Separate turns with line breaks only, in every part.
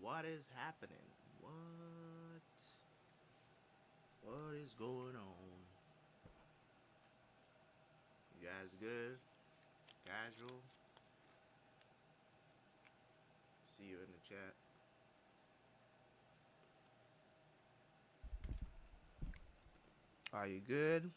What is happening? What? What is going on? You guys good? Casual? See you in the chat. Are you good?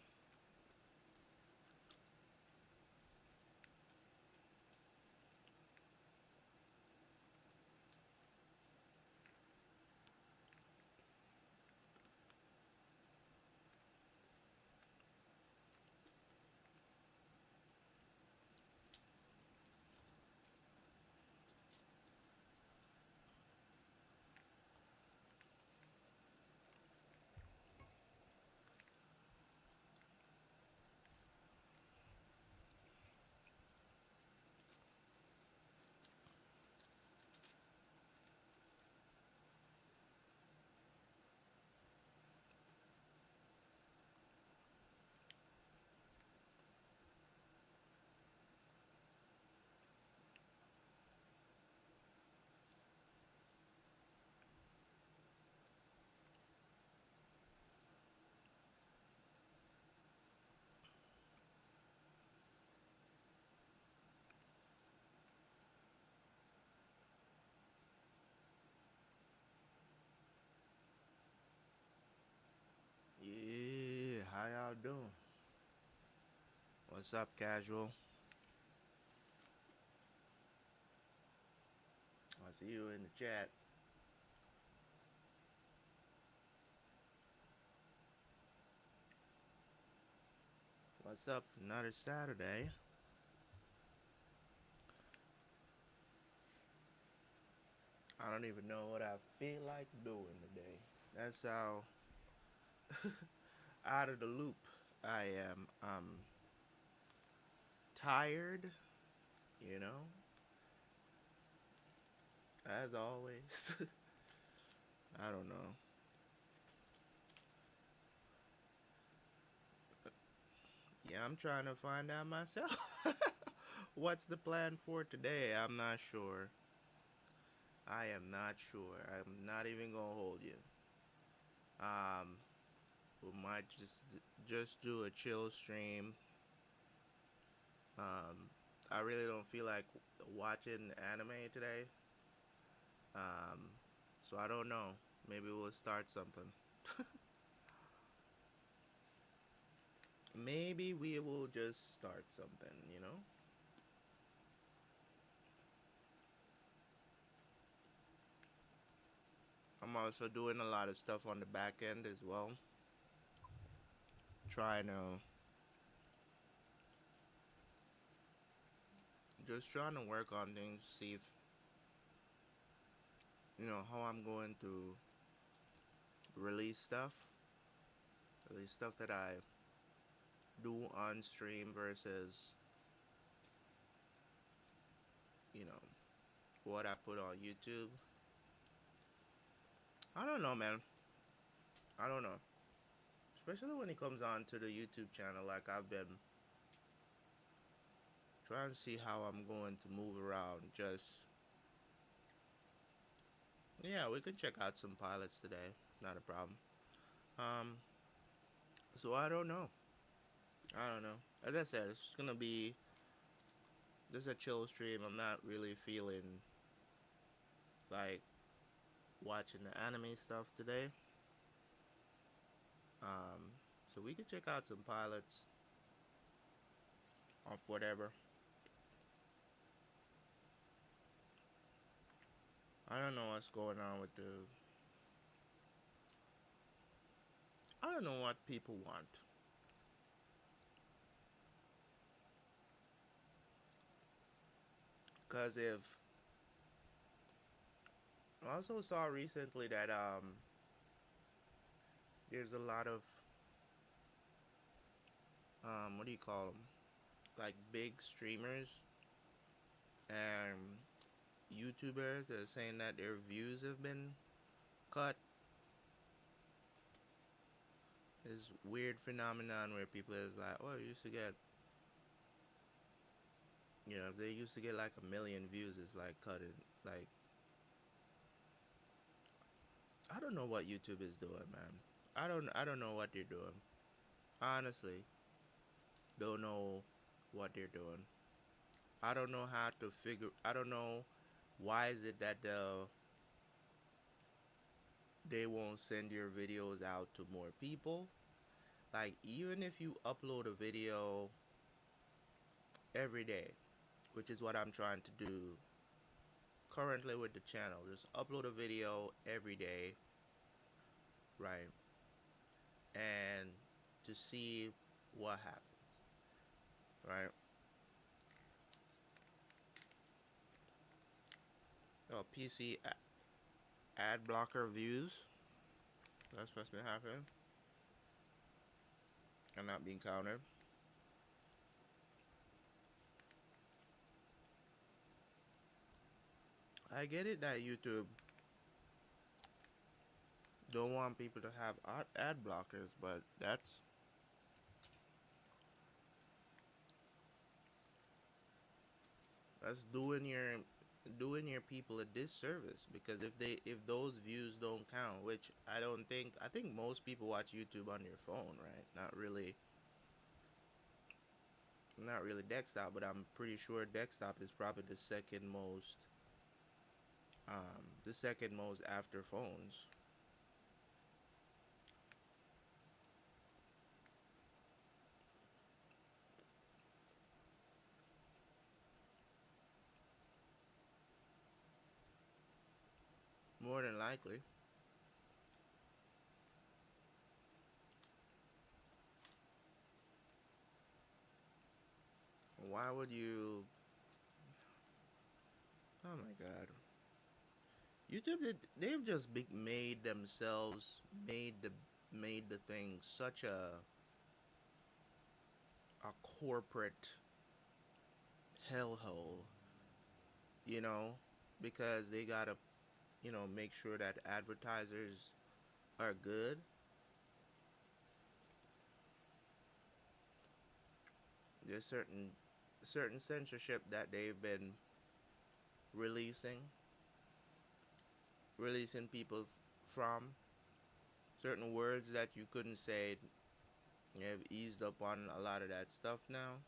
Yeah, how y'all doing? What's up, casual? I see you in the chat. What's up? Another Saturday. I don't even know what I feel like doing today. That's how out of the loop I am. I'm tired, you know, as always. I don't know. Yeah, I'm trying to find out myself. What's the plan for today? I'm not sure. I am not sure. I'm not even gonna hold you. Um, we might just do a chill stream. Um, I really don't feel like watching anime today. Um, so I don't know. Maybe we'll start something. Maybe we will just start something, you know? I'm also doing a lot of stuff on the back end as well. Trying to just trying to work on things, see if how I'm going to release stuff, release stuff that I do on stream versus you know what I put on YouTube. I don't know, man. I don't know, especially when it comes on to the YouTube channel. Like I've been trying to see how I'm going to move around. Just yeah, we could check out some pilots today. Not a problem. Um, so I don't know. I don't know. As I said, it's gonna be this is a chill stream. I'm not really feeling like watching the anime stuff today. Um, so we could check out some pilots of whatever. I don't know what's going on with the. I don't know what people want. Cause if I also saw recently that there's a lot of what do you call them, like big streamers and YouTubers that are saying that their views have been cut. This weird phenomenon where people is like, oh, you used to get, if they used to get like 1 million views, it's like cut it, like I don't know what YouTube is doing, man. I don't know what they're doing. Honestly, don't know what they're doing. I don't know how to figure. I don't know why is it that they won't send your videos out to more people. Like even if you upload a video every day, which is what I'm trying to do currently with the channel, just upload a video every day, right? And to see what happens, right? Oh, PC ad blocker views. That's what's been happening. I'm not being counted. I get it that YouTube don't want people to have ad blockers, but that's doing your people a disservice because if those views don't count, which I think most people watch YouTube on their phone, right? Not really desktop, but I'm pretty sure desktop is probably the second most after phones. More than likely. Why would you? Oh my god. YouTube, they've just made themselves made the thing such a corporate hellhole, you know, because they gotta make sure that advertisers are good. There's certain censorship that they've been releasing releasing people from certain words that you couldn't say. They have eased up on a lot of that stuff now.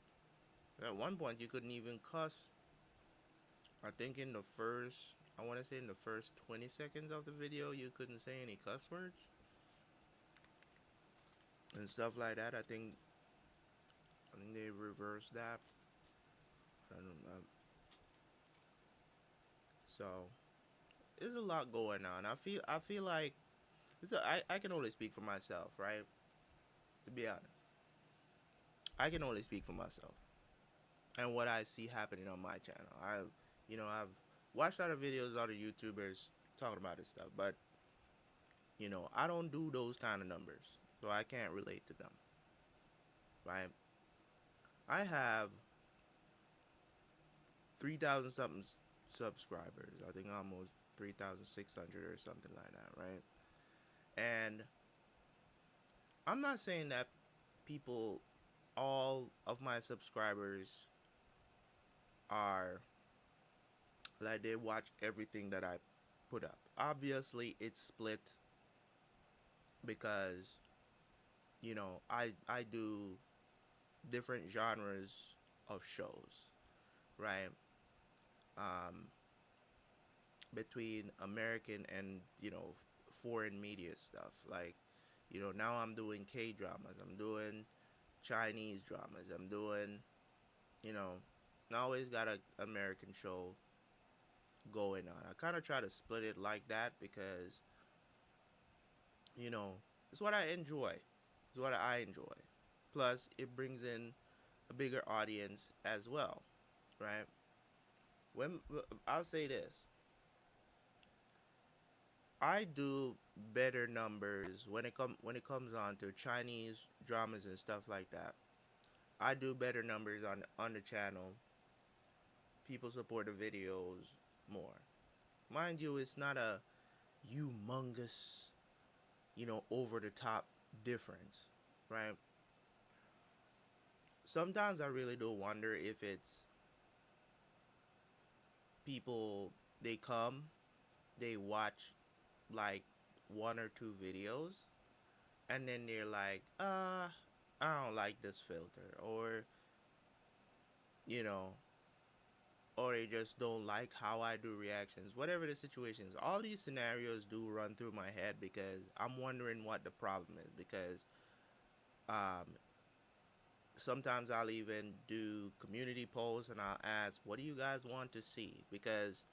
At one point, you couldn't even cuss. I think I want to say in the first 20 seconds of the video, you couldn't say any cuss words and stuff like that. I think they reversed that. I don't know. So there's a lot going on. I feel like I can only speak for myself, right? To be honest, I can only speak for myself and what I see happening on my channel. I've watched other videos, other YouTubers talking about this stuff, but I don't do those kind of numbers, so I can't relate to them, right? I have 3,000 something subscribers. I think almost 3,600 or something like that, right? And I'm not saying that people, all of my subscribers are like they watch everything that I put up. Obviously, it's split because I do different genres of shows, right? Um, Between American and foreign media stuff. Like now I'm doing K dramas. I'm doing Chinese dramas. I'm doing you know. I always got a American show going on. I kind of try to split it like that because you know it's what I enjoy. It's what I enjoy. Plus, it brings in a bigger audience as well, right? When I'll say this, I do better numbers when it comes on to Chinese dramas and stuff like that. I do better numbers on the channel. People support the videos more. Mind you, it's not a humongous, over the top difference, right? Sometimes I really do wonder if it's people they come, they watch like one or two videos, and then they're like, I don't like this filter, or you know, or they just don't like how I do reactions. Whatever the situation is, all these scenarios do run through my head because I'm wondering what the problem is. Because um, sometimes I'll even do community polls and I'll ask, what do you guys want to see? Because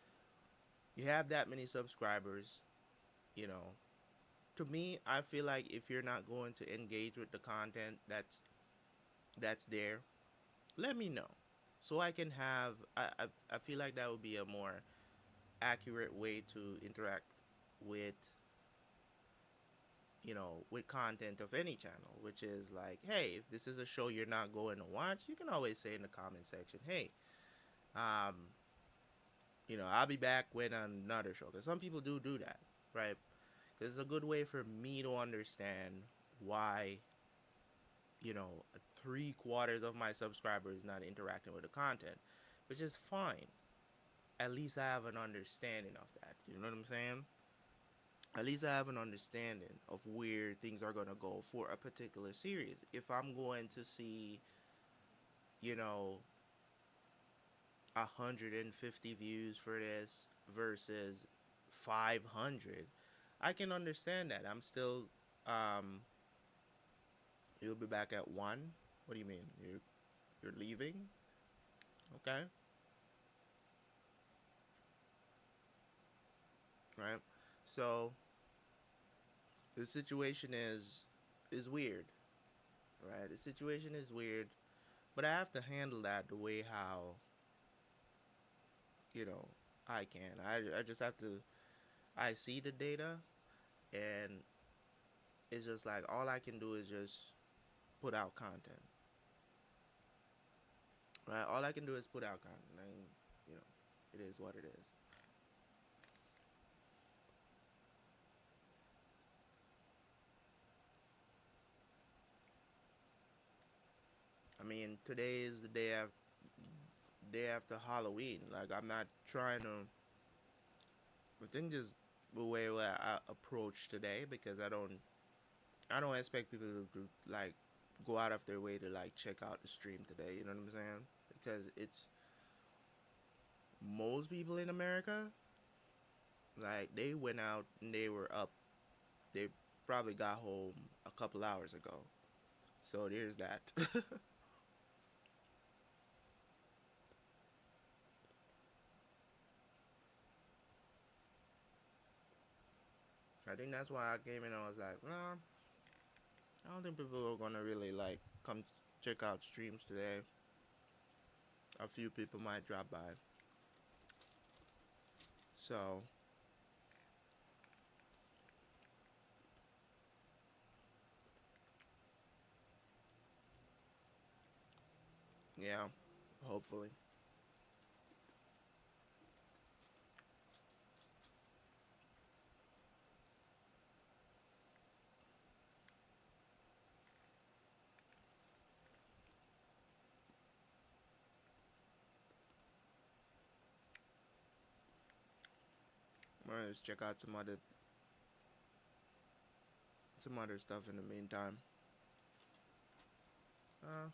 you have that many subscribers, you know. To me, I feel like if you're not going to engage with the content that's there, let me know so I can have. I feel like that would be a more accurate way to interact with with content of any channel, which is like, hey, if this is a show you're not going to watch, you can always say in the comment section, hey, um I'll be back with another show, because some people do that, right? Because it's a good way for me to understand why 3/4 of my subscribers not interacting with the content, which is fine. At least I have an understanding of that, you know what I'm saying? At least I have an understanding of where things are gonna go for a particular series. If I'm going to see, you know, 150 views for this versus 500, I can understand that. I'm still, um, you'll be back at one. What do you mean? You're leaving? Okay, right. So the situation is weird, right? The situation is weird, but I have to handle that the way how you know I can. I just have to. I see the data, and it's just like all I can do is just put out content, right? All I can do is put out content, and it is what it is. I mean, today is the day after Halloween. Like, I'm not trying to. I think just the way I approach today, because I don't expect people to like go out of their way to like check out the stream today. You know what I'm saying? Because it's most people in America, like, they went out and they were up. They probably got home a couple hours ago. So there's that. I think that's why I came in and I was like, well, I don't think people are gonna really like come check out streams today. A few people might drop by. So yeah, hopefully. I'm gonna just check out some other stuff in the meantime. Uh,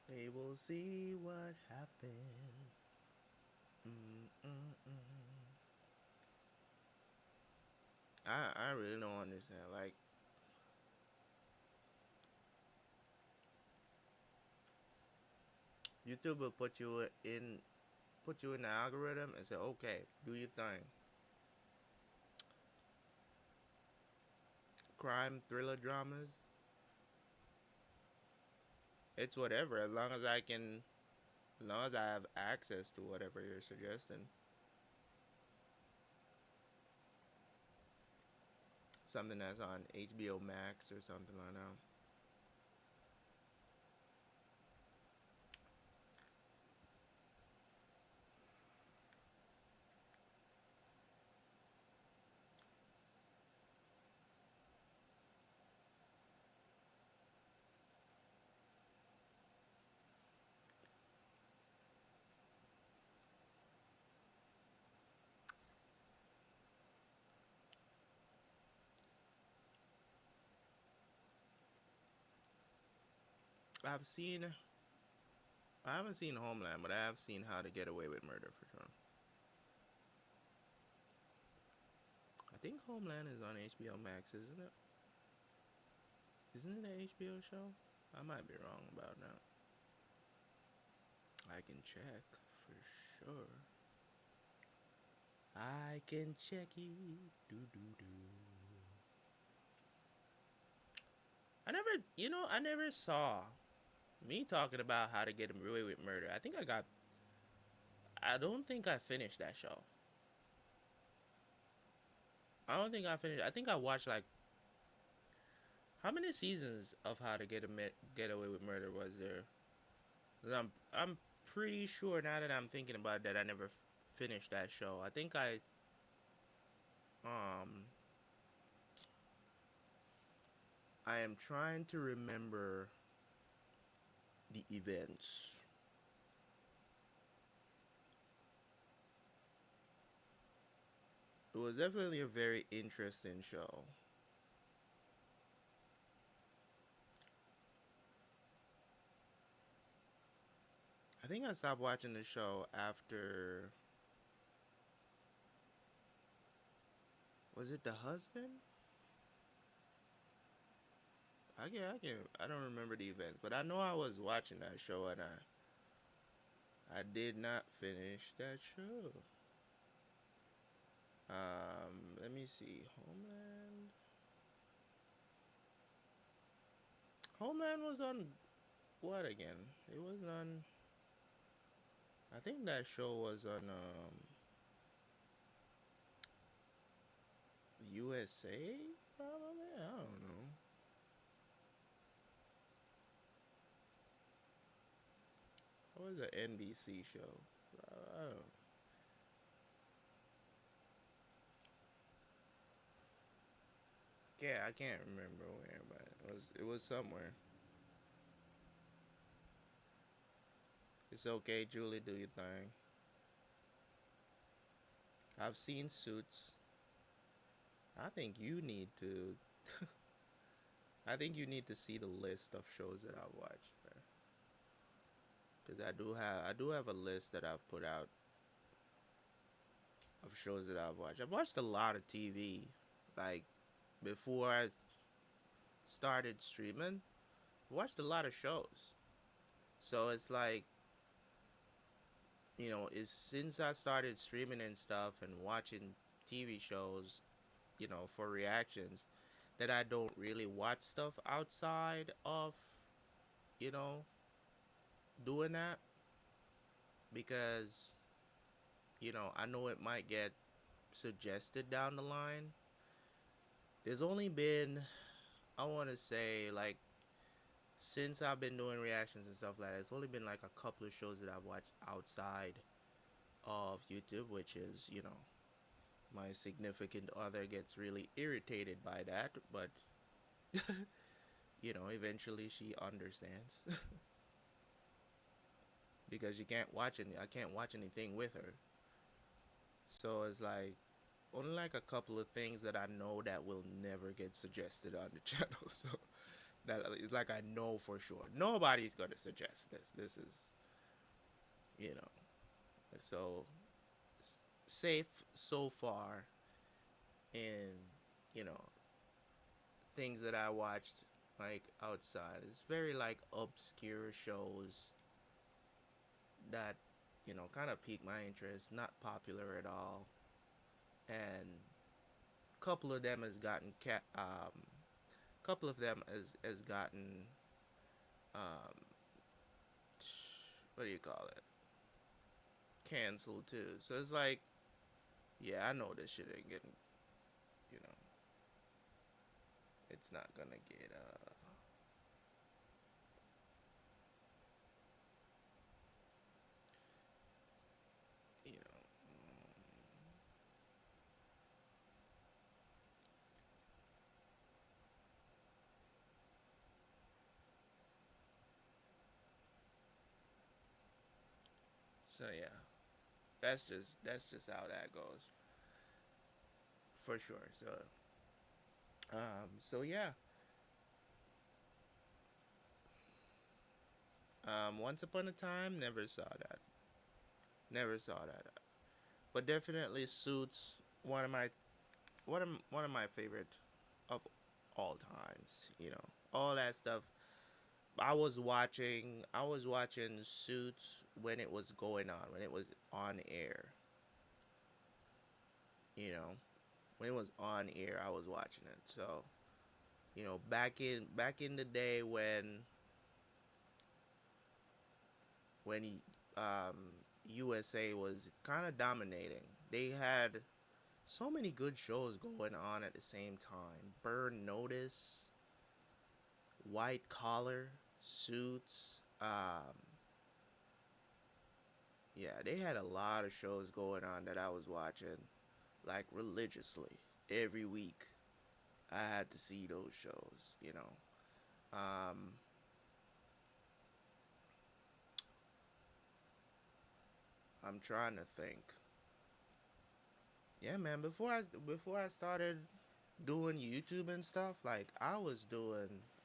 they will see what happened. Mm-mm-mm. I really don't understand. Like, YouTube will put you in. put you in the algorithm and say, okay, do your thing. Crime, thriller dramas, it's whatever. As long as I have access to whatever you're suggesting. Something that's on HBO Max or something like that. I've seen, I haven't seen Homeland, but I have seen How to Get Away with Murder for sure. I think Homeland is on HBO Max, isn't it? Isn't it an HBO show? I might be wrong about that. I can check for sure. I can check it. Do do do. I never saw me talking about How to Get Away with Murder. I don't think I finished that show. I don't think I finished. I think I watched like, how many seasons of How to Get Away with Murder was there? 'Cause I'm pretty sure now that I'm thinking about that I never finished that show. Um I am trying to remember the events. It was definitely a very interesting show. I think I stopped watching the show after, was it The Husband? I don't remember the events, but I know I was watching that show and I did not finish that show. Let me see. Homeland was on what again? It was on, I think that show was on USA probably. I don't know. What was an NBC show? I don't. Yeah, I can't remember where, but it was somewhere. It's okay, Julie. Do your thing. I've seen Suits. I think you need to. I think you need to see the list of shows that I've watched, because I do have a list that I've put out of shows that I've watched. I've watched a lot of TV, like before I started streaming. I watched a lot of shows, so it's like, is since I started streaming and stuff and watching TV shows, for reactions, that I don't really watch stuff outside of, you know, doing that, because, I know it might get suggested down the line. There's only been, I want to say, like, since I've been doing reactions and stuff like that, it's only been like a couple of shows that I've watched outside of YouTube, which is, my significant other gets really irritated by that, but eventually she understands because I can't watch anything with her. So it's like only like a couple of things that I know that will never get suggested on the channel. So that it's like I know for sure nobody's gonna suggest this. This is, you know, so safe so far in, you know, things that I watched like outside. It's very like obscure shows that kind of piqued my interest. Not popular at all, and couple of them has gotten couple of them has gotten um, what do you call it? Canceled too. So it's like, yeah, I know this shit ain't getting, you know, it's not gonna get you know. So yeah, that's just how that goes for sure. So yeah, once upon a time, never saw that, never saw that, but definitely Suits, one of my one of my favorite of all times. All that stuff. I was watching Suits when it was going on, when it was on air. You know, when it was on air, I was watching it. So, back in the day when USA was kind of dominating, they had so many good shows going on at the same time. Burn Notice, White Collar, Suits. Yeah, they had a lot of shows going on that I was watching like religiously every week. I had to see those shows. Um, I'm trying to think. Yeah, man. Before I started doing YouTube and stuff, like I was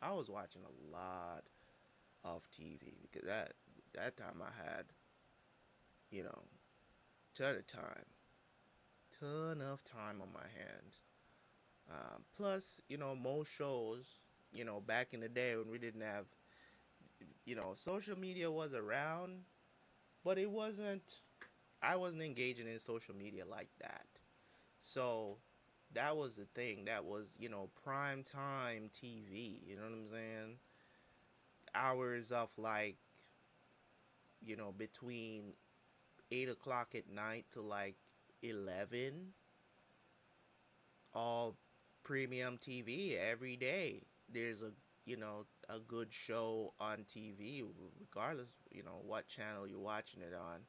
watching a lot of TV because that time I had you know ton of time, ton of time on my hands. Plus, most shows, back in the day when we didn't have, social media was around, but it wasn't. I wasn't engaging in social media like that. So that was the thing. That was, prime time TV. You know what I'm saying? Hours of like, between 8 o'clock at night to like 11, all premium TV every day. There's a good show on TV, regardless, what channel you're watching it on.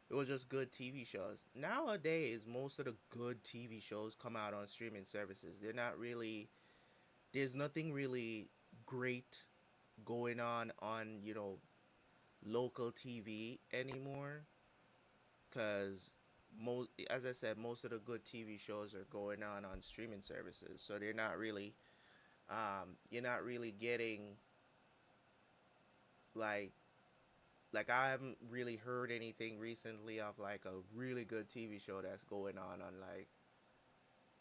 It was just good TV shows. Nowadays, most of the good TV shows come out on streaming services. They're not really. There's nothing really great going on local TV anymore. Cause as I said, most of the good TV shows are going on streaming services. So they're not really. You're not really getting like I haven't really heard anything recently of like a really good TV show that's going on like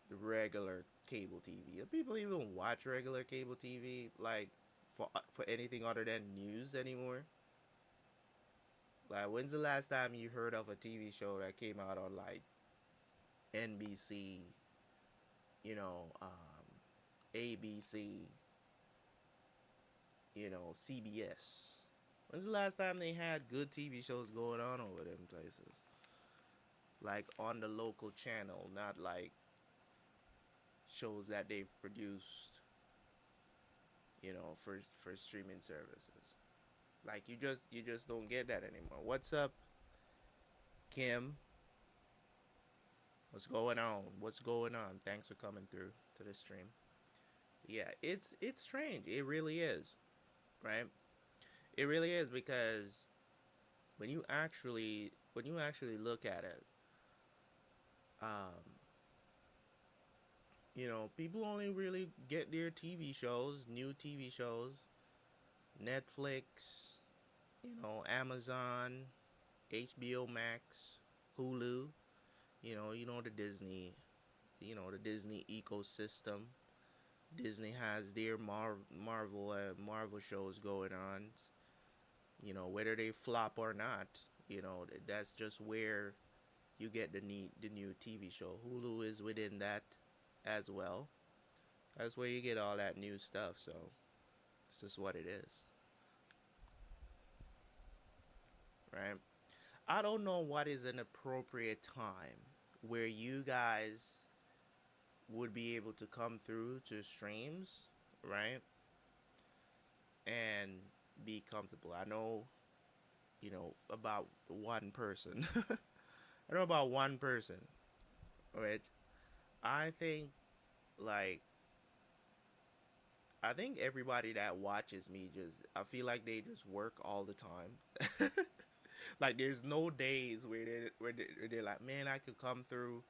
the regular cable TV. Do people even watch regular cable TV like for anything other than news anymore? Like when's the last time you heard of a TV show that came out on like NBC, ABC, CBS? When's the last time they had good TV shows going on over them places? Like on the local channel, not like shows that they've produced, for streaming services. Like you just don't get that anymore. What's up, Kim? What's going on? What's going on? Thanks for coming through to the stream. Yeah, it's strange. It really is, right? It really is because when you actually look at it, um, people only really get their TV shows, new TV shows, Netflix, Amazon, HBO Max, Hulu, the Disney ecosystem. Disney has their Marvel shows going on, whether they flop or not. You know, that's just where you get the new TV show. Hulu is within that as well. That's where you get all that new stuff. So it's just what it is, right? I don't know what is an appropriate time where you guys would be able to come through to streams, right? And be comfortable. I know, about one person. I know about one person, right? I think, like, I think everybody that watches me I feel like they just work all the time. Like, there's no days where they're like, man, I could come through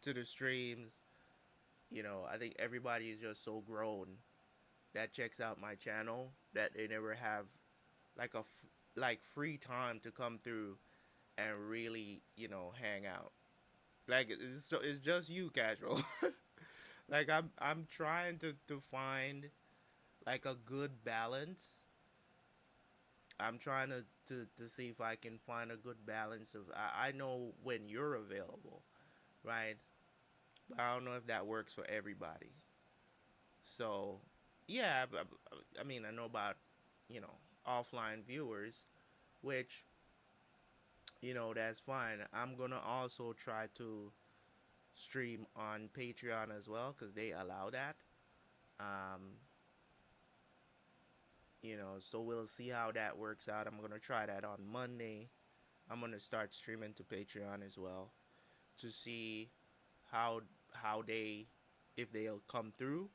to the streams. I think everybody is just so grown that checks out my channel that they never have like like free time to come through and really hang out. Like, it's just you, casual. Like, I'm trying to find like a good balance. I'm trying to see if I can find a good balance of I know when you're available, right? But I don't know if that works for everybody. So yeah, I mean, I know about you know offline viewers, which that's fine. I'm gonna also try to stream on Patreon as well because they allow that. Um, so we'll see how that works out. I'm gonna try that on Monday. I'm gonna start streaming to Patreon as well to see how how they if they'll come through.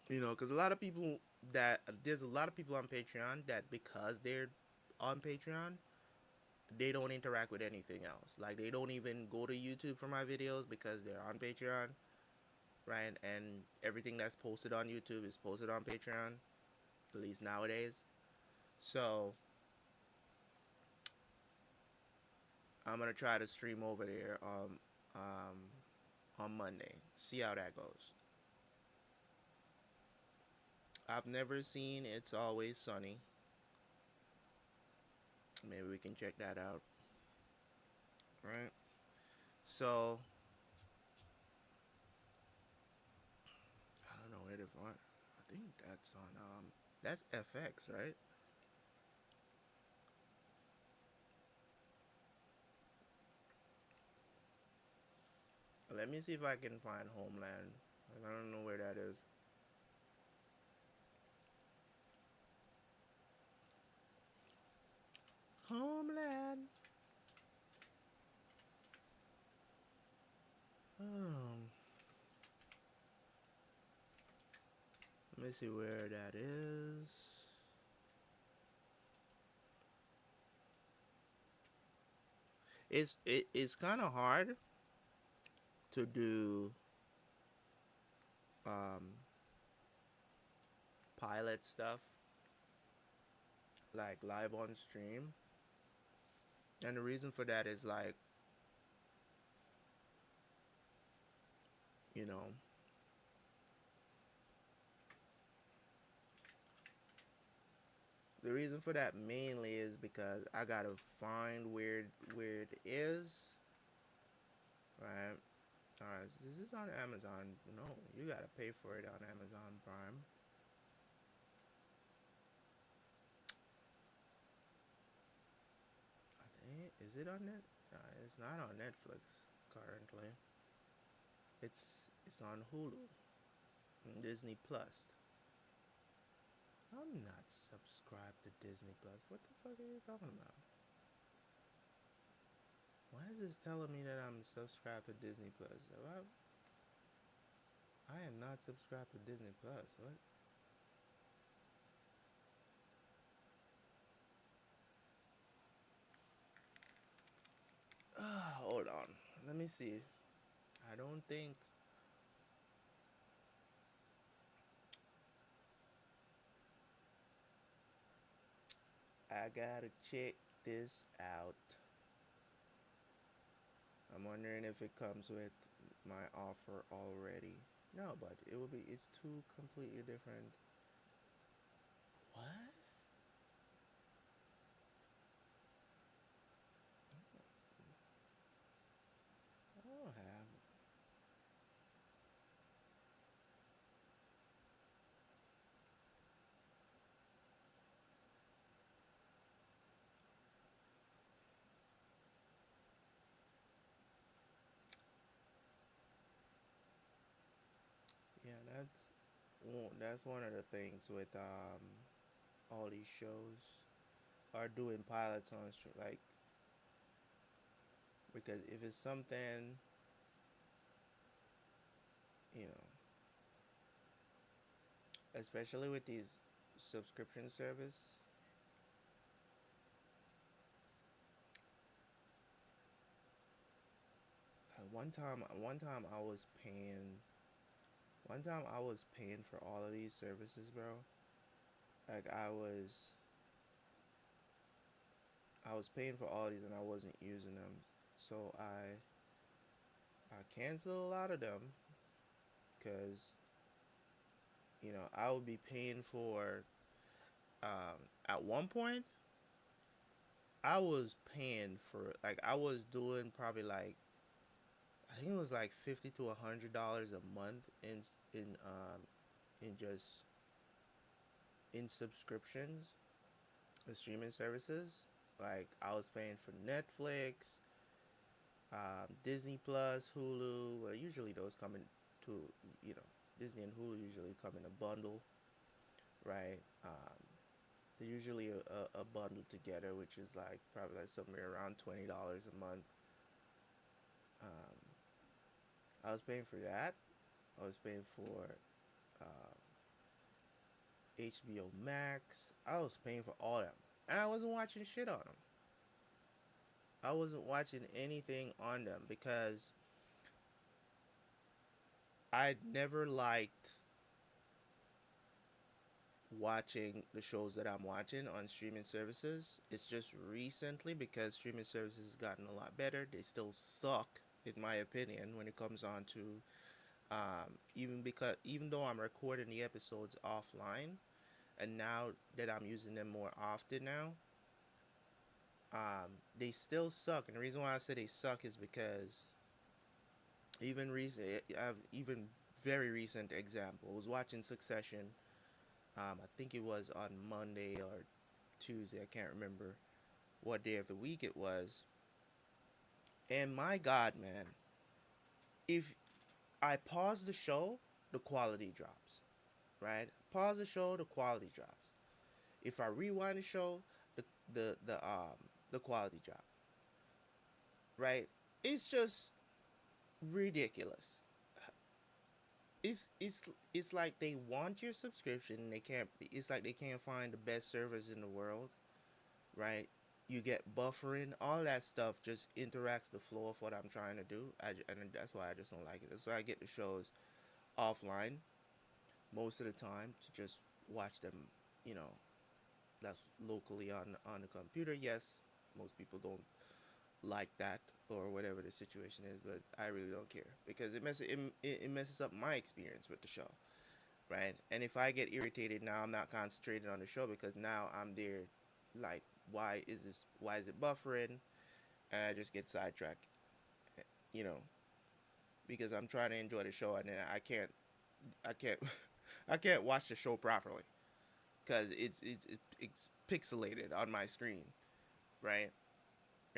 Because a lot of people that there's a lot of people on Patreon that because they're on Patreon, they don't interact with anything else. Like, they don't even go to YouTube for my videos because they're on Patreon, right? And everything that's posted on YouTube is posted on Patreon, at least nowadays. So I'm gonna try to stream over there on Monday. See how that goes. I've never seen It's Always Sunny. Maybe we can check that out. Right? So I don't know where to find. I think that's on that's FX, right? Let me see if I can find Homeland. I don't know where that is. Homeland. Um, Let me see where that is. It's kind of hard to do um, pilot stuff like live on stream, and the reason for that is like you know the reason for that mainly is because I gotta find where it is, right? Alright, so this is on Amazon. No, you gotta pay for it on Amazon Prime. Is it on net? It's not on Netflix currently. It's on Hulu and Disney Plus. I'm not subscribed to Disney Plus. What the fuck are you talking about? Why is this telling me that I'm subscribed to Disney Plus? I am not subscribed to Disney Plus. What? Hold on. Let me see. I don't think. I gotta check this out. I'm wondering if it comes with my offer already. No, but it will be. It's two completely different. What? that's one of the things with all these shows are doing pilots on like because if it's something you know, especially with these subscription service. One time I was paying. One time I was paying for all of these services, bro. Like I was paying for all these and I wasn't using them. So I canceled a lot of them because I would be paying for. At one point, I was paying for like I was doing probably like I think it was like $50 to $100 a month in just in subscriptions, the streaming services. Like I was paying for Netflix, Disney Plus, Hulu. Well, usually those come in to you know Disney and Hulu usually come in a bundle, right? They're usually a bundle together, which is like probably like somewhere around $20 a month. Um, I was paying for that. I was paying for uh, HBO Max. I was paying for all of them, and I wasn't watching shit on them. I wasn't watching anything on them because I never liked watching the shows that I'm watching on streaming services. It's just recently because streaming services has gotten a lot better. They still suck, in my opinion, when it comes on to even though I'm recording the episodes offline, and now that I'm using them more often now, they still suck. And the reason why I say they suck is because even recent, I have even very recent example. I was watching Succession. I think it was on Monday or Tuesday. I can't remember what day of the week it was. And my God, man, if I pause the show, the quality drops. Right? Pause the show, the quality drops. If I rewind the show, the the the um the quality drop. Right? It's just ridiculous. It's it's like they want your subscription and they can't. It's like they can't find the best servers in the world, right? You get buffering, all that stuff just interacts the flow of what I'm trying to do, and that's why I just don't like it. That's why I get the shows offline most of the time to just watch them. You know, that's locally on the computer. Yes, most people don't like that or whatever the situation is, but I really don't care because it messes up my experience with the show, right? And if I get irritated now, I'm not concentrating on the show because now I'm there, like, why is this? Why is it buffering? And I just get sidetracked, you know, because I'm trying to enjoy the show and then I can't, I can't watch the show properly because it's pixelated on my screen, right?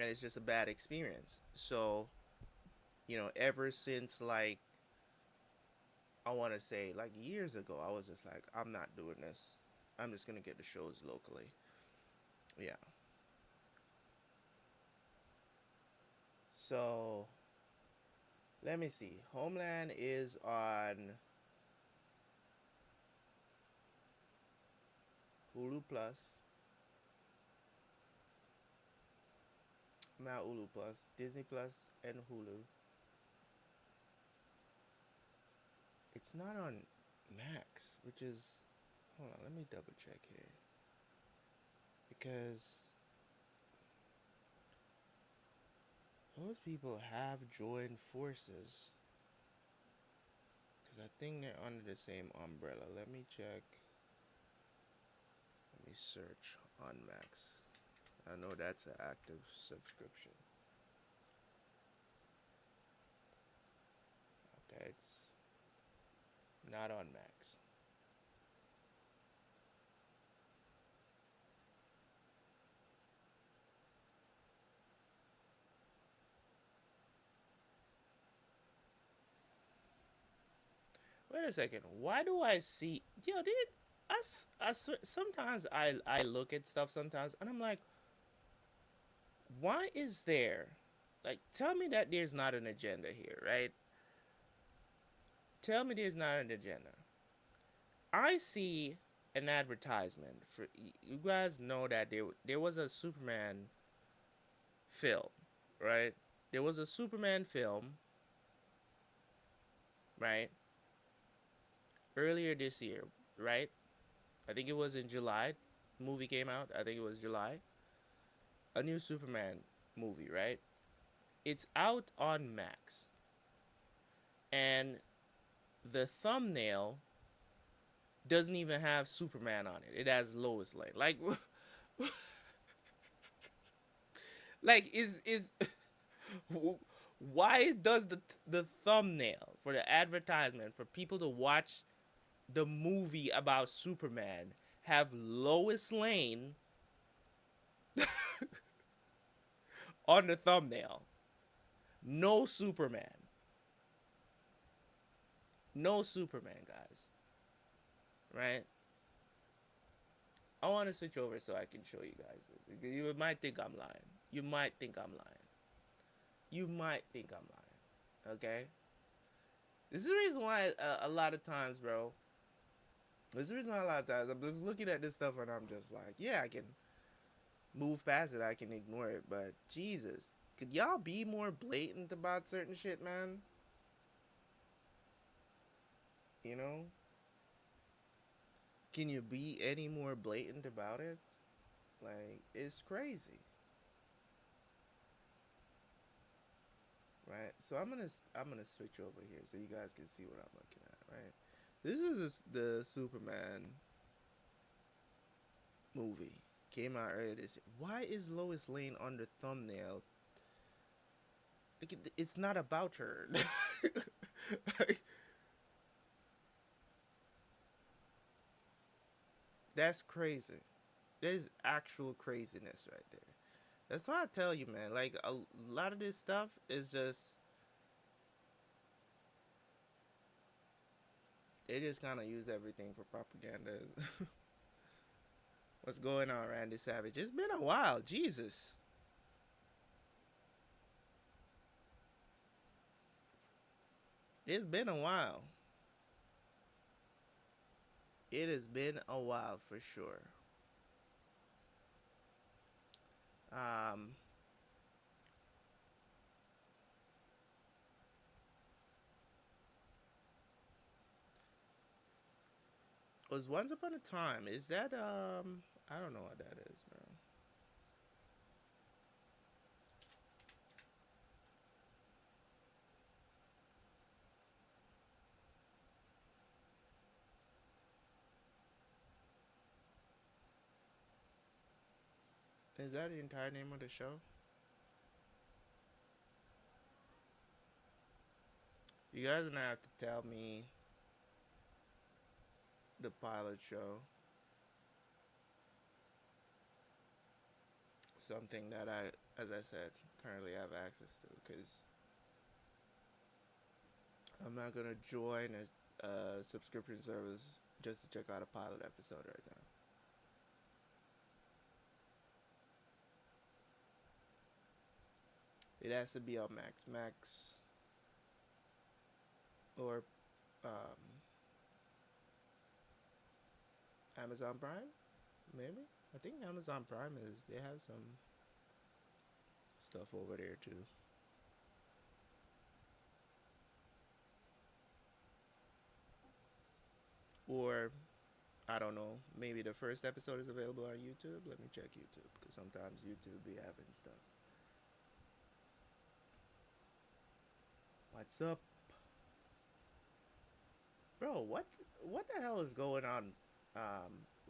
And it's just a bad experience. So, ever since like I want to say like years ago, I was just like, I'm not doing this. I'm just gonna get the shows locally. Yeah. So let me see. Homeland is on Hulu Plus. Not Hulu Plus, Disney Plus, and Hulu. It's not on Max, which is hold on. Let me double check here because those people have joined forces. Because I think they're under the same umbrella. Let me check. Let me search on Max. I know that's an active subscription. Okay, it's not on Max. Wait a second. Why do I see? Yo, dude. Sometimes I look at stuff sometimes and I'm like, why is there? Like, tell me that there's not an agenda here, right? Tell me there's not an agenda. I see an advertisement for you guys know that there was a Superman film, right? There was a Superman film, right? Earlier this year, right? I think it was in July. Movie came out. I think it was July. A new Superman movie, right? It's out on Max. And the thumbnail doesn't even have Superman on it. It has Lois Lane. Like like is why does the thumbnail for the advertisement for people to watch the movie about Superman have Lois Lane on the thumbnail? No Superman. No Superman, guys. Right? I want to switch over so I can show you guys this. You might think I'm lying. You might think I'm lying. You might think I'm lying. Okay? This is the reason why a lot of times, bro. This is the reason why a lot of times I'm just looking at this stuff and I'm just like, yeah, I can move past it. I can ignore it. But Jesus, could y'all be more blatant about certain shit, man? You know? Can you be any more blatant about it? Like, it's crazy. Right? So I'm gonna switch over here so you guys can see what I'm looking at, right? This is the Superman movie. Came out earlier this year. Why is Lois Lane on the thumbnail? Like, it's not about her. Like, that's crazy. There's actual craziness right there. That's why I tell you, man. Like, a lot of this stuff is just they just kind of use everything for propaganda. What's going on, Randy Savage? It's been a while. Jesus. It's been a while. It has been a while for sure. Um, was Once Upon a Time. Is that I don't know what that is, man. Is that the entire name of the show? You guys are gonna have to tell me the pilot show. Something that as I said, currently have access to, because I'm not gonna join a subscription service just to check out a pilot episode right now. It has to be on Max or um, Amazon Prime, maybe. I think Amazon Prime they have some stuff over there too. Or I don't know, maybe the first episode is available on YouTube. Let me check YouTube because sometimes YouTube be having stuff. What's up, bro? What the hell is going on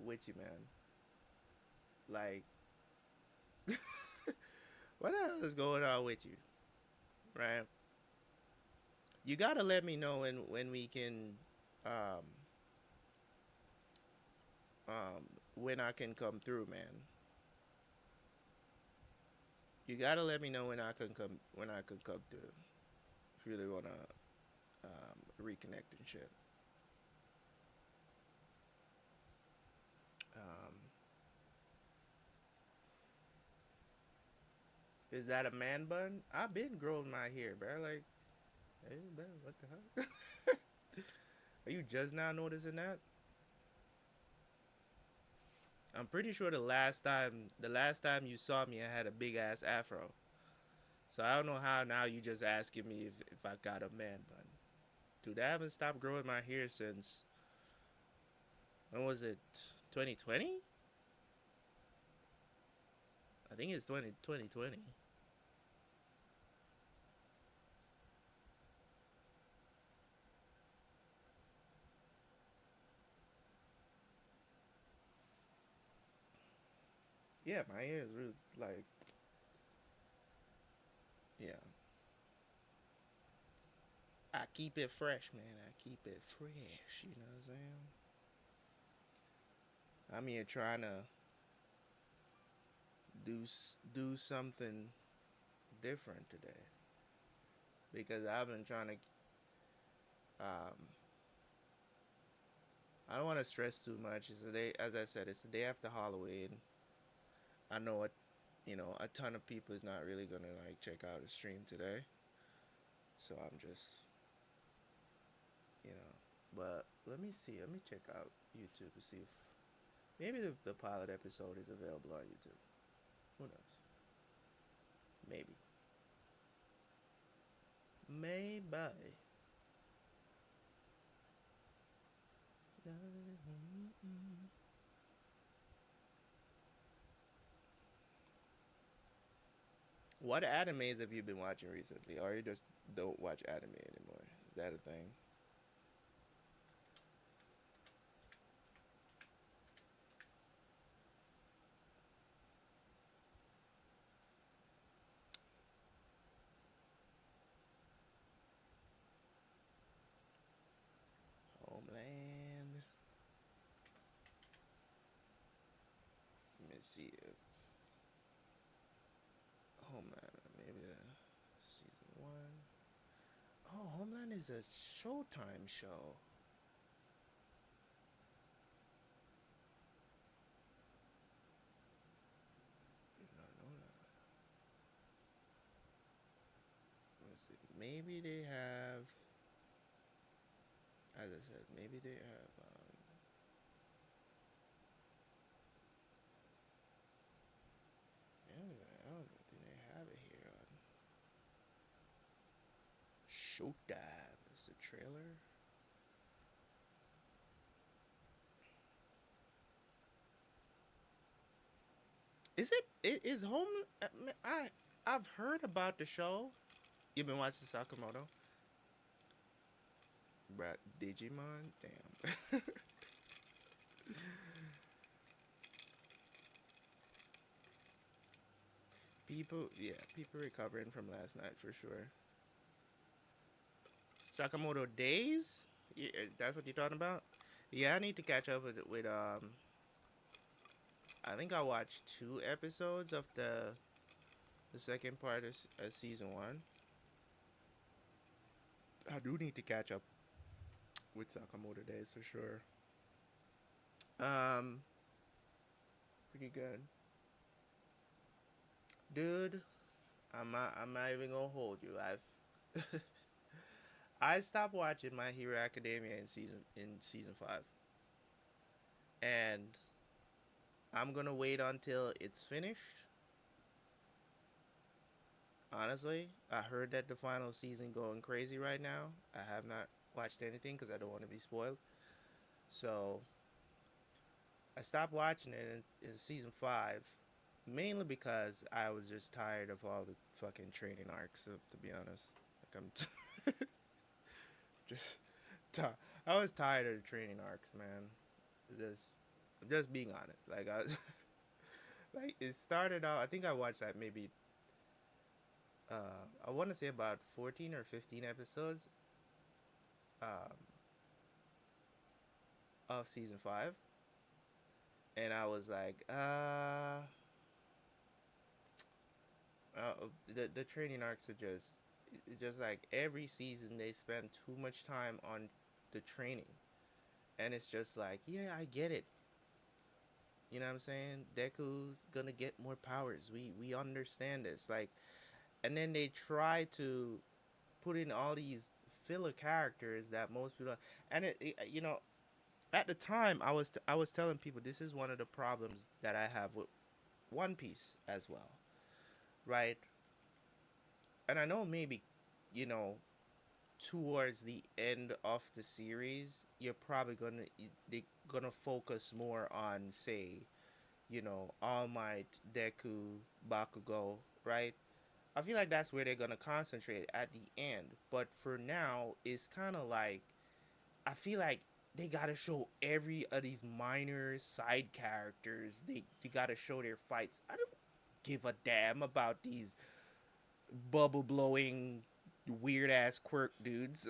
with you, man? Like, what the hell is going on with you, right? You gotta let me know when we can um when I can come through, man. You gotta let me know when I can come through. If you really wanna reconnect and shit. Is that a man bun? I've been growing my hair, bro. Like, hey, bro, what the hell? Are you just now noticing that? I'm pretty sure the last time you saw me, I had a big ass afro. So I don't know how now you just asking me if I got a man bun. Dude, I haven't stopped growing my hair since, when was it? 2020? I think it's 2020. Yeah, my hair is really like, yeah. I keep it fresh, man. I keep it fresh. You know what I'm saying? I'm here trying to do something different today because I've been trying to. Um, I don't want to stress too much. It's the day, as I said, it's the day after Halloween. I know a ton of people is not really gonna like check out a stream today, so I'm just, you know. But let me see. Let me check out YouTube to see if maybe the pilot episode is available on YouTube. Who knows? Maybe. Maybe. What animes have you been watching recently, or you just don't watch anime anymore? Is that a thing? Homeland. Let me see if Homeland, maybe season one. Oh, Homeland is a Showtime show. Did not know that. Let's see. Maybe they have, as I said, maybe they have. I don't think they have it here on Showtime. Is the trailer? Is it? Is Home? I've heard about the show. You've been watching Sakamoto, bruh. Digimon, damn. People recovering from last night for sure. Sakamoto Days, yeah, that's what you're talking about. Yeah, I need to catch up with. I think I watched 2 episodes of the second part of season one. I do need to catch up with Sakamoto Days for sure. Um, Pretty good, dude. I'm not even gonna hold you. I stopped watching My Hero Academia in season 5, and I'm gonna wait until it's finished. Honestly, I heard that the final season going crazy right now. I have not watched anything because I don't want to be spoiled. So I stopped watching it in season 5, mainly because I was just tired of all the fucking training arcs. To be honest, like just ti- I was tired of the training arcs, man. Just I'm just being honest. Like like it started out. I think I watched that maybe I want to say about 14 or 15 episodes um, of season 5, and I was like, the training arcs are just like every season they spend too much time on the training, and it's just like, yeah, I get it. You know what I'm saying? Deku's gonna get more powers. We understand this. Like, and then they try to put in all these filler characters that most people don't, and you know, at the time I was telling people this is one of the problems that I have with One Piece as well, right? And I know maybe, you know, towards the end of the series, you're probably they're gonna focus more on, say, you know, All Might, Deku, Bakugo, right? I feel like that's where they're gonna concentrate at the end. But for now, it's kind of like I feel like they gotta show every of these minor side characters. They gotta show their fights. I don't give a damn about these bubble blowing weird ass quirk dudes.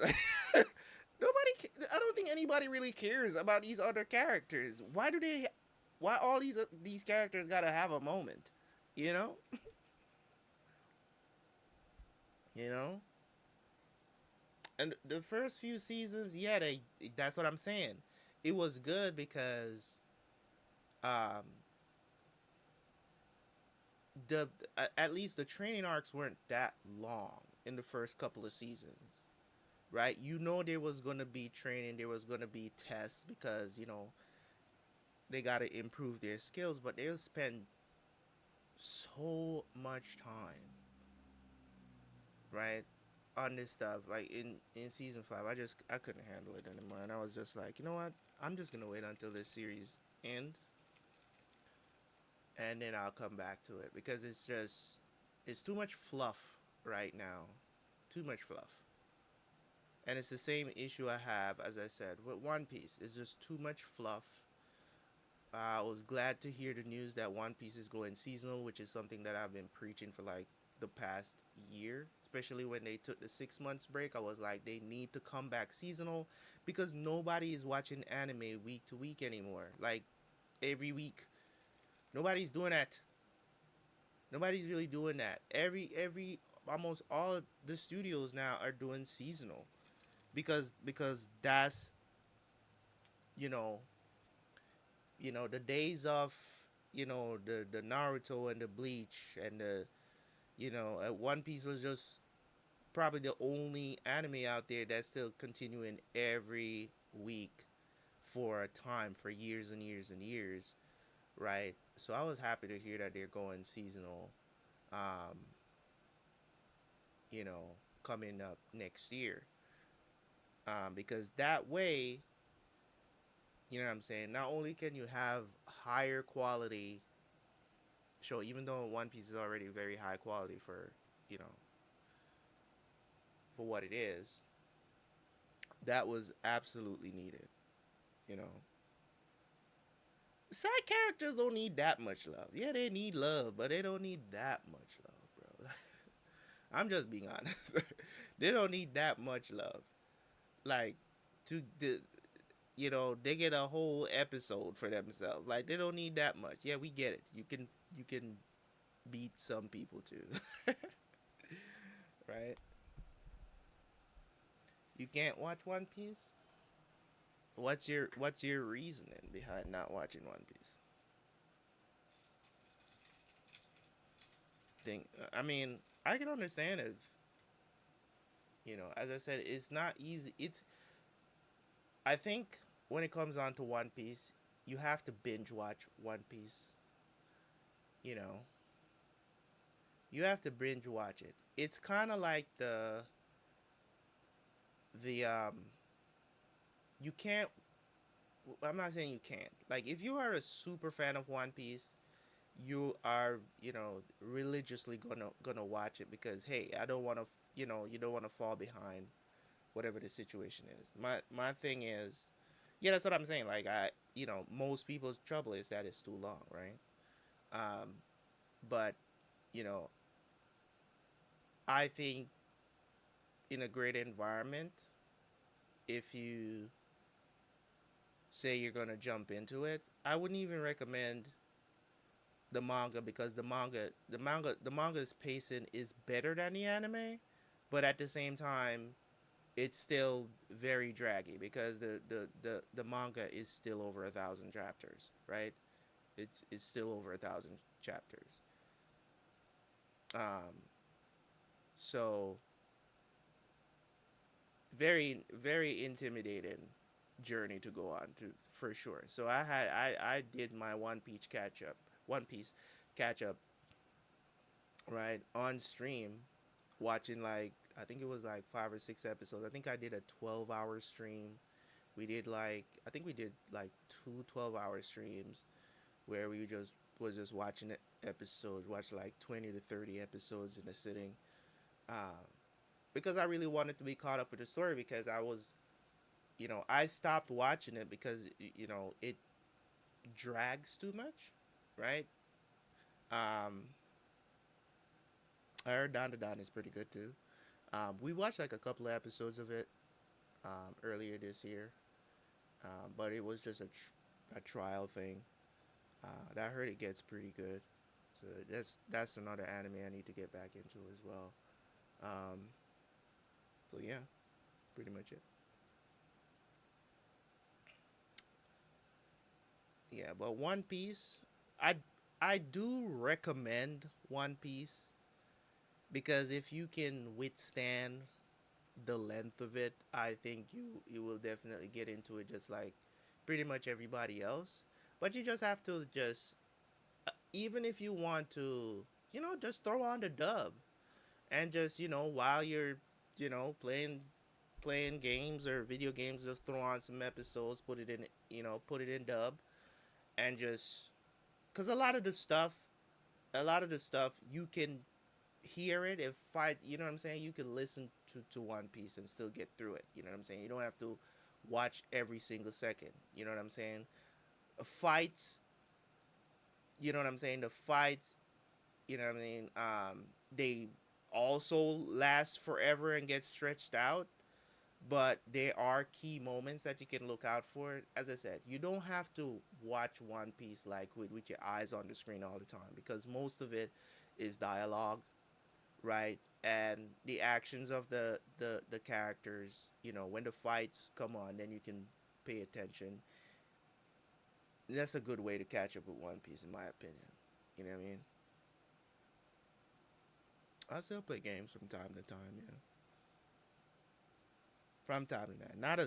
I don't think anybody really cares about these other characters. Why do they? Why all these characters gotta have a moment? You know, you know. And the first few seasons, yeah, they. That's what I'm saying. It was good because um the at least the training arcs weren't that long in the first couple of seasons, right? You know there was gonna be training, there was gonna be tests because you know they gotta improve their skills, but they'll spend so much time, right, on this stuff. Like in season 5, I couldn't handle it anymore, and I was just like, you know what? I'm just gonna wait until this series end, and then I'll come back to it because it's too much fluff right now, too much fluff. And it's the same issue I have, as I said, with One Piece. It's just too much fluff. I was glad to hear the news that One Piece is going seasonal, which is something that I've been preaching for like the past year. Especially when they took the 6 months break, I was like, they need to come back seasonal because nobody is watching anime week to week anymore. Like every week, nobody's doing that. Nobody's really doing that. Every almost all the studios now are doing seasonal because that's you know the days of the Naruto and the Bleach and the One Piece was just probably the only anime out there that's still continuing every week for a time for years and years and years, right? So I was happy to hear that they're going seasonal, um, you know, coming up next year, because that way, you know what I'm saying. Not only can you have higher quality show, even though One Piece is already very high quality for you know for what it is, that was absolutely needed. You know, side characters don't need that much love. Yeah, they need love, but they don't need that much love, bro. I'm just being honest. They don't need that much love. Like to the they get a whole episode for themselves. Like they don't need that much. Yeah, we get it. You can beat some people too. Right? You can't watch One Piece? What's your reasoning behind not watching One Piece? I mean, I can understand if as I said, it's not easy. I think when it comes on to One Piece, you have to binge watch One Piece. You know, you have to binge watch it. It's kind of like the you can't. I'm not saying you can't. Like if you are a super fan of One Piece, you are religiously gonna watch it because hey, I don't want to you don't want to fall behind whatever the situation is. My thing is, yeah, that's what I'm saying. Like most people's trouble is that it's too long, right? Um, but you know, I think in a great environment, if you say you're gonna jump into it, I wouldn't even recommend the manga because the manga's pacing is better than the anime, but at the same time, it's still very draggy because the manga is still over 1,000 chapters, right? it's still over 1,000 chapters. Um, so very intimidating journey to go on to for sure. So I did my One Piece catch up right on stream, watching like I think it was like 5 or 6 episodes. I think I did a 12-hour stream. We did like I think we did like two 12-hour streams where we just was just watching episodes, watch like 20 to 30 episodes in a sitting. Um, because I really wanted to be caught up with the story because I was, I stopped watching it because it drags too much, right? Um, I heard Don to Don is pretty good too. We watched like a couple of episodes of it earlier this year, but it was just a trial thing. I heard it gets pretty good, so that's another anime I need to get back into as well. Um, so yeah, pretty much it. Yeah, but One Piece, I I do recommend One Piece because if you can withstand the length of it, I think you will definitely get into it just like pretty much everybody else. But you just have to just even if you want to, just throw on the dub and just while you're playing games or video games, just throw on some episodes, put it in dub, and just because a lot of the stuff you can hear it if fight. You know what I'm saying? You can listen to One Piece and still get through it. You know what I'm saying? You don't have to watch every single second. You know what I'm saying? Fights. You know what I'm saying? The fights. You know what I mean? They also last forever and get stretched out, but there are key moments that you can look out for. As I said, you don't have to watch One Piece like with your eyes on the screen all the time because most of it is dialogue, right? And the actions of the characters. When the fights come on, then you can pay attention. That's a good way to catch up with One Piece, in my opinion. You know what I mean? I still play games from time to time. Yeah, from time to time. Not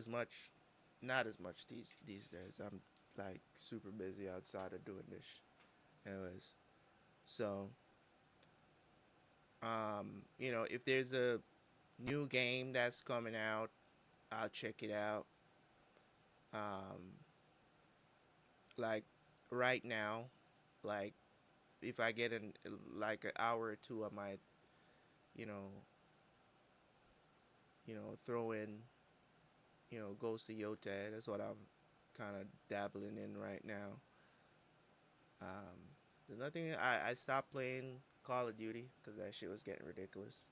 as much these days. I'm like super busy outside of doing this. Anyways, so if there's a new game that's coming out, I'll check it out. Um, like right now, like if I get an like an hour or two, I might you know throw in Ghost of Yote. That's what I'm kind of dabbling in right now. There's nothing. I stopped playing Call of Duty because that shit was getting ridiculous.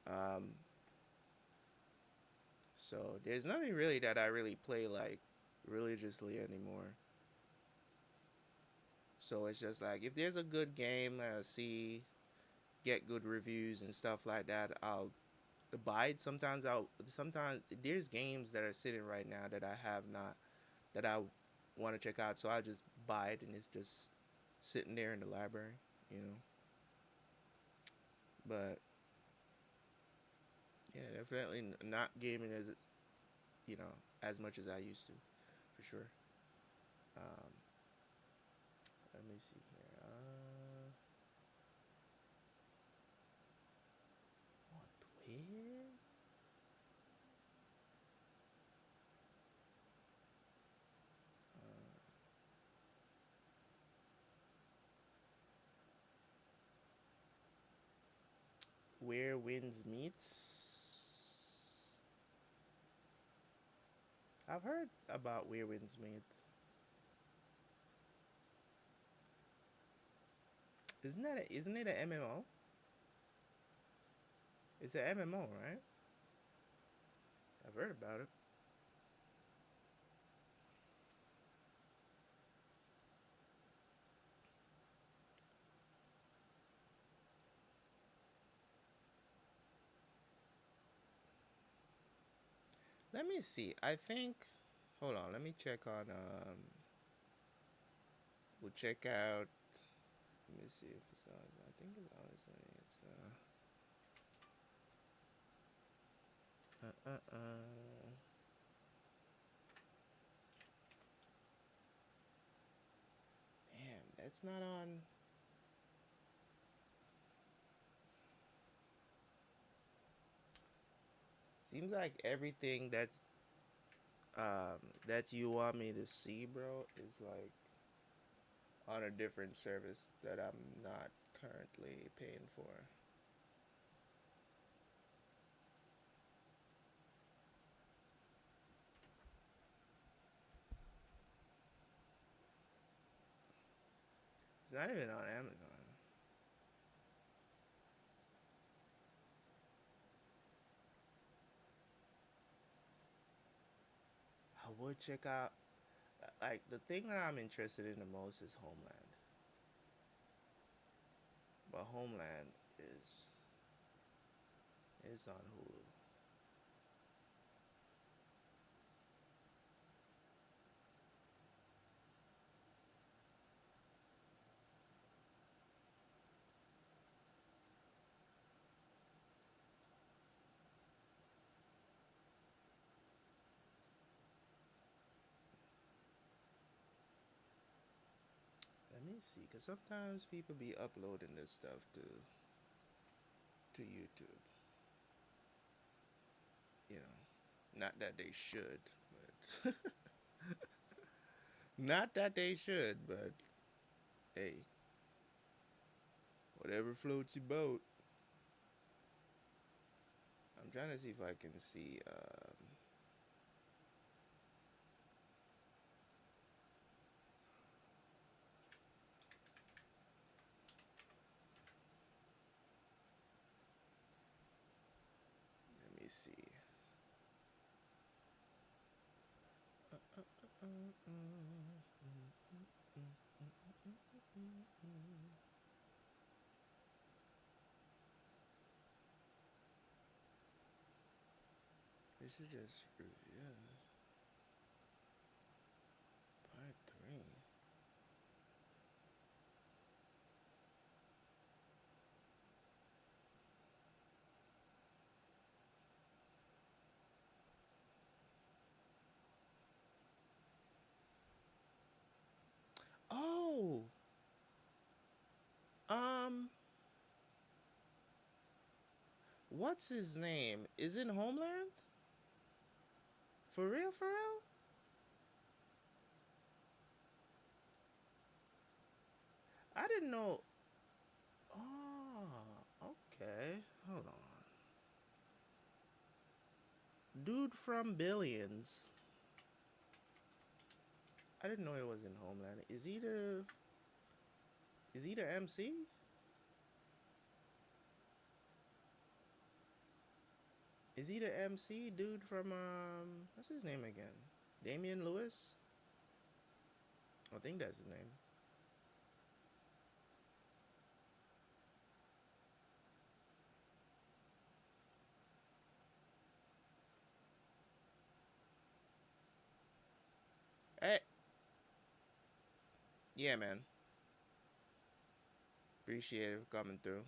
Um, so there's nothing really that I really play like religiously anymore. So it's just like if there's a good game I see get good reviews and stuff like that, I'll buy it. Sometimes there's games that are sitting right now that I have not that I want to check out, so I just buy it and it's just sitting there in the library, you know. But yeah, definitely not gaming as as much as I used to, for sure. Um, Let me see here. What where? Uh, where winds meets. I've heard about Where Winds Meet. Isn't it an MMO? It's an MMO, right? I've heard about it. Let me see. I think. Hold on. Let me check on. We'll check out. Let me see if it's always. I think it's always it's uh uh uh. Damn, that's not on. Seems like everything um that you want me to see, bro, is like on a different service that I'm not currently paying for. It's not even on Amazon. I would check out. Like the thing that I'm interested in the most is Homeland, but Homeland is on Hulu. Let me see, cause sometimes people be uploading this stuff to YouTube. You know, not that they should, but not that they should, but hey, whatever floats your boat. I'm trying to see if I can see. Let me see. This is just yeah, part 3. Oh, um, what's his name? Is it Homeland? For real? For real? I didn't know. Oh, okay. Hold on. Dude from Billions. I didn't know it was in Homeland. Is he the MC? Is he the MC dude from what's his name again? Damian Lewis? I think that's his name. Hey, yeah, man. Appreciate it for coming through.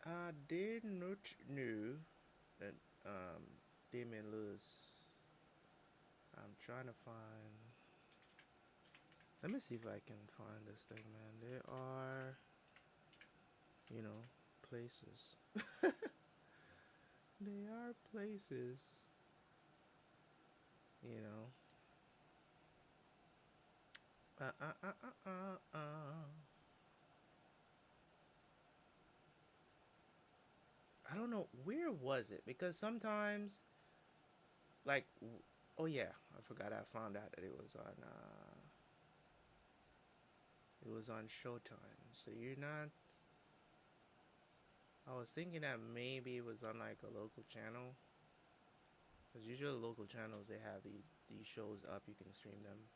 I did not know that Damian Lewis. I'm trying to find. Let me see if I can find this thing, man. There are, places. There are places, you know. Uh uh uh uh uh. I don't know where was it because sometimes, like, oh yeah, I forgot. I found out that it was on Showtime. So you're not. I was thinking that maybe it was on like a local channel. Because usually local channels they have these shows up. You can stream them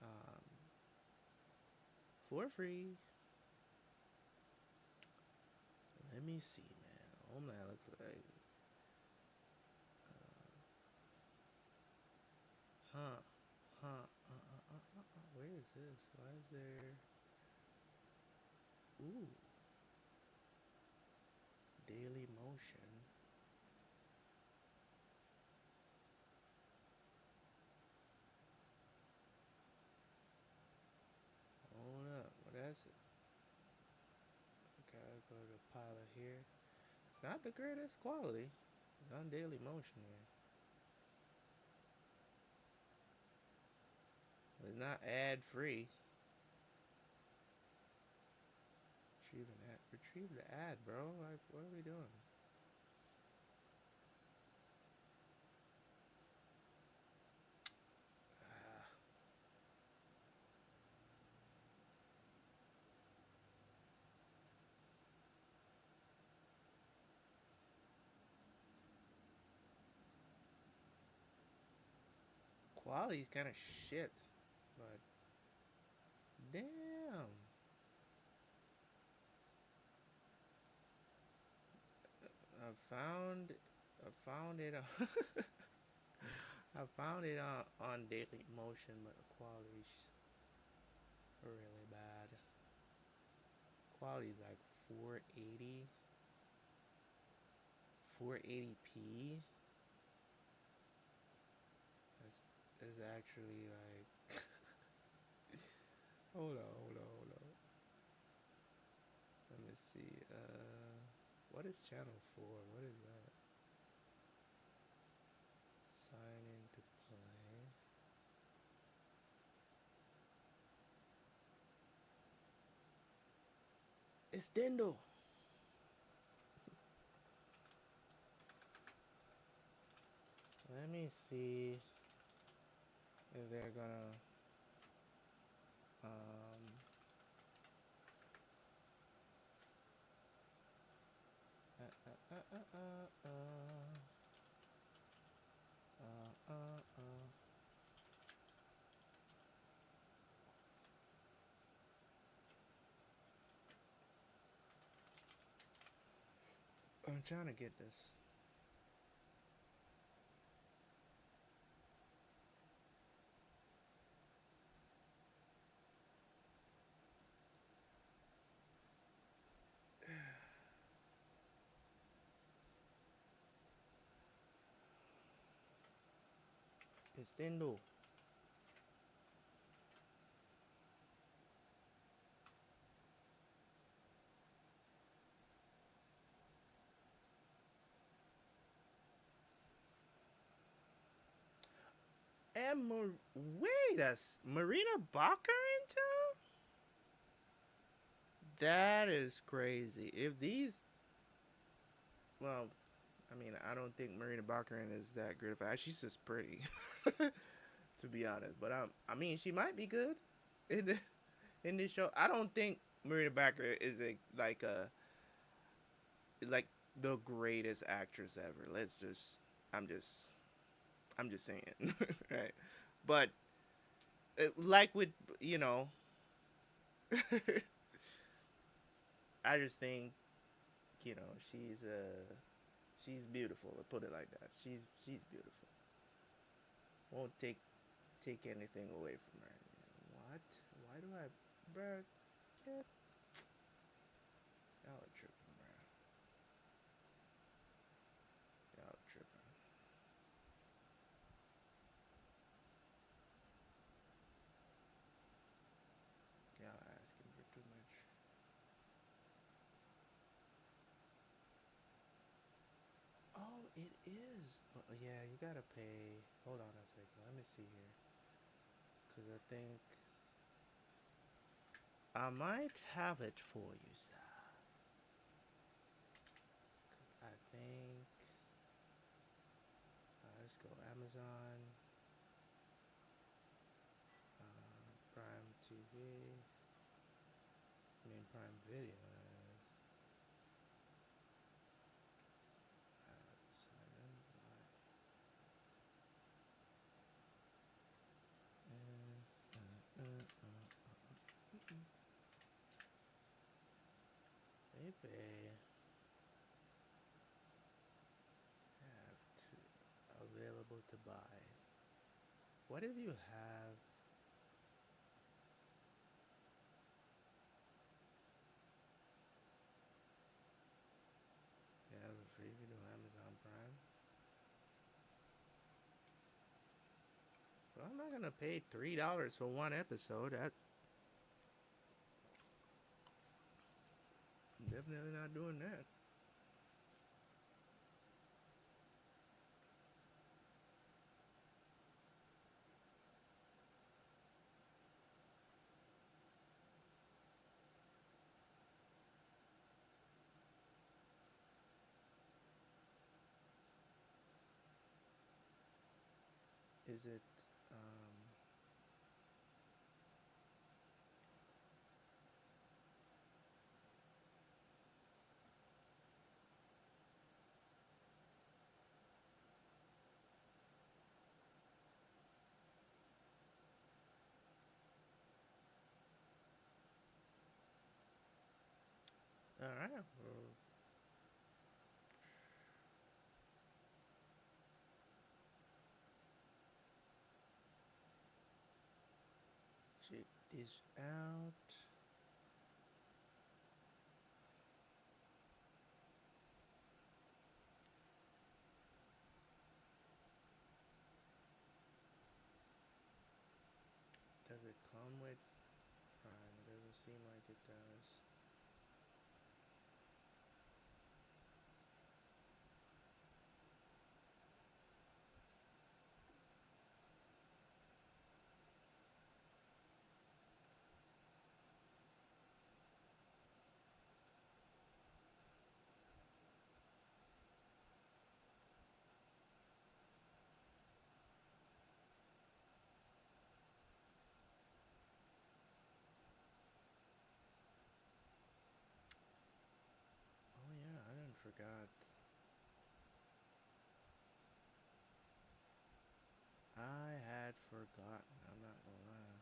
um, for free. Let me see, man. Homeland looks like. Huh. Huh. Where is this? Why is there. Ooh. Daily motion. Hold up. What is it? Okay, I'll go to pilot here. It's not the greatest quality. It's on daily motion here. It's not ad free. Retrieve the ad, bro. Like, what are we doing? Ah, quality's kind of shit, but damn. I found, I found it. I found it on Daily Motion, but the quality's really bad. Quality's like 480, 480p. That's actually like. Hold on. Let me see. What is channel 4? What is that? Sign into play. It's Dendo. Let me see if they're gonna um uh, uh, uh, uh, uh, uh, I'm trying to get this. It's Dendo. And wait, that's Marina Baccarin too? That is crazy. If these, well, I mean, I don't think Marina Baccarin is that good of a. She's just pretty, to be honest. But I mean, she might be good in in this show. I don't think Marina Baccarin is like the greatest actress ever. I'm just, I'm just saying, right? But like with you know, I just think she's beautiful. To put it like that, she's beautiful. Won't take anything away from her. What? Why do I, bruh? Get y'all are tripping, bruh. Y'all are tripping. Y'all asking for too much. Oh, it is. Yeah, you gotta pay. Hold on a second. Let me see here. Cause I think I might have it for you, sir. I think. Let's go Amazon, Prime TV. I mean Prime Video. Sign in. Maybe. to buy. What if you have a free video on Amazon Prime? Well, I'm not gonna pay $3 for one episode. That I'm definitely not doing that. Is it um all right? Well, check this out. Does it come with Prime? It doesn't seem like it does. Oh yeah, I didn't forgot. I had forgotten. I'm not gonna lie.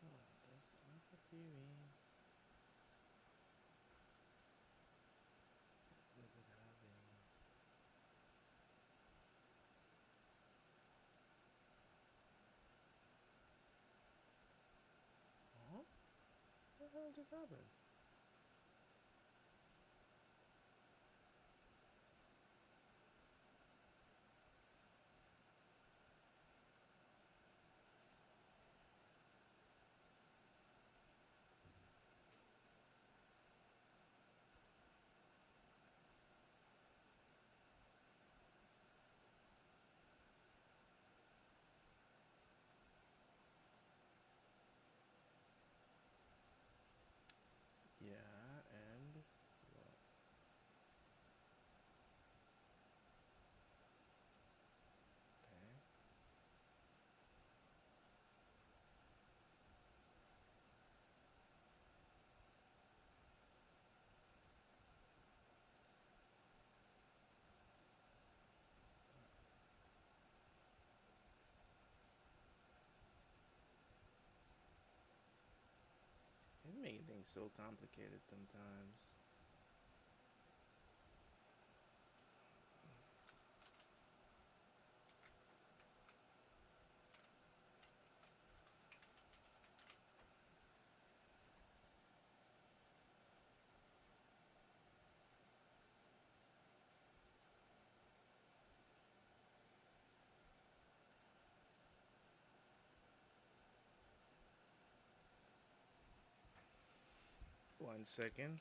Oh, that's not the TV. Does it have a? Huh? What the hell just happened? Yeah, and what? Okay. It makes things so complicated sometimes. 1 second.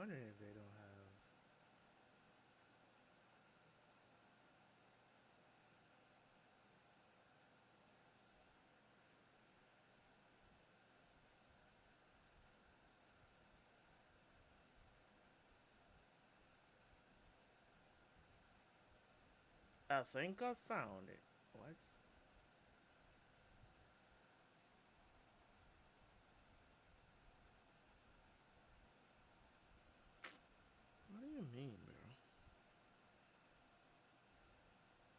wondering if they don't have. I think I found it. What? What do you mean, bro?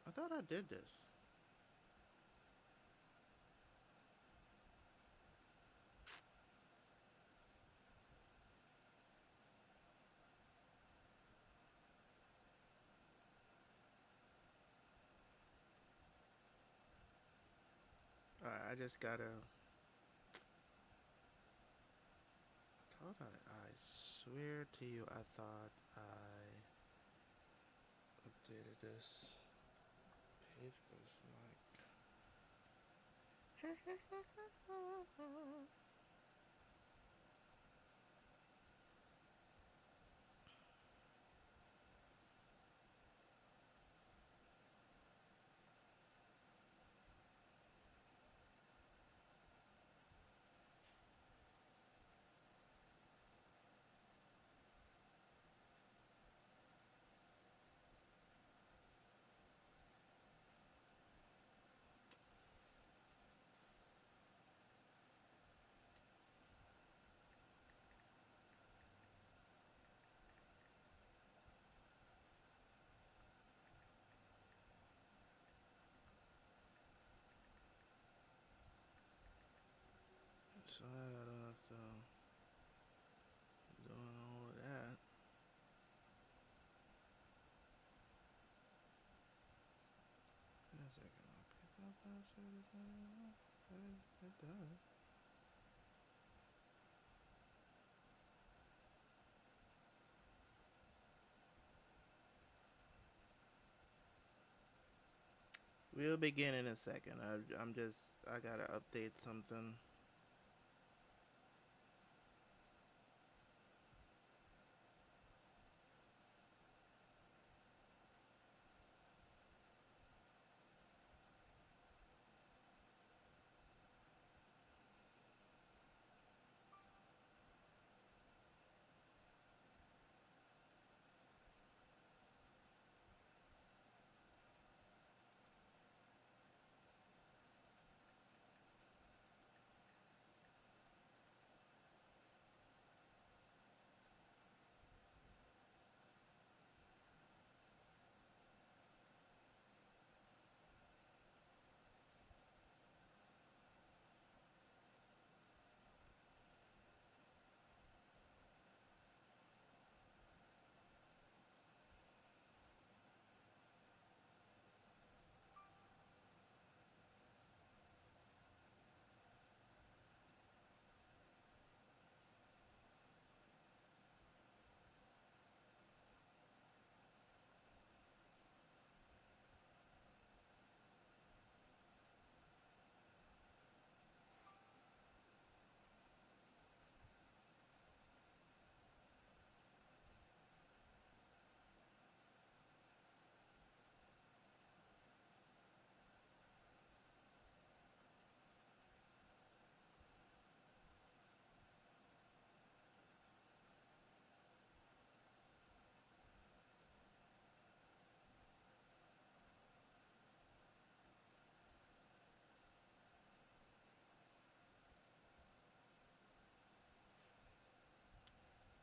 I thought I did this. Alright, I just gotta. I swear to you, I thought I updated this page was like. So I don't have to doing all of that. Wait a second, I'll pick up password. It does. We'll begin in a second. I gotta update something.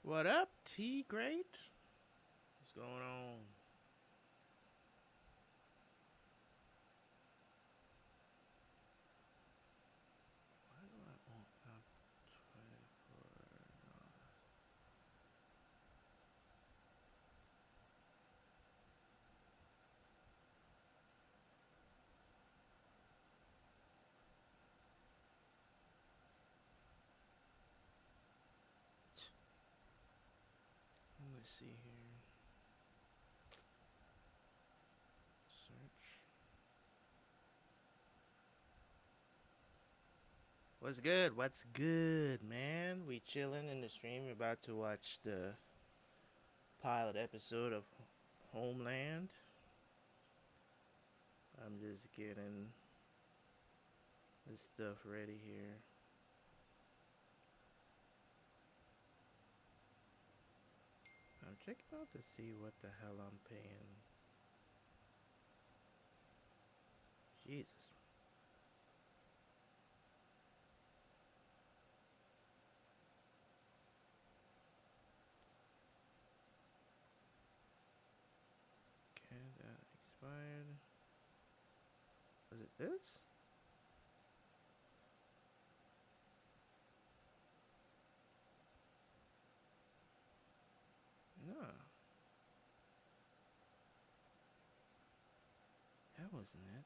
What up, T Great? What's going on? Why do I want up 24? Let me see here. Search. What's good? What's good, man? We chilling in the stream. We're about to watch the pilot episode of Homeland. I'm just getting this stuff ready here. I'm checking out to see what the hell I'm paying. Jesus. Okay, that expired. Was it this? No. That wasn't it.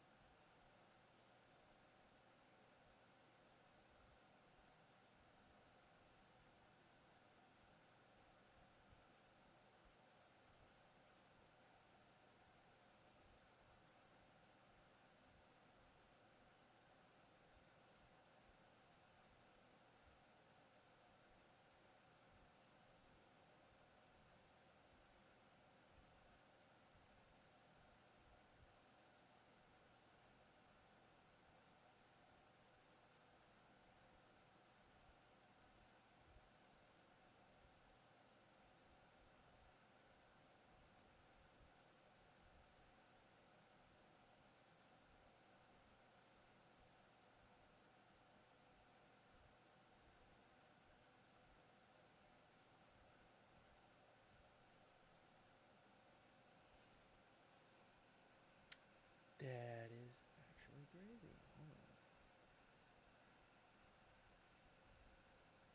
That is actually crazy. Hold on.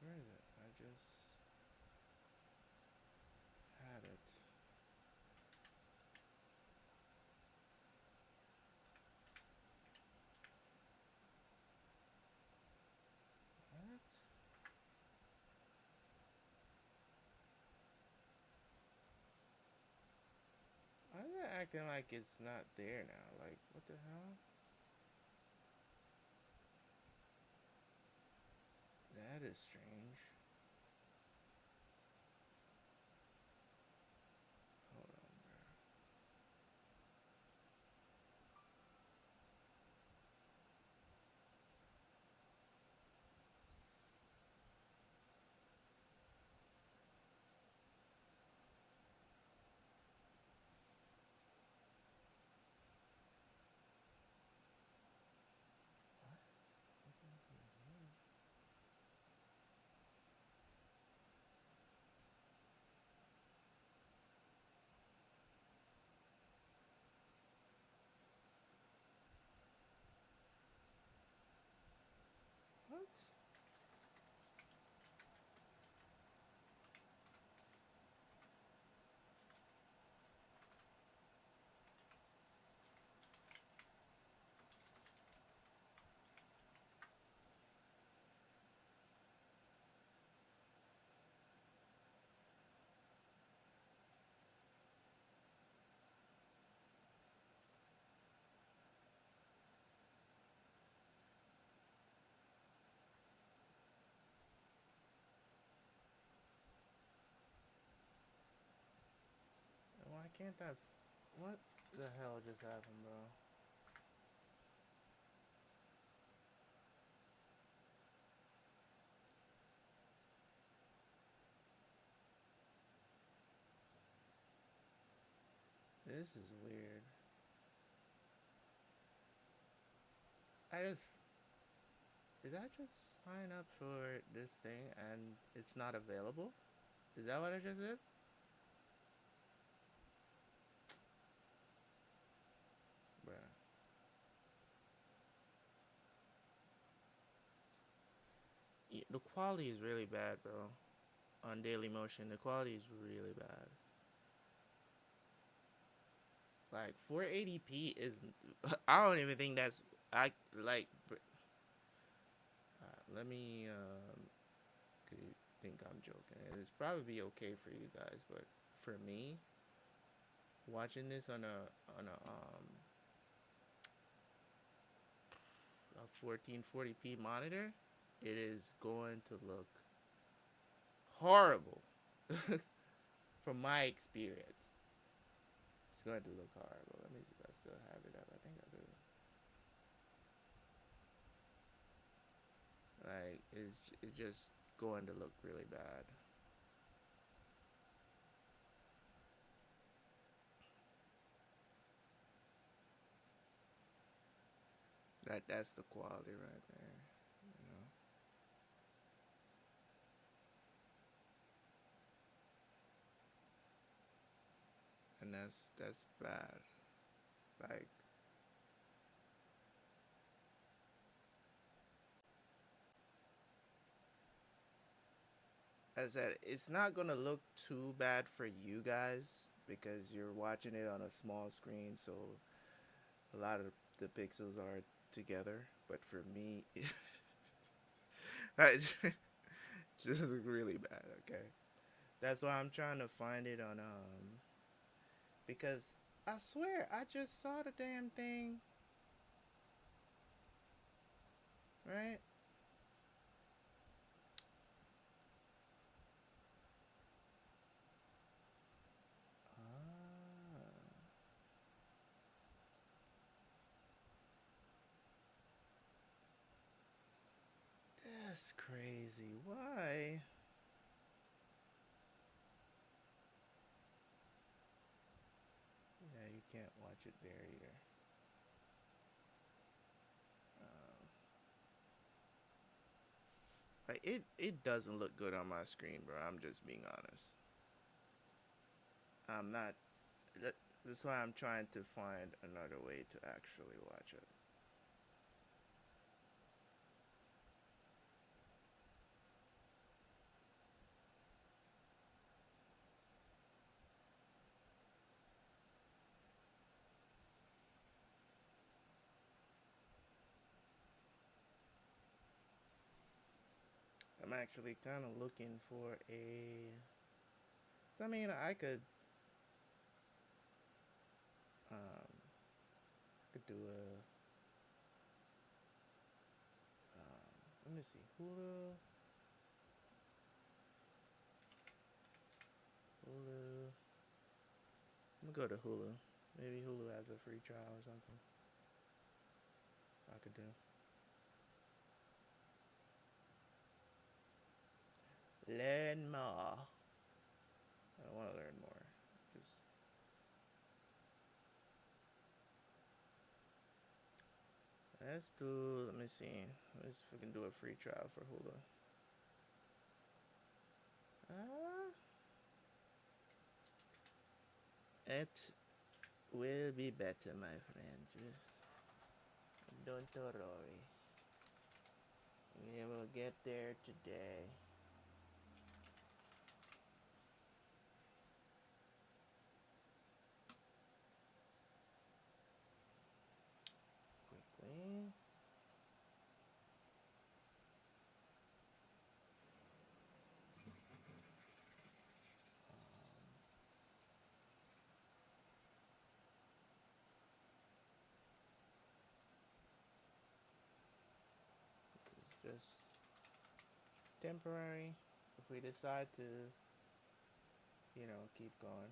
Where is it? I just had it. What? Why is it acting like it's not there now? Like, what the hell? That is strange. Hold on, bro. What? What? Why can't I? What the hell just happened, bro? This is weird. I just did I just sign up for this thing and it's not available? Is that what I just did? Bruh. Yeah, the quality is really bad, bro. On Daily Motion, the quality is really bad. Like 480p is, I don't even think that's I like. Let me. Could you think I'm joking? It's probably okay for you guys, but for me, watching this on a 1440p monitor, it is going to look horrible. from my experience. It's going to look horrible. Let me see if I still have it up. I think I do. Like it's just going to look really bad. That's the quality right there. You know, and that's bad. Like as I said, it's not gonna look too bad for you guys because you're watching it on a small screen, so a lot of the pixels are together. But for me, I just look really bad. Okay, that's why I'm trying to find it on because I swear I just saw the damn thing, right? Ah, that's crazy. Why? Yeah, you can't watch it there either. Um, like it doesn't look good on my screen, bro. I'm just being honest. I'm not. That, that's why I'm trying to find another way to actually watch it. I'm actually kind of looking for a. I mean, I could do a. Let me see, Hulu, Hulu. I'm gonna go to Hulu. Maybe Hulu has a free trial or something. I could do. Learn more. I want to learn more. Just let's do. Let me see. Let's see if we can do a free trial for Hulu. Ah, it will be better, my friend. Don't worry. We will get there today. Quickly. This is just temporary. If we decide to, keep going.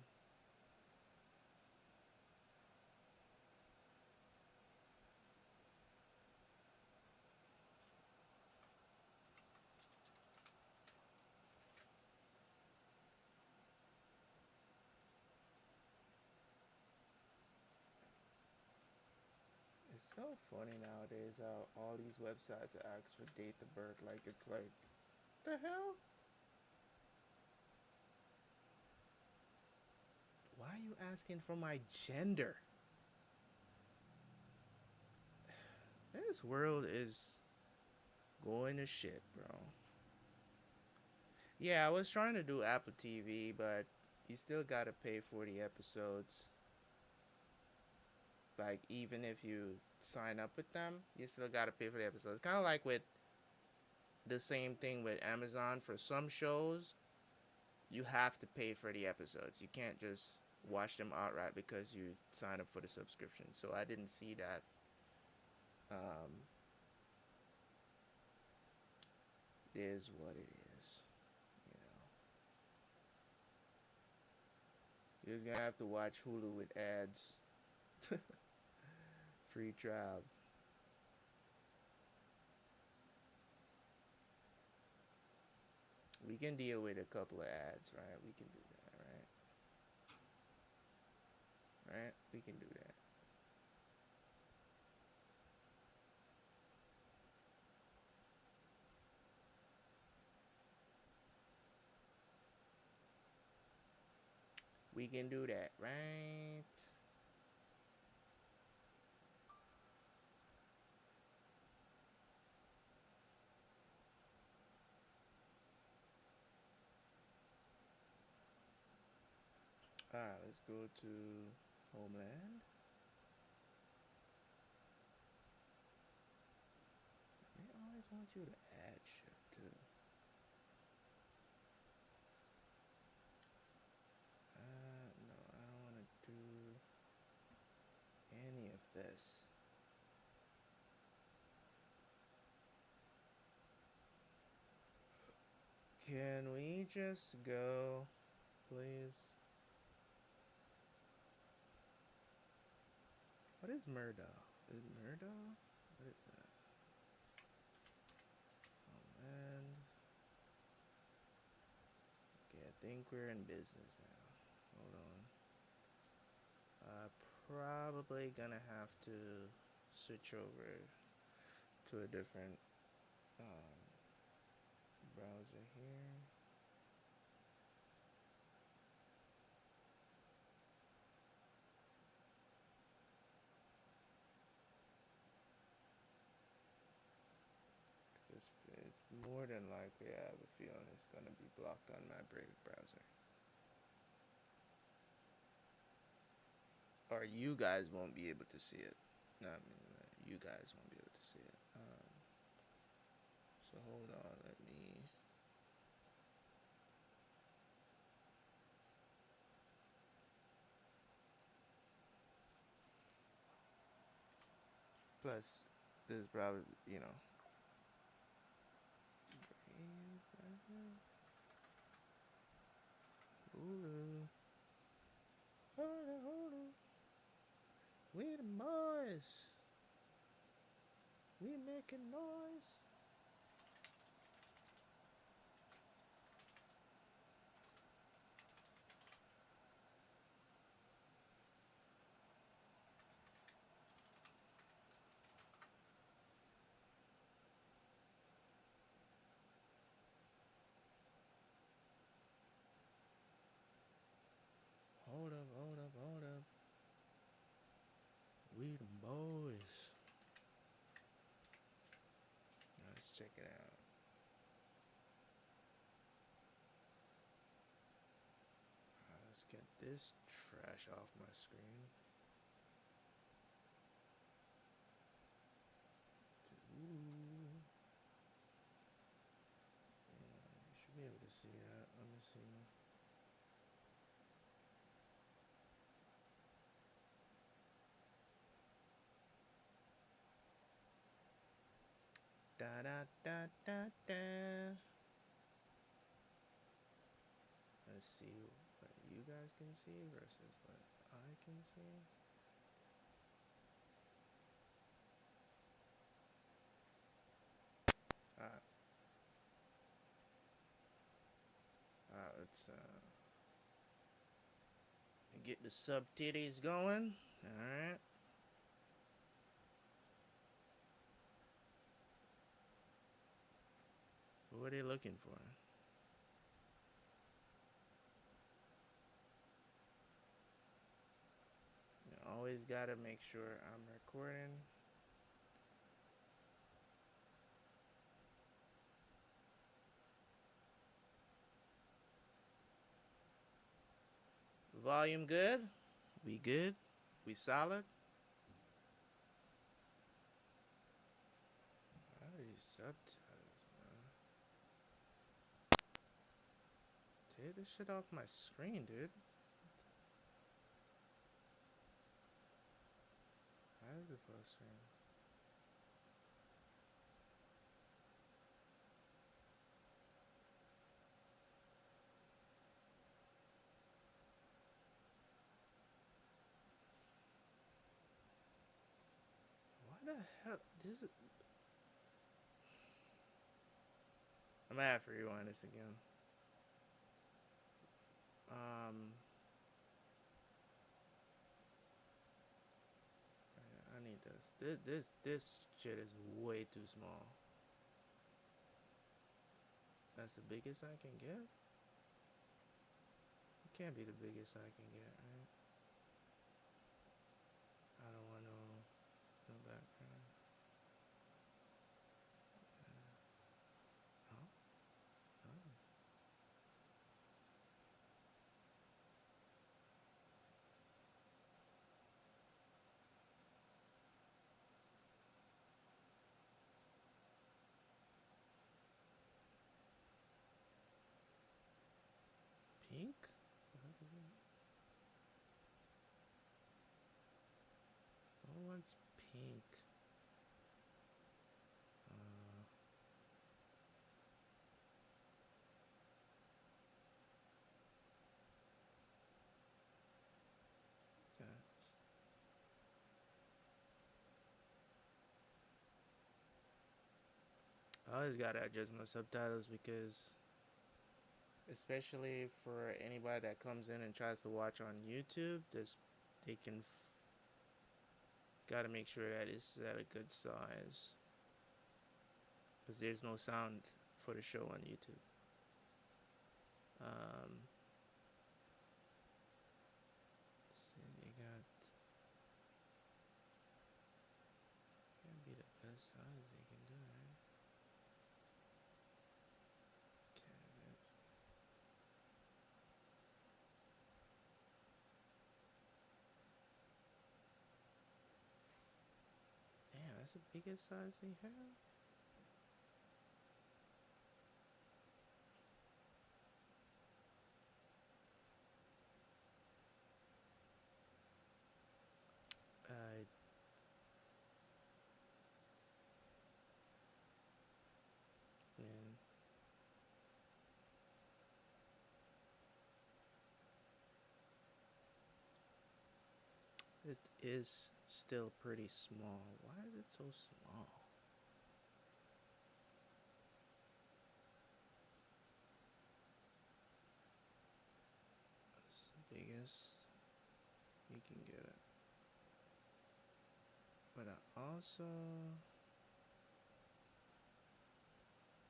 It's so funny nowadays how all these websites ask for date of birth. Like, it's like, the hell? Why are you asking for my gender? This world is going to shit, bro. Yeah, I was trying to do Apple TV, but you still gotta pay for the episodes. Like, even if you sign up with them, you still gotta pay for the episodes. Kind of like with the same thing with Amazon. For some shows, you have to pay for the episodes. You can't just watch them outright because you sign up for the subscription. So I didn't see that. Um, is what it is, you know. You're just gonna have to watch Hulu with ads. Free trial. We can deal with a couple of ads, right? We can do that, right? Right? We can do that. We can do that, right? Alright, let's go to Homeland. They always want you to add shit too. No, I don't want to do any of this. Can we just go, please? What is Murdo? Is Murdo? What is that? Homeland. Okay, I think we're in business now. Hold on. Probably gonna have to switch over to a different browser here. It's more than likely, I have a feeling it's gonna be blocked on my Brave browser. Or you guys won't be able to see it. No, I mean, you guys won't be able to see it. So hold on, let me. Plus, this is probably, you know. Hulu. Hold on. We the boys. We making noise. Hold up. We the boys. Let's check it out. Let's get this trash off my screen. Ooh. Yeah, you should be able to see that. Let me see. Da da da da da. Let's see what you guys can see versus what I can see. Let's get the sub titties going. All right. What are they looking for? You always gotta make sure I'm recording. Volume good? We good? We solid? What are these subtitles, man? Take this shit off my screen, dude. How is it full screen? the hell? This is. I'm gonna have to rewind this again. Um, I need this. This shit is way too small. That's the biggest I can get. It can't be the biggest I can get, right? I don't want no background. Oh, oh. Pink? Oh, what's pink? Uh, okay. I always gotta adjust my subtitles because, especially for anybody that comes in and tries to watch on YouTube, this they can gotta make sure that it's at a good size because there's no sound for the show on YouTube. See, you got can't be the best size they can do, right? Okay, damn, that's the biggest size they have. I mean, it is still pretty small. Why is it so small? It's the biggest you can get it. But I also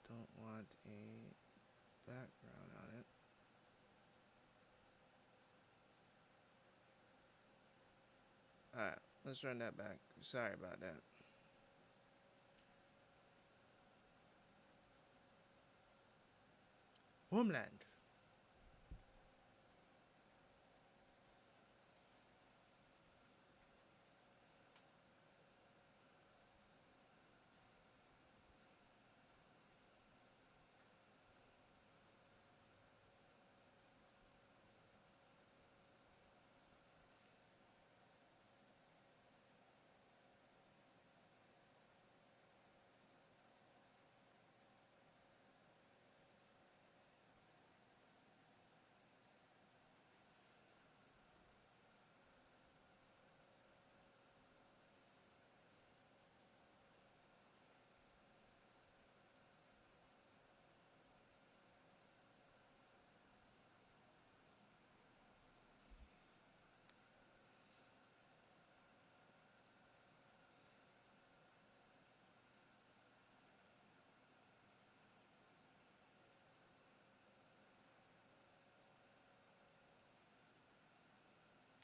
don't want a background on it. Alright, let's run that back. Sorry about that. Homeland.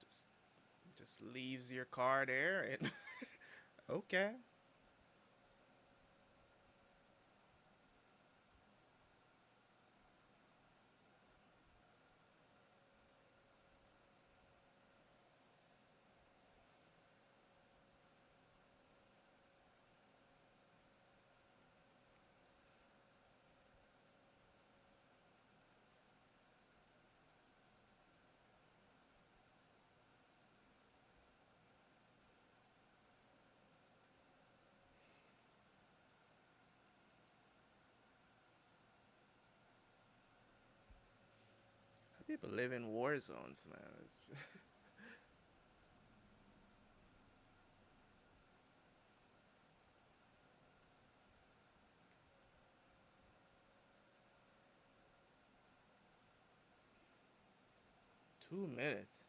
Just just leaves your car there and okay. People live in war zones, man. 2 minutes.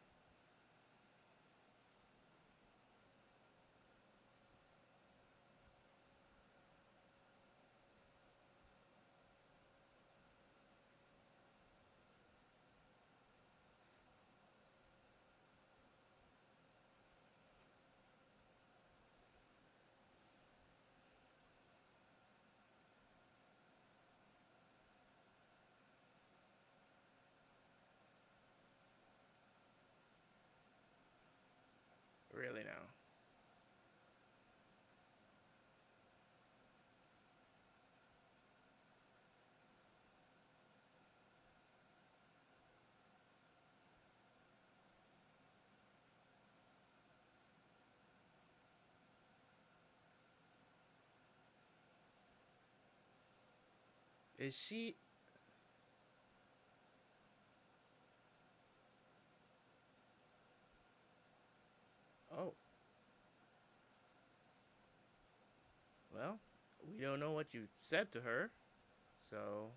Really now. Is she? Oh, well, we don't know what you said to her, so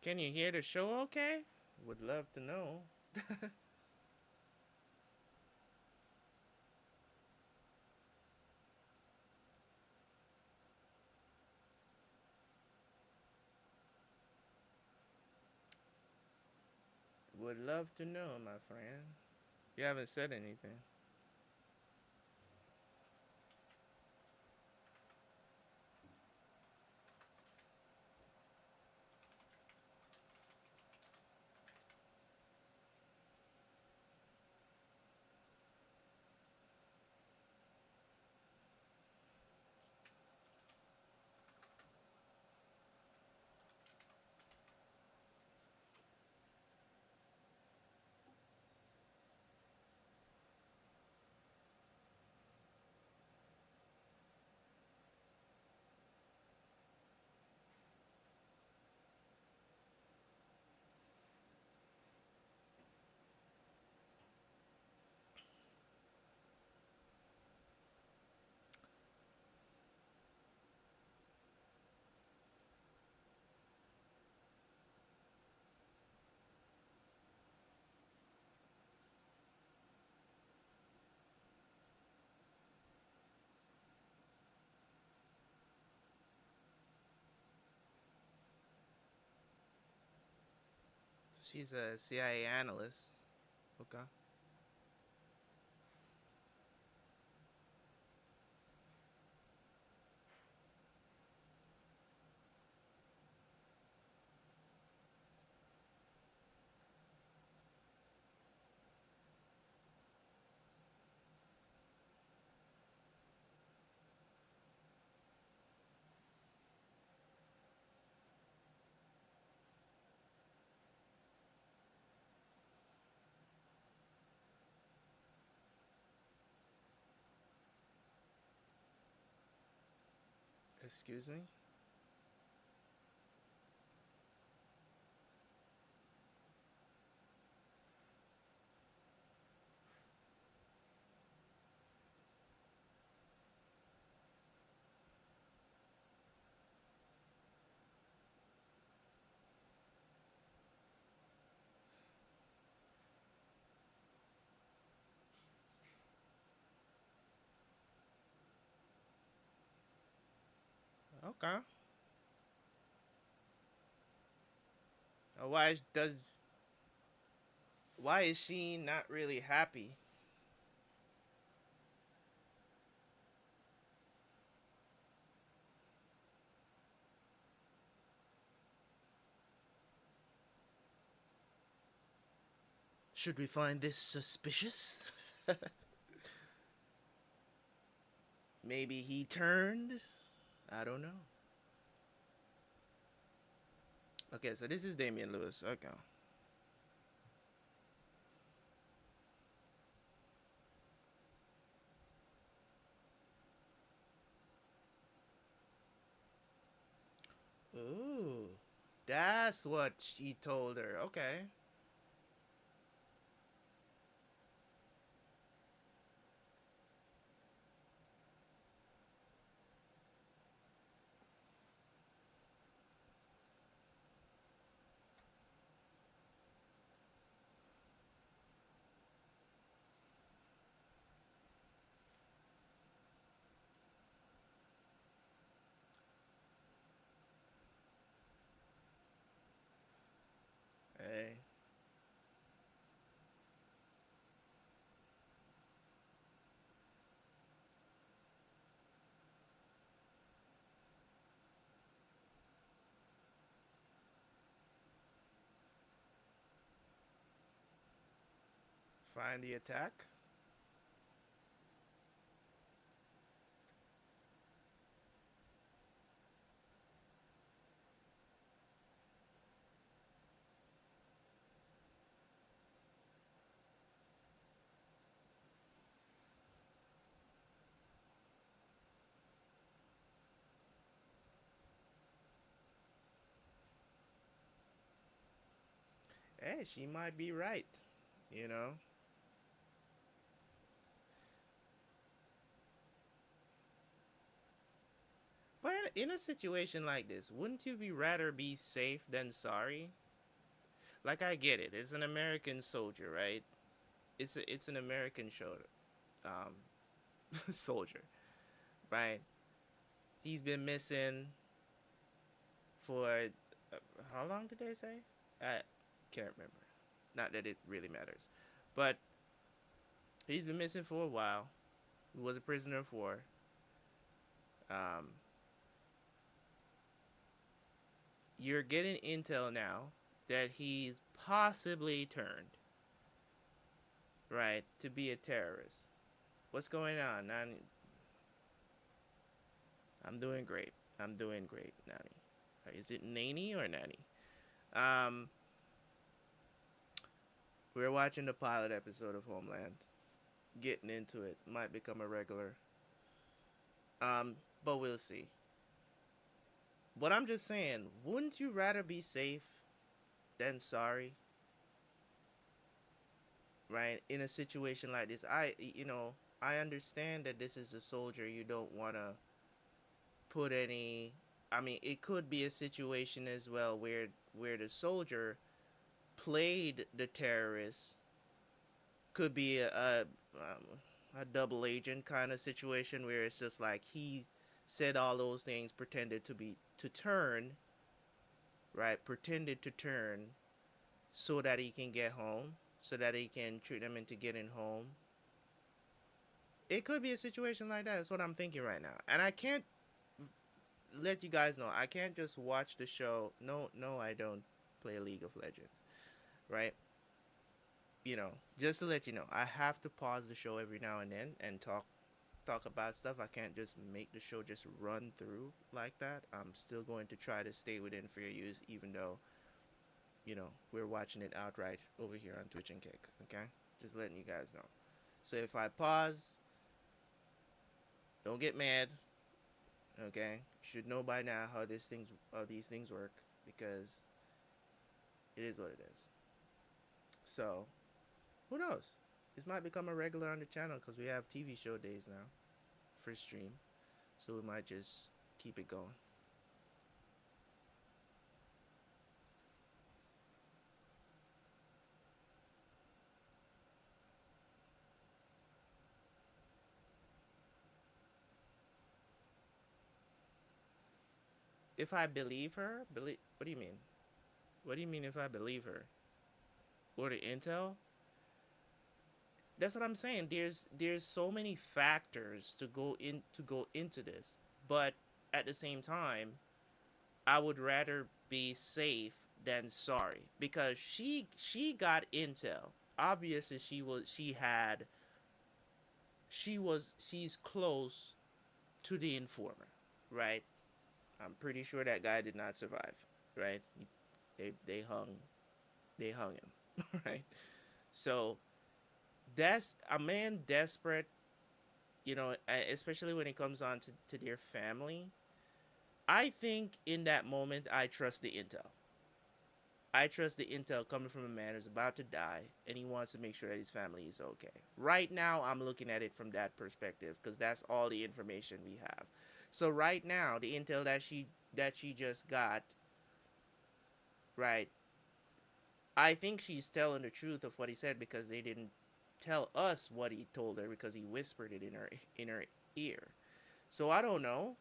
can you hear the show okay? Would love to know. Would love to know, my friend. You haven't said anything. She's a CIA analyst. Okay. Excuse me? Okay. Why does why is she not really happy? Should we find this suspicious? Maybe he turned? I don't know. Okay, so this is Damian Lewis. Okay. Ooh. That's what she told her. Okay. Find the attack. Hey, she might be right. You know. But in a situation like this, wouldn't you be rather be safe than sorry? Like I get it. It's an American soldier, right? It's an American shoulder, soldier, right? He's been missing for how long did they say? I can't remember. Not that it really matters, but he's been missing for a while. He was a prisoner of war. Um, you're getting intel now that he's possibly turned right to be a terrorist. What's going on? I'm doing great. I'm doing great, Nani. Is it Nani or Nani? Um, we're watching the pilot episode of Homeland. Getting into it. Might become a regular. But we'll see. But I'm just saying, wouldn't you rather be safe than sorry? Right? In a situation like this, I understand that this is a soldier. You don't want to put any. I mean, it could be a situation as well where the soldier played the terrorist. Could be a double agent kind of situation where it's just like he said all those things, pretended to turn, right? Pretended to turn so that he can get home, so that he can trick them into getting home. It could be a situation like that. That's what I'm thinking right now, and I can't let you guys know. I can't just watch the show. No, no, I don't play League of Legends, right? Just to let you know, I have to pause the show every now and then and talk about stuff. I can't just make the show just run through like that. I'm still going to try to stay within fair use, even though, we're watching it outright over here on Twitch and Kick. Okay, just letting you guys know. So if I pause, don't get mad. Okay, you should know by now how these things work, because it is what it is. So who knows? This might become a regular on the channel because we have TV show days now for stream. So we might just keep it going. If I believe her, what do you mean? What do you mean if I believe her? Or the intel? That's what I'm saying. There's so many factors to go into this. But at the same time, I would rather be safe than sorry, because she got intel. Obviously she's close to the informer, right? I'm pretty sure that guy did not survive, right? They hung him, right? So that's a man desperate, especially when it comes on to their family. I think in that moment, I trust the intel. I trust the intel coming from a man who's about to die and he wants to make sure that his family is okay. Right now, I'm looking at it from that perspective because that's all the information we have. So right now, the intel that she just got, right? I think she's telling the truth of what he said, because they didn't tell us what he told her because he whispered it in her ear. So I don't know.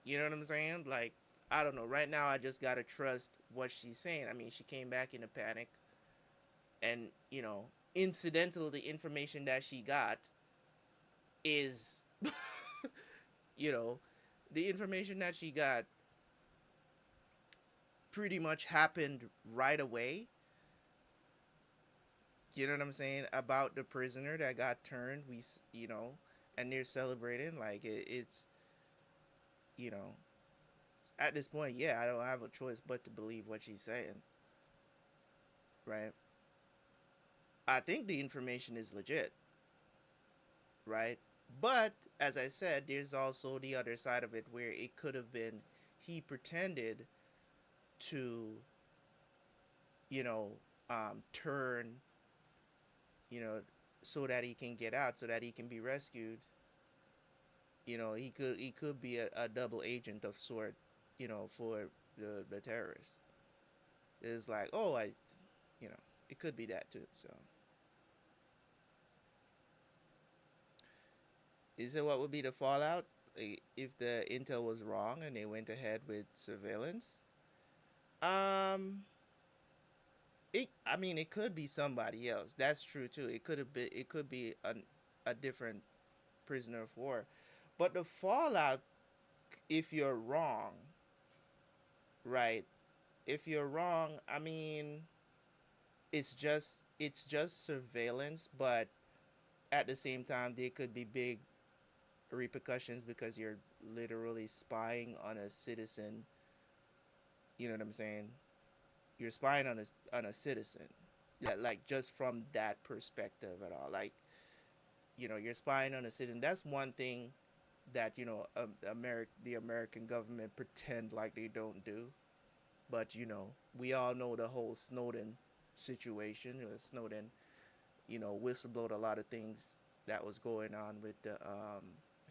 You know what I'm saying? Like, I don't know. Right now, I just gotta trust what she's saying. I mean, she came back in a panic, and incidental, the information that she got is, you know, the information that she got pretty much happened right away. You know what I'm saying? About the prisoner that got turned, and they're celebrating. Like, it's, you know, at this point, yeah, I don't have a choice but to believe what she's saying, right? I think the information is legit, right? But as I said, there's also the other side of it where it could have been he pretended to, you know, turn, you know, so that he can get out, so that he can be rescued. He could be a double agent of sort, for the terrorists. It's like, oh, you know, it could be that too. So, is it what would be the fallout if the intel was wrong and they went ahead with surveillance? Um, I mean, it could be somebody else. That's true too. It could have been. It could be a different prisoner of war, but the fallout, if you're wrong, right? If you're wrong, I mean, it's just surveillance, but at the same time, there could be big repercussions because you're literally spying on a citizen. You know what I'm saying? You're spying on a citizen. Yeah, like just from that perspective at all. Like, you're spying on a citizen. That's one thing that the American government pretend like they don't do. But we all know the whole Snowden situation. Snowden, whistleblowed a lot of things that was going on with the I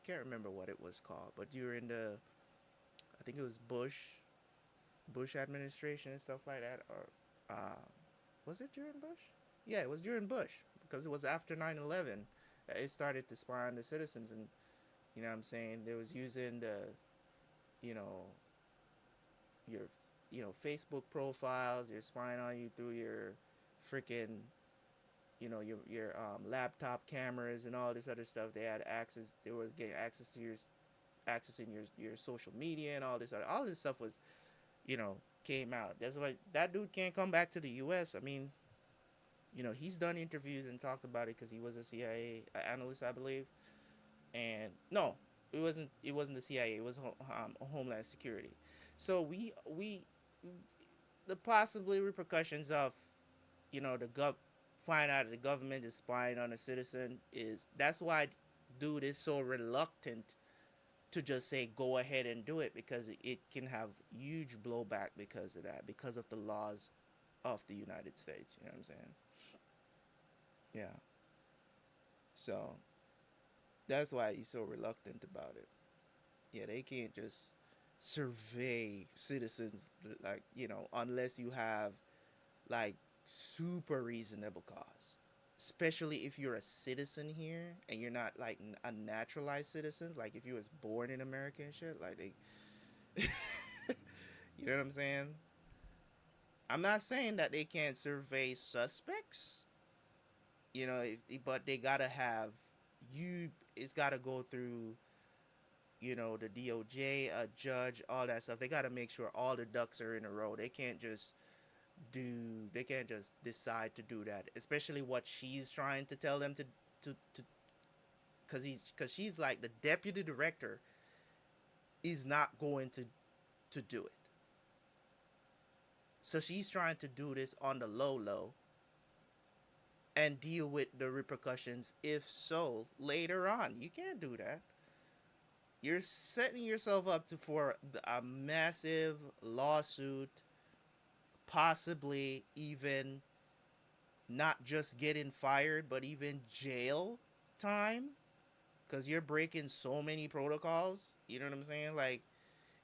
can't remember what it was called, but during the I think it was Bush administration and stuff like that, or was it during Bush? Yeah, it was during Bush because it was after 9/11. It started to spy on the citizens, and you know what I'm saying, they was using you know your Facebook profiles. They're spying on you through your freaking your laptop cameras and all this other stuff. They had access. They were getting access to accessing your social media and all this stuff was came out. That's why that dude can't come back to the U.S. I mean, he's done interviews and talked about it because he was a CIA analyst, I believe. And no, it wasn't the CIA. It was Homeland Security. So we the possibly repercussions of the find out the government is spying on a citizen is that's why dude is so reluctant to just say go ahead and do it because it can have huge blowback because of that, because of the laws of the United States. You know what I'm saying? Yeah. So that's why he's so reluctant about it. Yeah, they can't just survey citizens like unless you have like super reasonable cause, especially if you're a citizen here and you're not like a naturalized citizen, like if you was born in America and shit, like they you know what I'm saying? I'm not saying that they can't survey suspects, but they gotta have it's gotta go through the DOJ, a judge, all that stuff. They gotta make sure all the ducks are in a row. They can't just decide to do that, especially what she's trying to tell them to because she's like the deputy director is not going to do it. So she's trying to do this on the low and deal with the repercussions if so later on. You can't do that. You're setting yourself up for a massive lawsuit, possibly even not just getting fired, but even jail time because you're breaking so many protocols. You know what I'm saying? Like,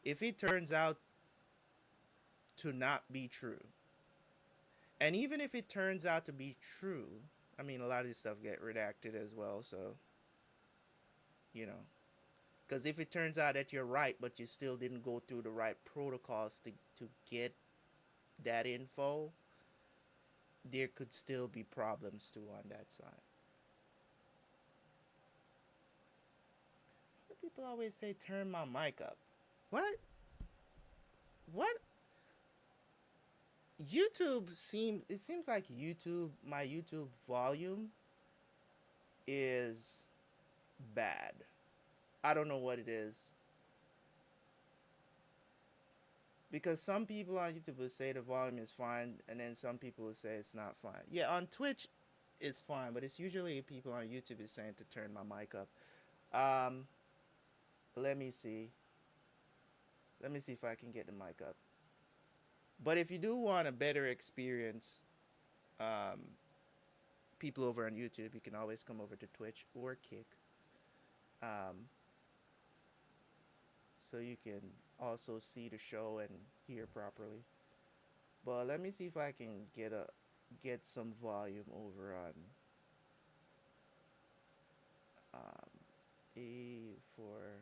if it turns out to not be true, and even if it turns out to be true, I mean, a lot of this stuff get redacted as well. So, you know, because if it turns out that you're right, but you still didn't go through the right protocols to get that info, there could still be problems too on that side. People always say, turn my mic up. What? What? it seems like my YouTube volume is bad. I don't know what it is because some people on YouTube will say the volume is fine, and then some people will say it's not fine. Yeah, on Twitch, it's fine, but it's usually people on YouTube is saying to turn my mic up. Um, let me see. Let me see if I can get the mic up. But if you do want a better experience, um, people over on YouTube, you can always come over to Twitch or Kick, um, so you can also see the show and hear properly. But let me see if I can get some volume over on um, for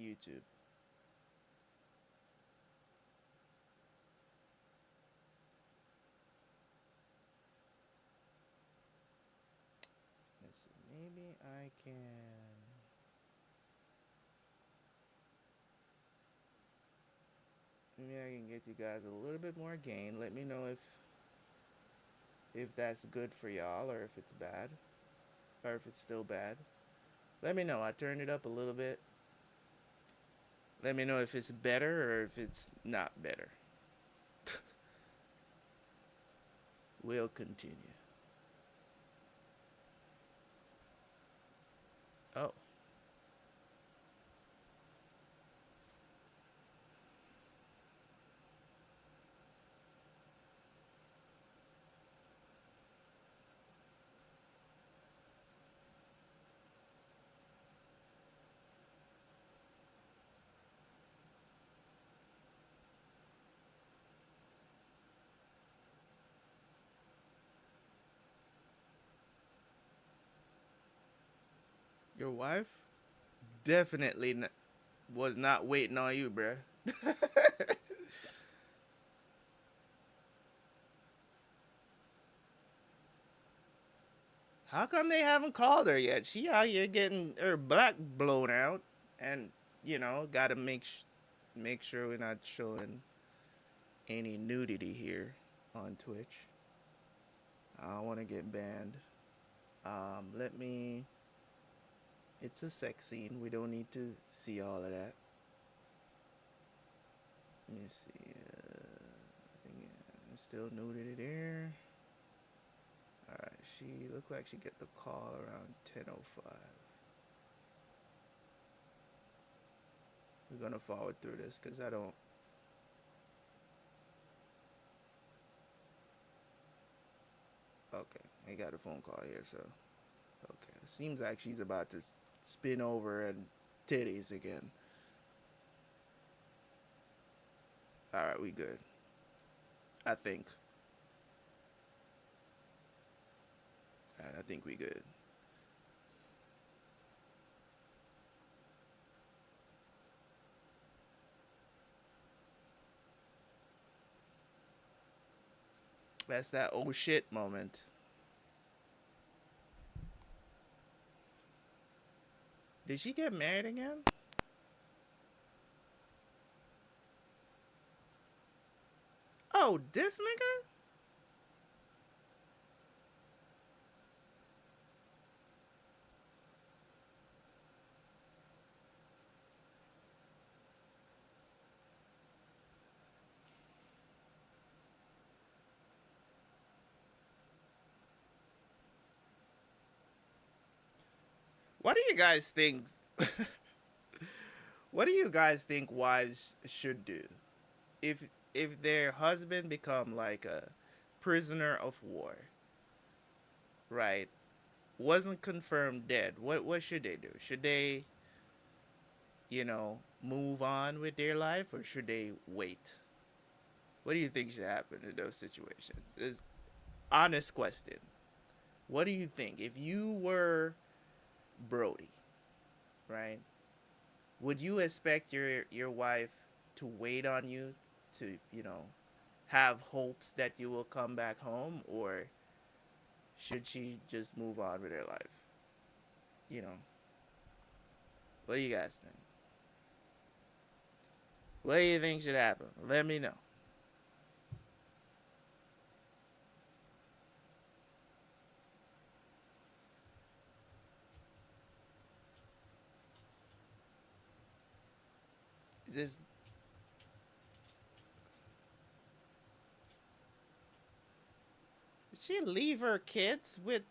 YouTube. Let's see. Maybe I can. Maybe I can get you guys a little bit more gain. Let me know if that's good for y'all or if it's bad or if it's still bad. Let me know. I turned it up a little bit. Let me know if it's better or if it's not better. We'll continue. Oh. Your wife definitely was not waiting on you, bruh. How come they haven't called her yet? She out here getting her black blown out, and gotta make sure we're not showing any nudity here on Twitch. I don't want to get banned. Let me. It's a sex scene. We don't need to see all of that. Let me see. I think still nudity there. Alright, she looked like she get the call around 10:05. We're gonna forward through this because I don't. Okay, I got a phone call here, so okay. Seems like she's about to spin over and titties again. Alright, we good. I think. I think we good. That's that oh shit moment. Did she get married again? Oh, this nigga? What do you guys think? What do you guys think wives should do if if their husband become like a prisoner of war, right? Wasn't confirmed dead. What should they do? Should they, move on with their life or should they wait? What do you think should happen in those situations? It's honest question. What do you think if you were Brody, right? Would you expect your wife to wait on you to, have hopes that you will come back home, or should she just move on with her life? You know, what do you guys think? What do you think should happen? Let me know. This did she leave her kids with?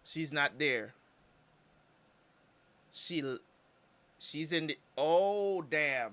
She's not there. She she's in the. Oh damn!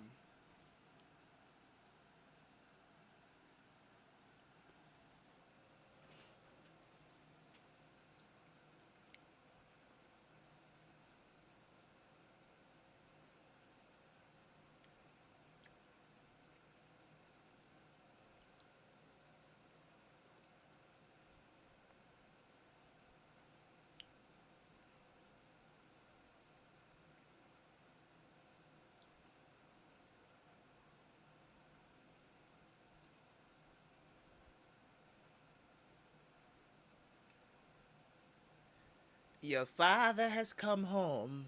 Your father has come home.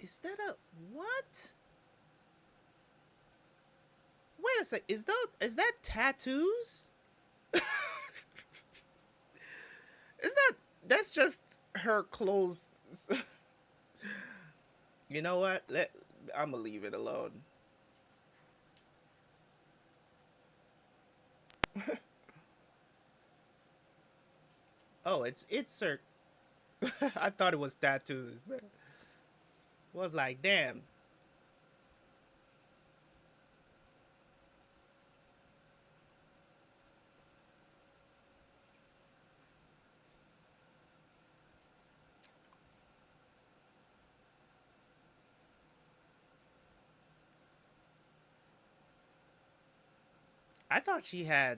Is that a what? Wait a sec. Is that tattoos? is that that's just her clothes? You know what? I'm gonna leave it alone. Oh, it's her. I thought it was tattoos. Was like, damn. I thought she had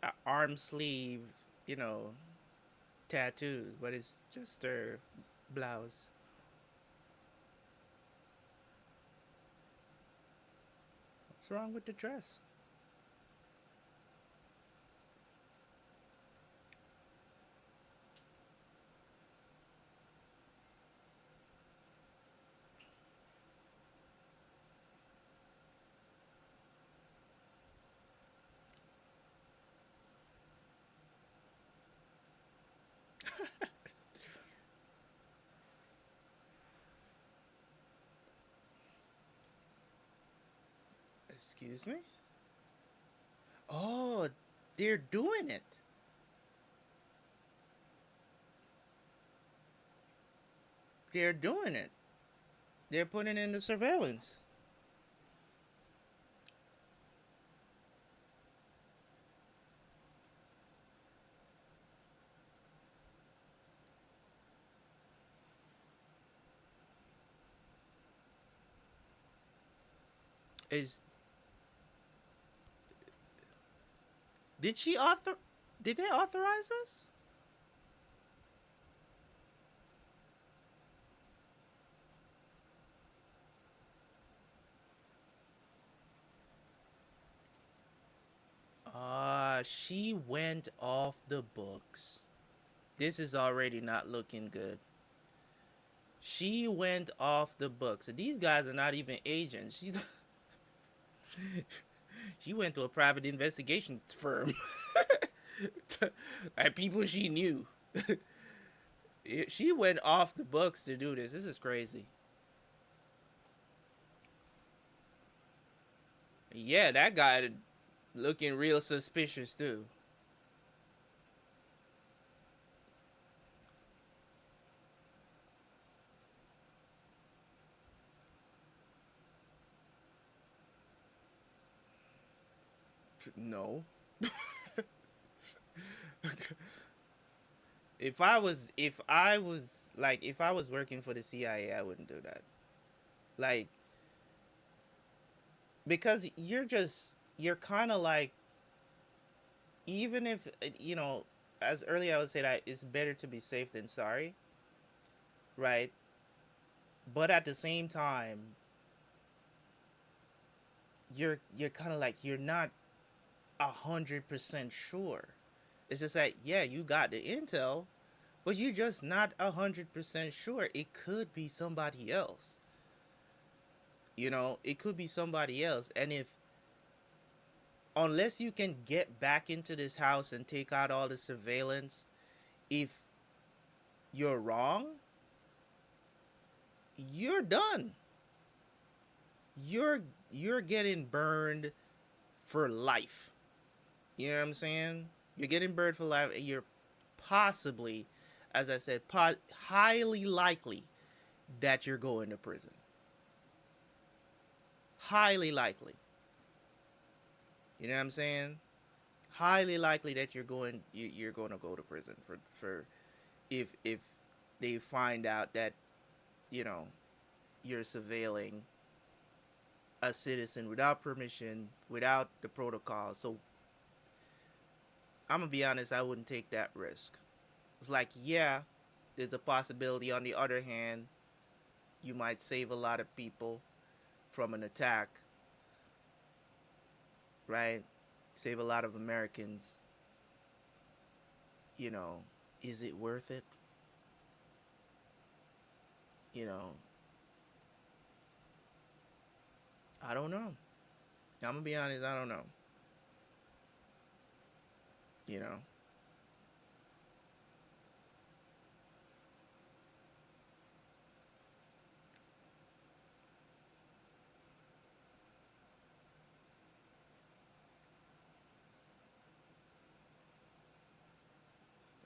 a arm sleeve, you know, tattoos, but it's just her blouse. What's wrong with the dress? Excuse me? Oh, they're doing it. They're doing it. They're putting in the surveillance. Is did she author? Did they authorize this? She went off the books. This is already not looking good. She went off the books. So these guys are not even agents. She went to a private investigation firm. Like people she knew. She went off the books to do this. This is crazy. Yeah, that guy looking real suspicious too. No. If I was working for the CIA, I wouldn't do that. Like, because you're kind of like, even if as earlier I would say that it's better to be safe than sorry, right? But at the same time, you're kind of like, you're not 100% sure. It's just like, yeah, you got the intel, but you're just not 100% sure. It could be somebody else. It could be somebody else. And if, unless you can get back into this house and take out all the surveillance, if you're wrong, you're done. You're getting burned for life. You know what I'm saying? You're getting burned for life, and you're possibly, as I said, highly likely that you're going to prison. Highly likely. You know what I'm saying? Highly likely that you're going to go to prison for if they find out that you know you're surveilling a citizen without permission, without the protocol. So I'm gonna be honest, I wouldn't take that risk. It's like, yeah, there's a possibility. On the other hand, you might save a lot of people from an attack, right? Save a lot of Americans. You know, is it worth it? You know, I don't know. I'm gonna be honest, I don't know. You know,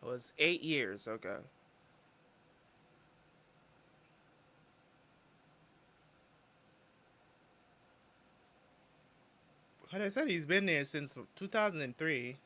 it was 8 years. Okay. Like I said, he's been there since 2003.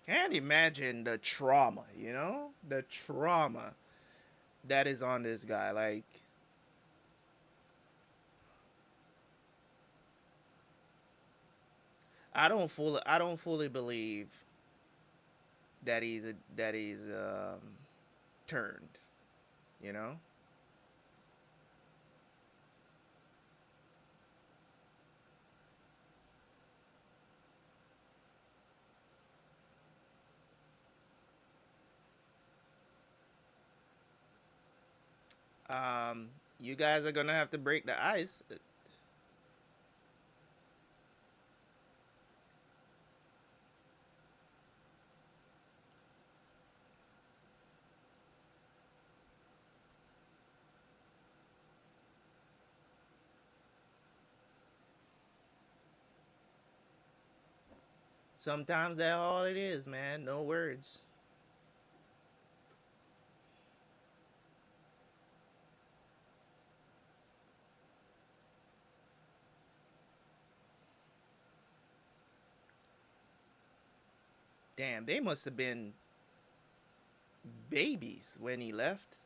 Can't imagine the trauma, the trauma that is on this guy. Like, I don't fully believe that he's turned. You know, you guys are gonna have to break the ice. Sometimes that's all it is, man. No words. Damn, they must have been babies when he left.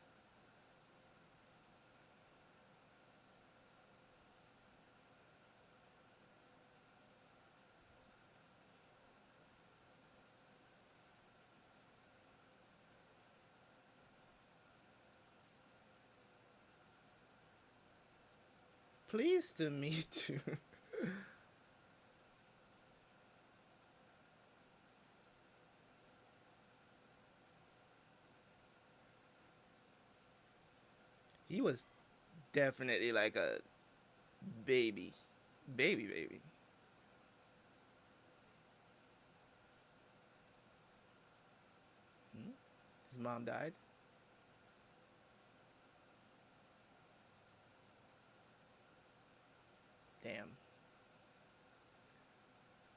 Pleased to meet you. He was definitely like a baby, baby. Hmm? His mom died. Damn.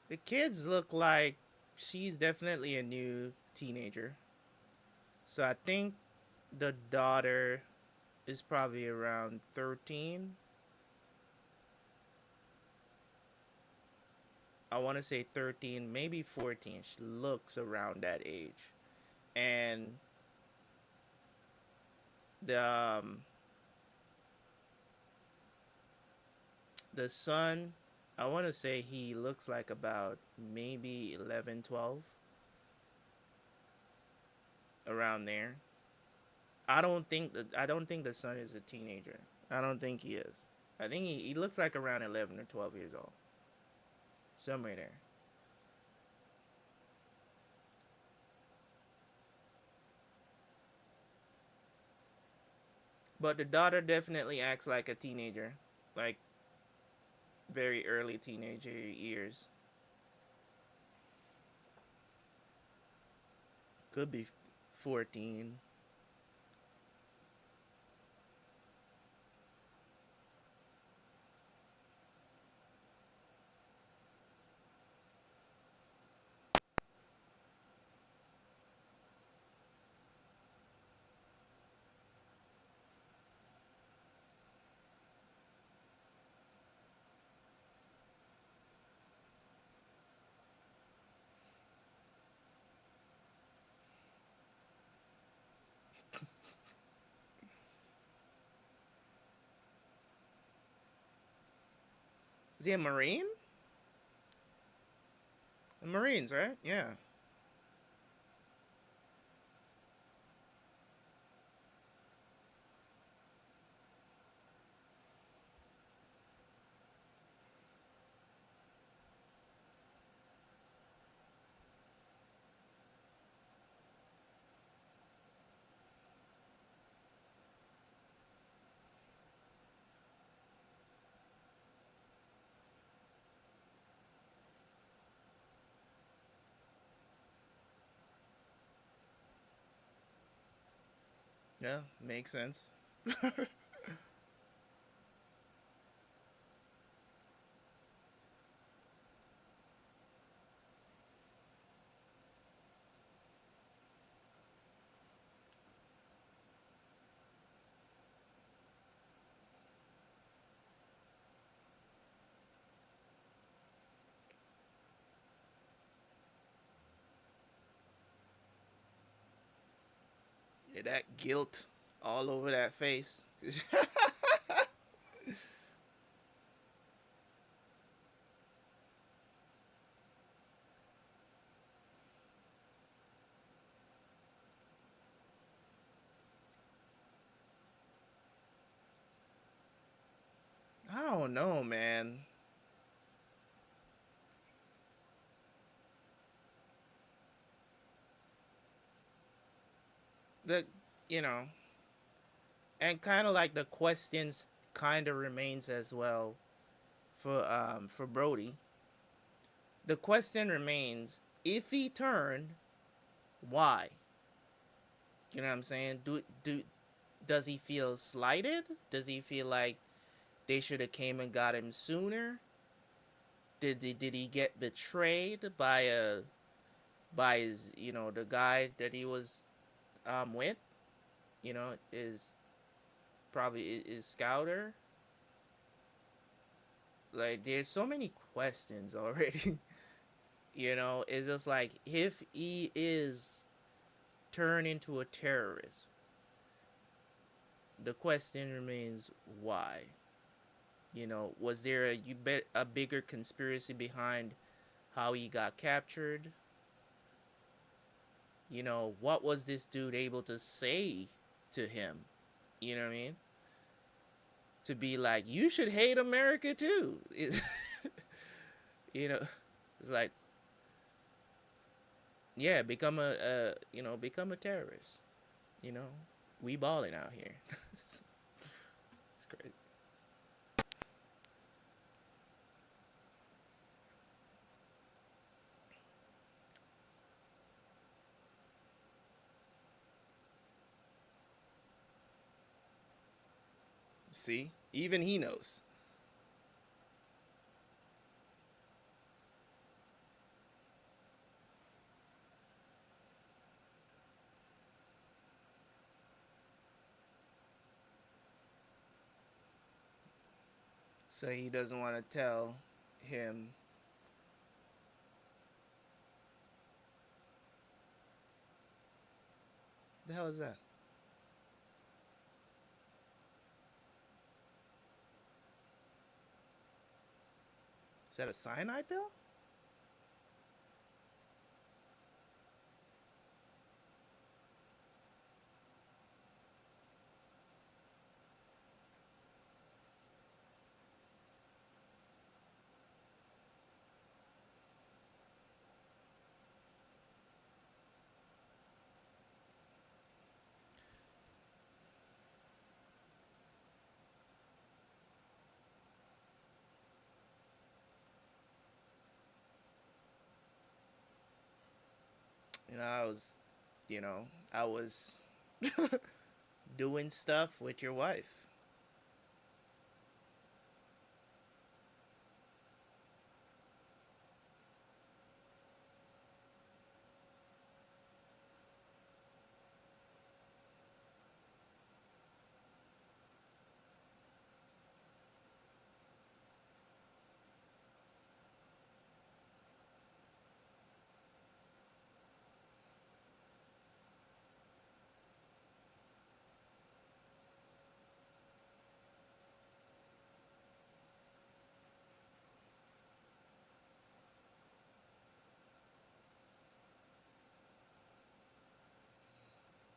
The kids look like she's definitely a new teenager. So I think the daughter is probably around 13. I want to say 13, maybe 14. She looks around that age. And the the son, I want to say he looks like about maybe 11, 12, around there. I don't think the son is a teenager. I don't think he is. I think he looks like around 11 or 12 years old. Somewhere there. But the daughter definitely acts like a teenager. Like very early teenager years. Could be 14. Is he a Marine? The Marines, right? Yeah. Yeah, makes sense. Yeah, that guilt all over that face. I don't know, man. The you know, and kind of like the questions kind of remains as well for Brody. The question remains: if he turned, why? You know what I'm saying? Does he feel slighted? Does he feel like they should have came and got him sooner? Did he get betrayed by his, the guy that he was with? Is probably is Scouter. Like there's so many questions already. It's just like if he is turned into a terrorist, the question remains why. Was there a bigger conspiracy behind how he got captured? What was this dude able to say to him? You know what I mean? To be like, you should hate America too. You know, it's like, yeah, become a terrorist. You know, we balling out here. It's crazy. See, even he knows. So he doesn't want to tell him. The hell is that? Is that a cyanide pill? You know, you know, I was doing stuff with your wife.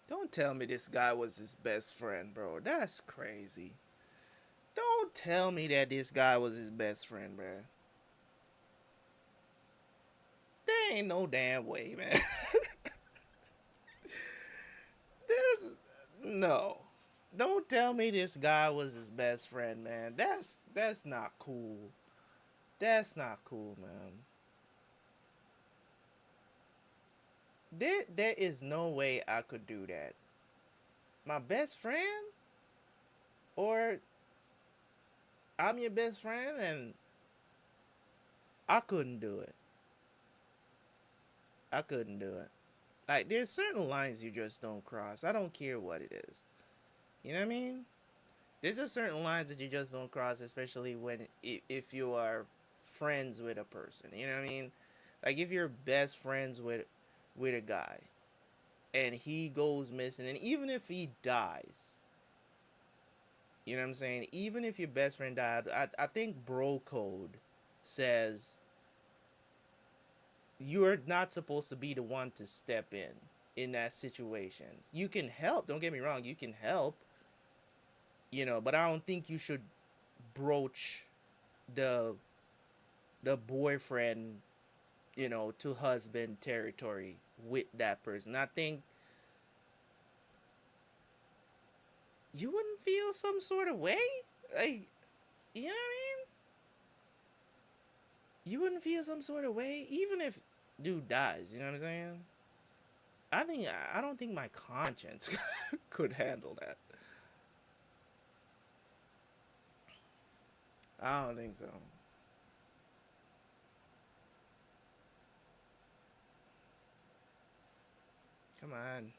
Don't tell me this guy was his best friend, bro. That's crazy. Don't tell me that this guy was his best friend, bro. There ain't no damn way, man. There's no. Don't tell me this guy was his best friend, man. That's not cool. That's not cool, man. There is no way I could do that. My best friend, or I'm your best friend, and I couldn't do it. I couldn't do it. Like there's certain lines you just don't cross. I don't care what it is. You know what I mean? There's just certain lines that you just don't cross, especially when if you are friends with a person. You know what I mean? Like if you're best friends with a guy and he goes missing, and even if he dies, you know what I'm saying? Even if your best friend died, I think bro code says you're not supposed to be the one to step in that situation. You can help, don't get me wrong, you can help, you know, but I don't think you should broach the boyfriend, you know, to husband territory with that person. I think you wouldn't feel some sort of way, like, you know what I mean? You wouldn't feel some sort of way even if dude dies. You know what I'm saying? I don't think my conscience could handle that. I don't think so. Come on.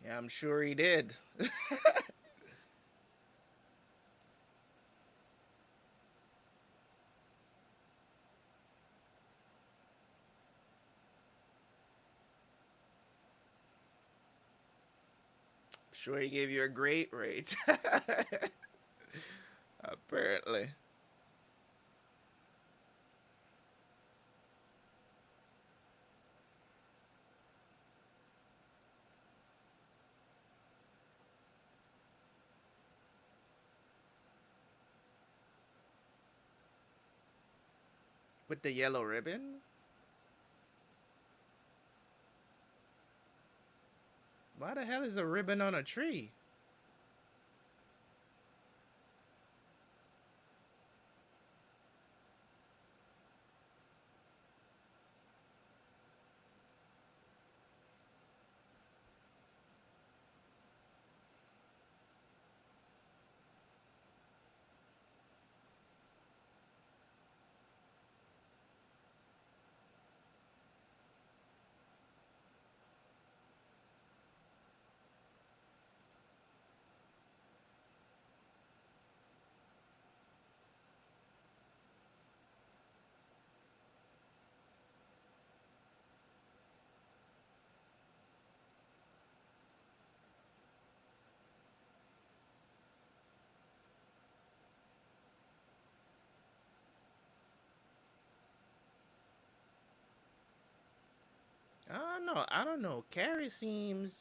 Yeah, I'm sure he did. Sure he gave you a great rate. Apparently. With the yellow ribbon? Why the hell is a ribbon on a tree? I don't know. I don't know. Carrie seems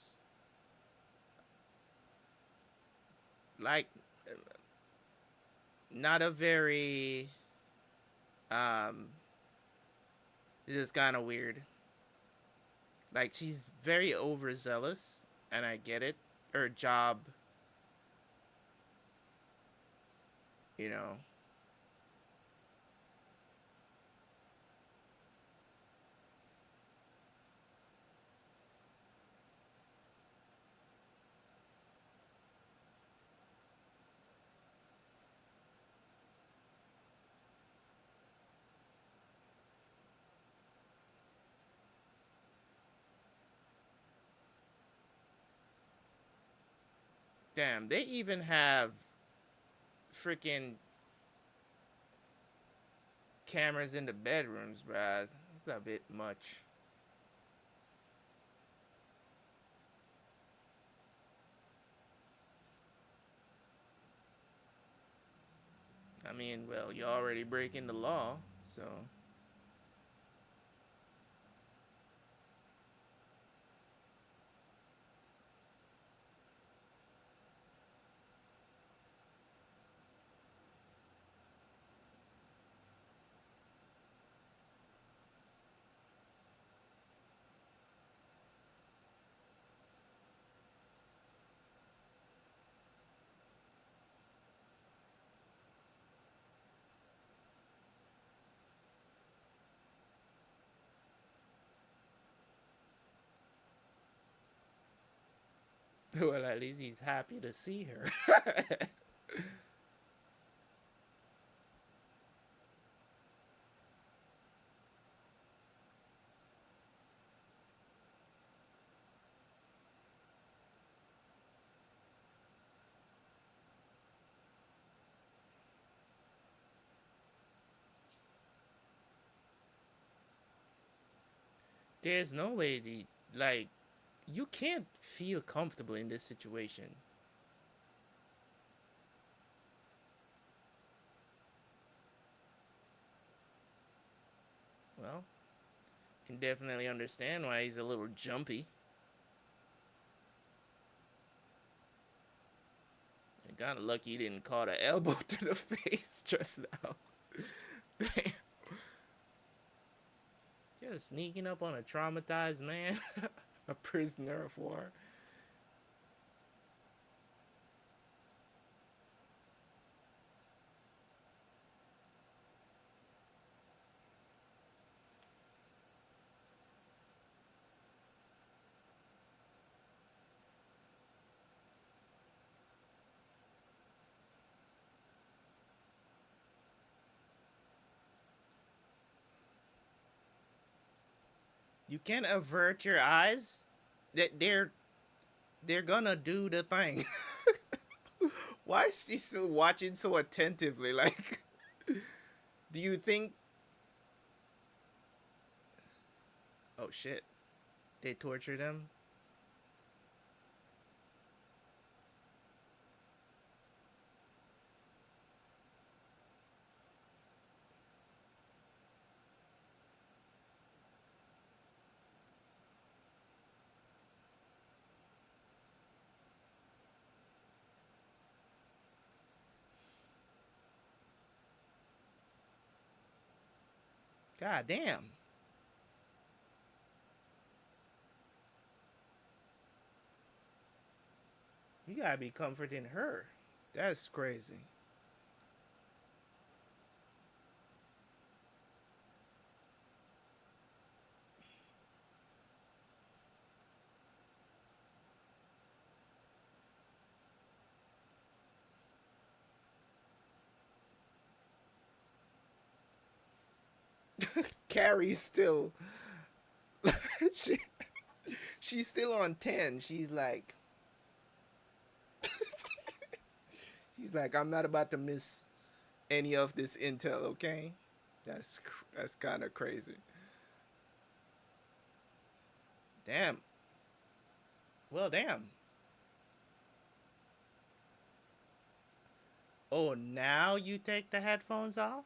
like not a very it's just kind of weird. Like she's very overzealous, and I get it. Her job, you know. Damn, they even have freaking cameras in the bedrooms, bruh. It's a bit much. I mean, well, you're already breaking the law, so. Well, at least he's happy to see her. There's no way like you can't feel comfortable in this situation. Well, can definitely understand why he's a little jumpy. You're kind of lucky he didn't caught an elbow to the face just now. Damn. Just sneaking up on a traumatized man, a prisoner of war. You can't avert your eyes. That they're gonna do the thing. Why is she still watching so attentively? Like, do you think? Oh shit! They tortured him. God damn. You gotta be comforting her. That's crazy. Carrie's still she, she's still on 10. She's like I'm not about to miss any of this intel, okay? That's kind of crazy. Damn. Well, damn. Oh, now you take the headphones off?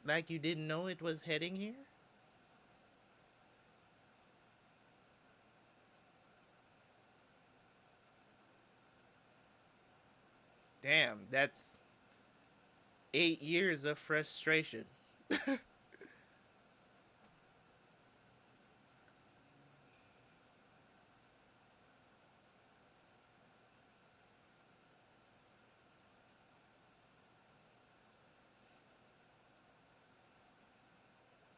Like you didn't know it was heading here? Damn, that's 8 years of frustration.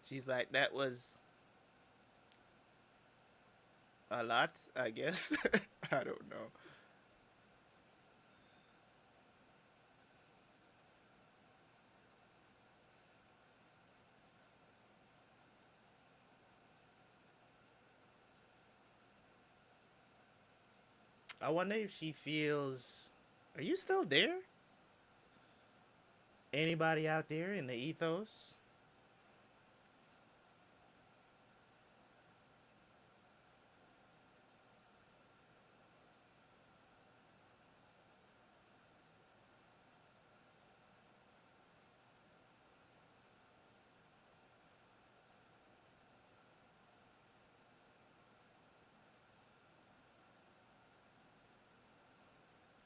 She's like, that was a lot, I guess. I don't know. I wonder if she feels. Are you still there? Anybody out there in the ethos?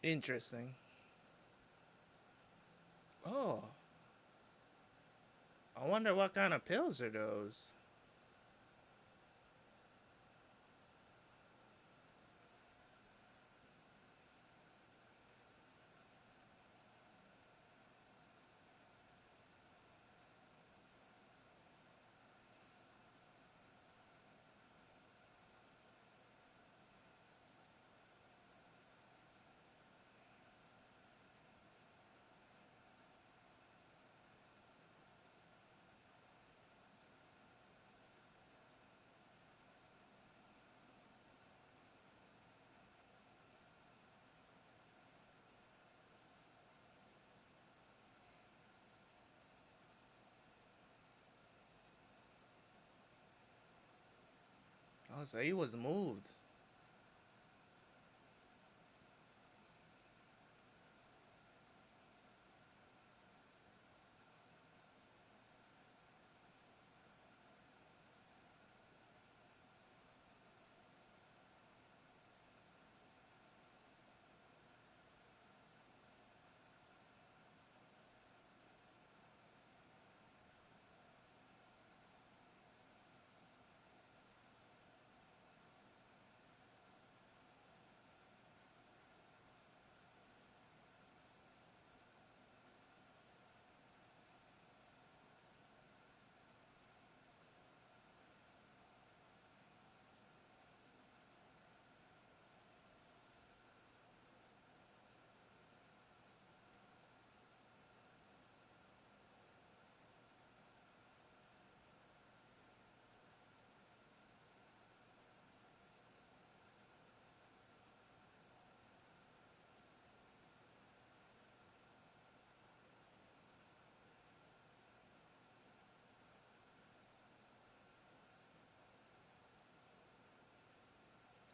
Interesting. Oh, I wonder what kind of pills are those? Oh, so he was moved.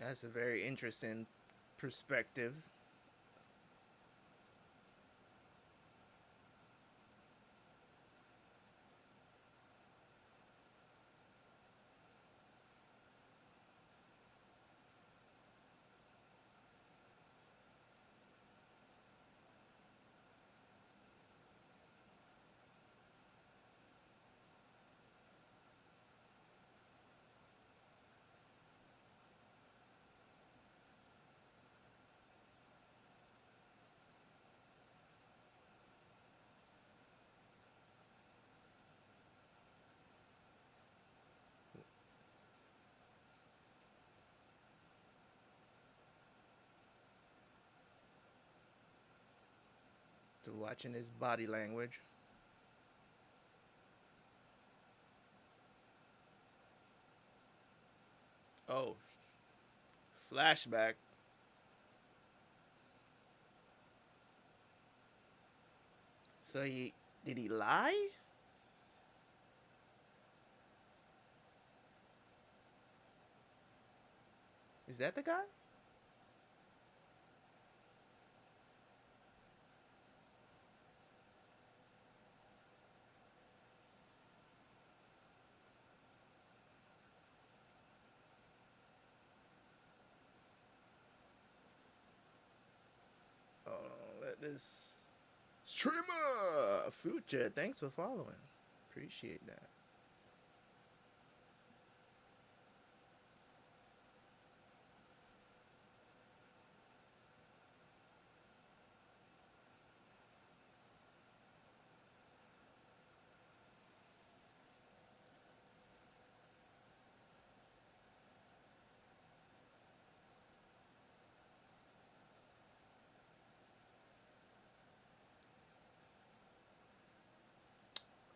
That's a very interesting perspective. Watching his body language. Oh, flashback. So he did he lie? Is that the guy? Oh, let this streamer future. Thanks for following. Appreciate that.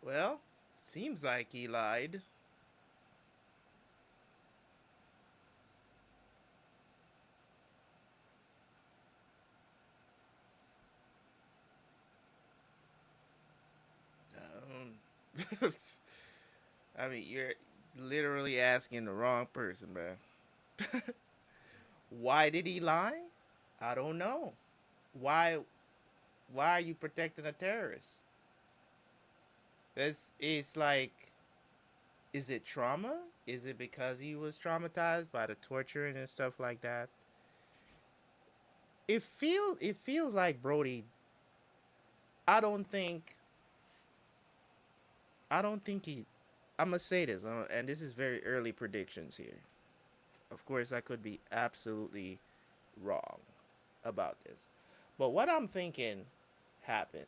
Well, seems like he lied. Um, I mean, you're literally asking the wrong person, man. Why did he lie? I don't know. Why? Why are you protecting a terrorist? It's like, is it trauma? Is it because he was traumatized by the torture and stuff like that? It feels like Brody. I don't think I don't think he. I'm gonna say this, and this is very early predictions here. Of course, I could be absolutely wrong about this, but what I'm thinking happened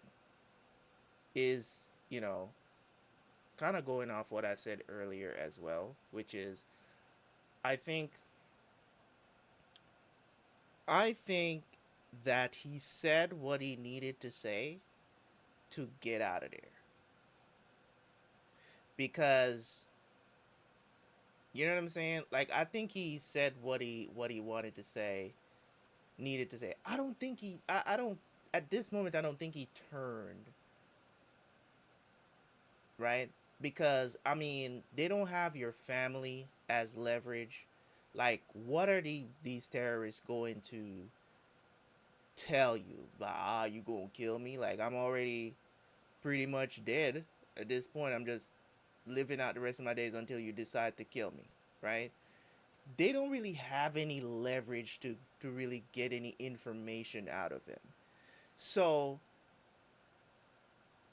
is, you know, kind of going off what I said earlier as well, which is I think I think that he said what he needed to say to get out of there because you know what I'm saying? Like I think he said what he wanted to say, needed to say. I don't at this moment I don't think he turned, right? Because I mean, they don't have your family as leverage. Like what are these terrorists going to tell you? Like, you going to kill me? Like I'm already pretty much dead. At this point, I'm just living out the rest of my days until you decide to kill me, right? They don't really have any leverage to really get any information out of him. So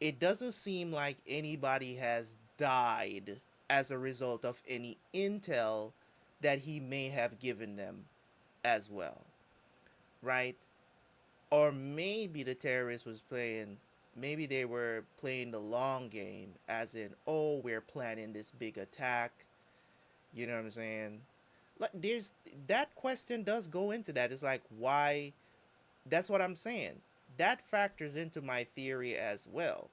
it doesn't seem like anybody has died as a result of any intel that he may have given them as well, right? Or maybe the terrorist was playing, maybe they were playing the long game, as in, oh, we're planning this big attack. You know what I'm saying? Like, there's that question does go into that. It's like, why? That's what I'm saying. That factors into my theory as well,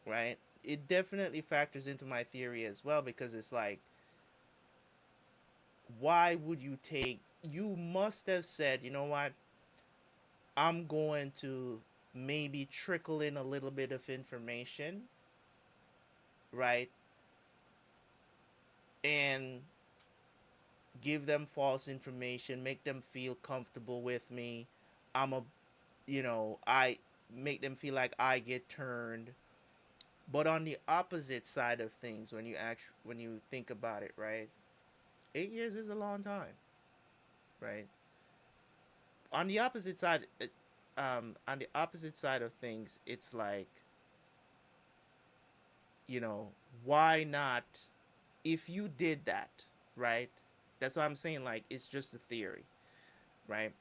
right? It definitely factors into my theory as well because it's like, why would you take? You must have said, you know what? I'm going to maybe trickle in a little bit of information, right? And give them false information, make them feel comfortable with me. I'm a, I make them feel like I get turned. But on the opposite side of things, when you think about it, right? 8 years is a long time, right? On the opposite side, on the opposite side of things, it's like, you know, why not? If you did that, right? That's what I'm saying. Like, it's just a theory, right?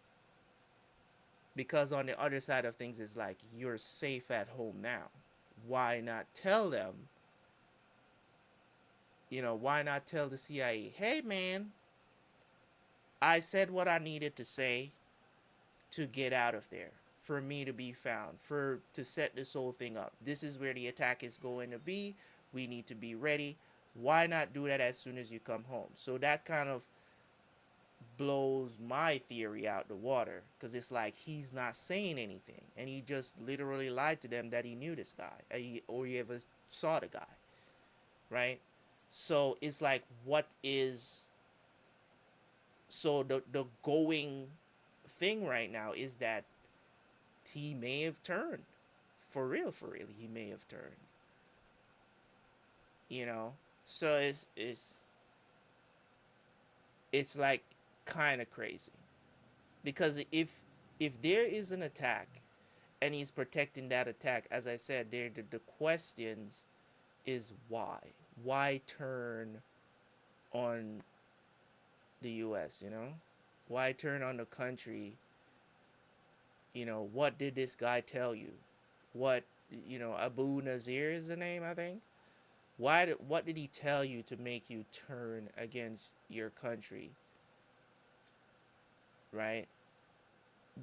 Because on the other side of things, it's like you're safe at home now. Why not tell them? Why not tell the CIA, hey man, I said what I needed to say to get out of there. for me to be found, for to set this whole thing up. This is where the attack is going to be. We need to be ready. Why not do that as soon as you come home? So that kind of blows my theory out the water, because it's like he's not saying anything and he just literally lied to them that he knew this guy, or he ever saw the guy, right? So it's like, what is, so the going thing right now is that he may have turned, for real, he may have turned, you know. So it's like kind of crazy, because if there is an attack and he's protecting that attack, as I said, there the questions is why turn on the US, you know? Why turn on the country? You know, what did this guy tell you? What, you know, Abu Nazir is the name, I think. What did he tell you to make you turn against your country? Right?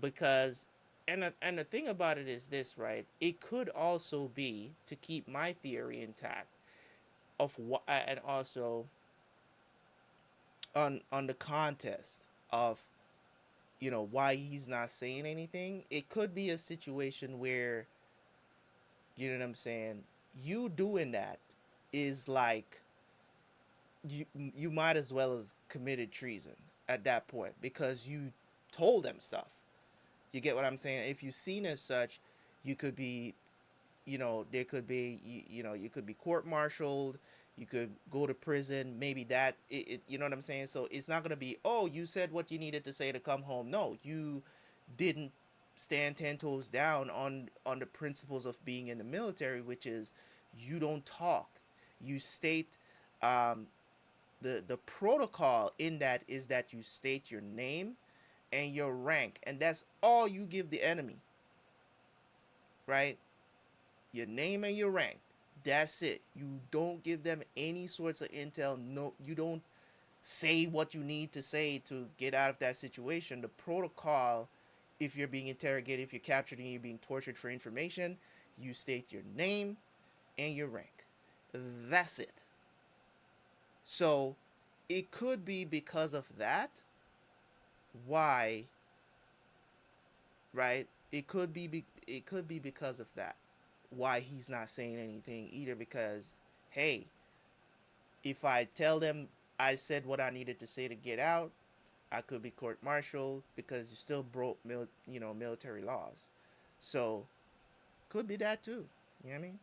Because and the thing about it is this, right? It could also be, to keep my theory intact, of what, and also on the contest of, you know, why he's not saying anything. It could be a situation where, you know what I'm saying, you doing that is like, you might as well as committed treason at that point, because you told them stuff. You get what I'm saying? If you seen as such, you could be, you know, there could be, you know, you could be court-martialed, you could go to prison, maybe that, you know what I'm saying? So it's not going to be, oh, you said what you needed to say to come home. No, you didn't stand 10 toes down on the principles of being in the military, which is you don't talk. You state, the protocol in that is that you state your name and your rank, and that's all you give the enemy, right? Your name and your rank. That's it. You don't give them any sorts of intel. No, you don't say what you need to say to get out of that situation. The protocol, if you're being interrogated, if you're captured and you're being tortured for information, you state your name and your rank. That's it. So it could be because of that why, right? It could be because of that why he's not saying anything either, because hey, if I tell them I said what I needed to say to get out, I could be court-martialed because you still broke military laws. So could be that too. You know what I mean?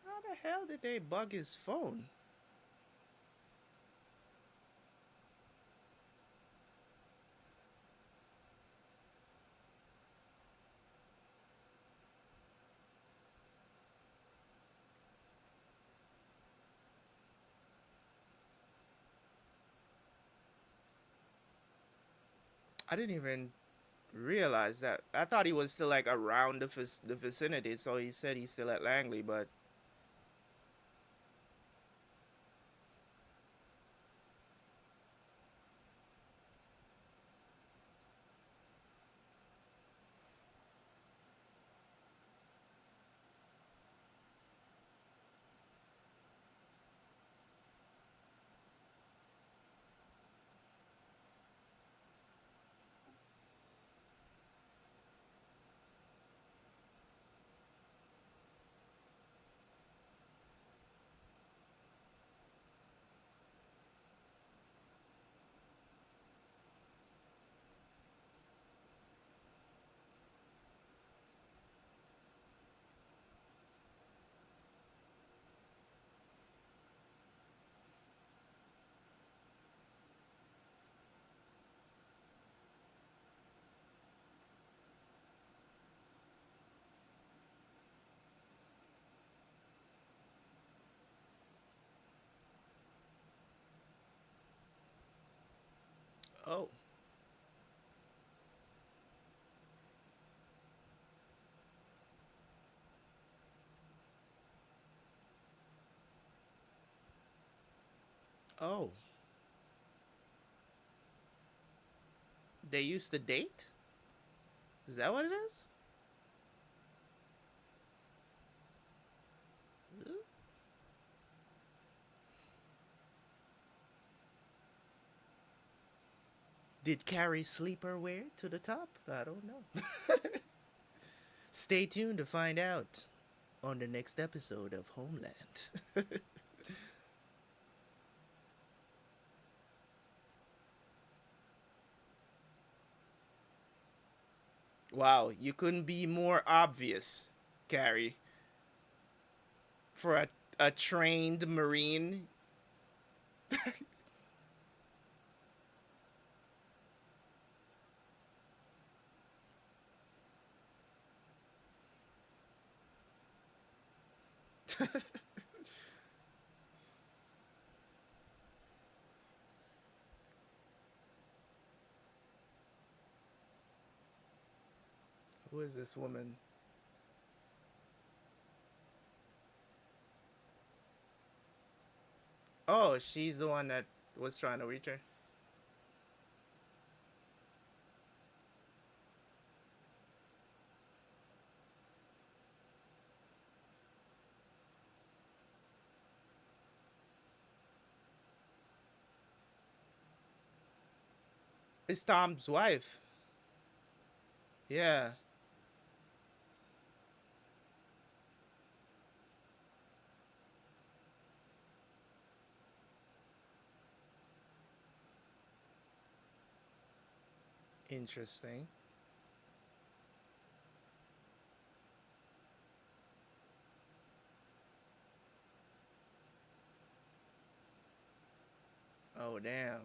How the hell did they bug his phone? I didn't even realize that. I thought he was still like around the vicinity, so he said he's still at Langley, but Oh. Oh. They used to date? Is that what it is? Did Carrie sleep her way to the top? I don't know. Stay tuned to find out on the next episode of Homeland. Wow, you couldn't be more obvious, Carrie, for a trained Marine. Who is this woman? Oh, she's the one that was trying to reach her. It's Tom's wife. Yeah, interesting. Oh, damn.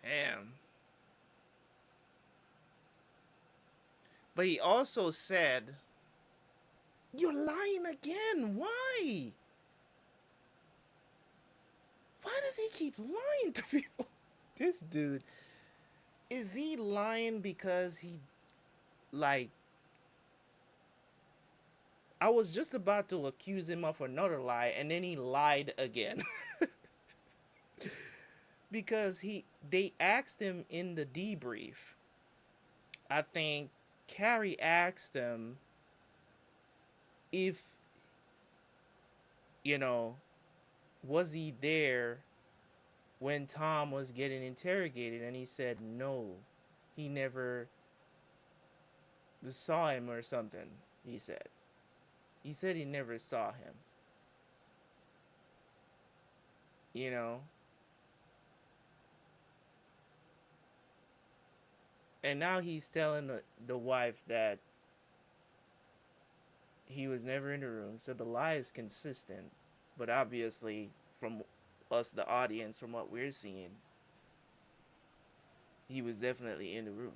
Damn. But he also said, "You're lying again. Why? Why does he keep lying to people?" This dude, is he lying because he, like, I was just about to accuse him of another lie and then he lied again. Because they asked him in the debrief. I think Carrie asked him if, you know, was he there when Tom was getting interrogated, and he said no. He never saw him or something, he said. He said he never saw him. You know? And now he's telling the wife that he was never in the room. So the lie is consistent. But obviously, from us, the audience, from what we're seeing, he was definitely in the room.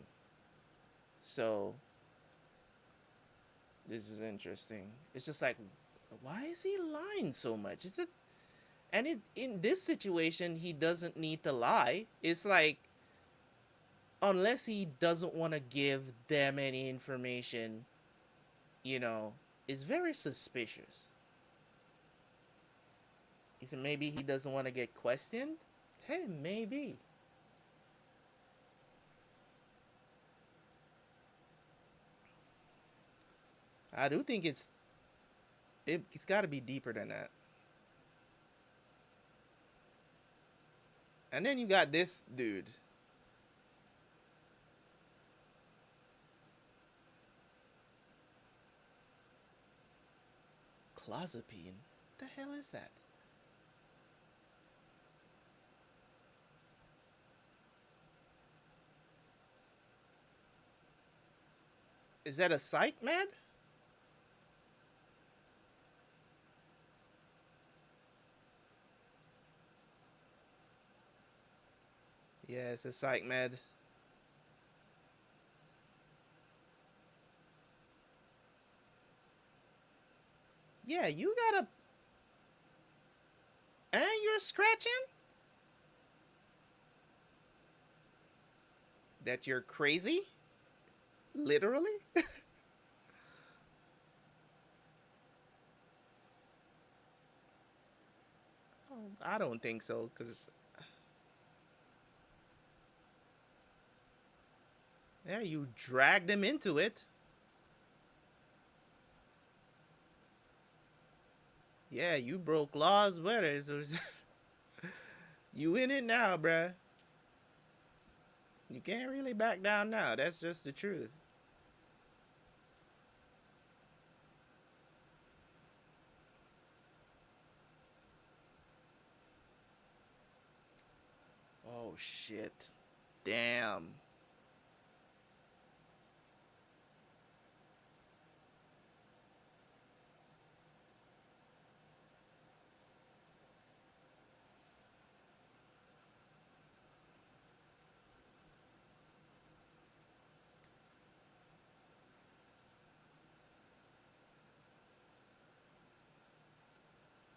So this is interesting. It's just like, why is he lying so much? Is it, and in this situation, he doesn't need to lie. It's like, unless he doesn't want to give them any information, you know, it's very suspicious. He said maybe he doesn't want to get questioned. Hey, maybe. I do think it's got to be deeper than that. And then you got this dude. Clozapine? What the hell is that? Is that a psych med? Yeah, it's a psych med. Yeah, you gotta. And you're scratching? That you're crazy? Literally? I don't think so, because, yeah, you dragged him into it. Yeah, you broke laws with it. So you in it now, bruh. You can't really back down now. That's just the truth. Oh, shit. Damn.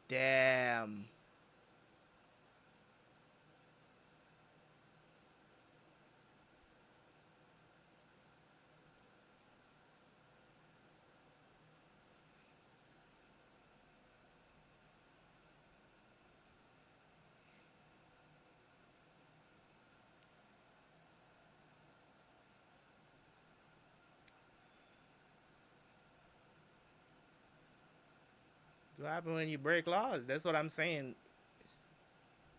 Damn. That's what happens when you break laws. That's what I'm saying.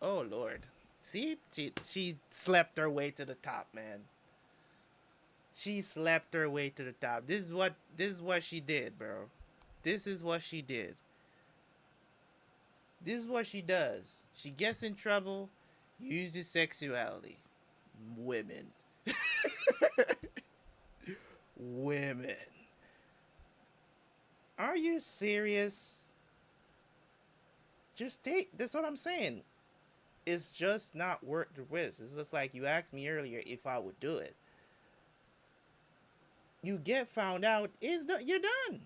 Oh, Lord. See, she slept her way to the top, man. She slept her way to the top. This is what she did, bro. This is what she did. This is what she does. She gets in trouble, uses sexuality. Women. Women. Are you serious? Just take. That's what I'm saying. It's just not worth the risk. It's just like you asked me earlier if I would do it. You get found out, you're done.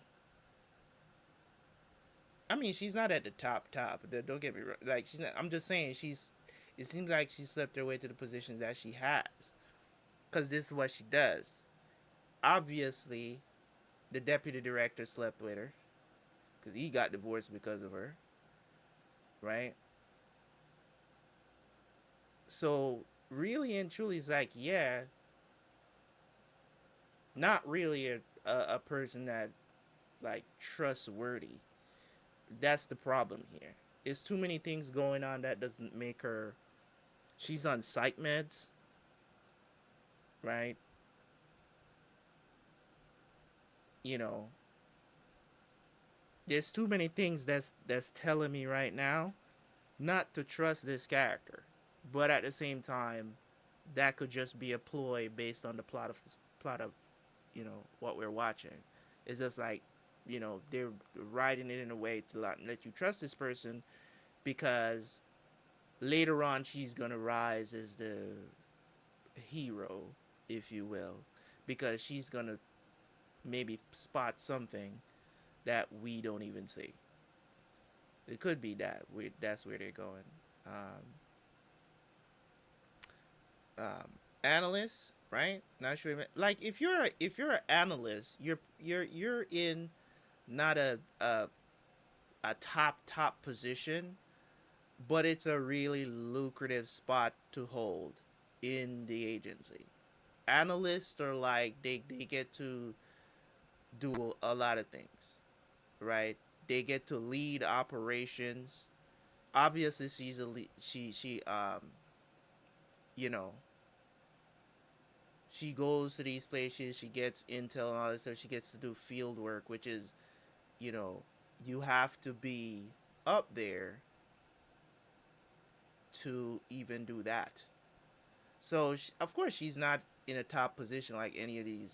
I mean, she's not at the top. Don't get me wrong. Like she's not. I'm just saying she's. It seems like she slept her way to the positions that she has, because this is what she does. Obviously, the deputy director slept with her, because he got divorced because of her, right? So really and truly, it's like, yeah, not really a person that like trustworthy. That's the problem here. There's too many things going on that doesn't make her. She's on psych meds, right? You know, there's too many things that's telling me right now not to trust this character. But at the same time, that could just be a ploy based on the plot of what we're watching. It's just like they're writing it in a way to let you trust this person because later on she's gonna rise as the hero, if you will, because she's gonna maybe spot something that we don't even see. It could be that that's where they're going. Um, Analysts, right? Not sure. Like if you're an analyst, you're in not a top position, but it's a really lucrative spot to hold in the agency. Analysts are like they get to do a lot of things, right? They get to lead operations. Obviously, she's a she you know she goes to these places. She gets intel and all this stuff. She gets to do field work, which is you know you have to be up there to even do that. So of course she's not in a top position like any of these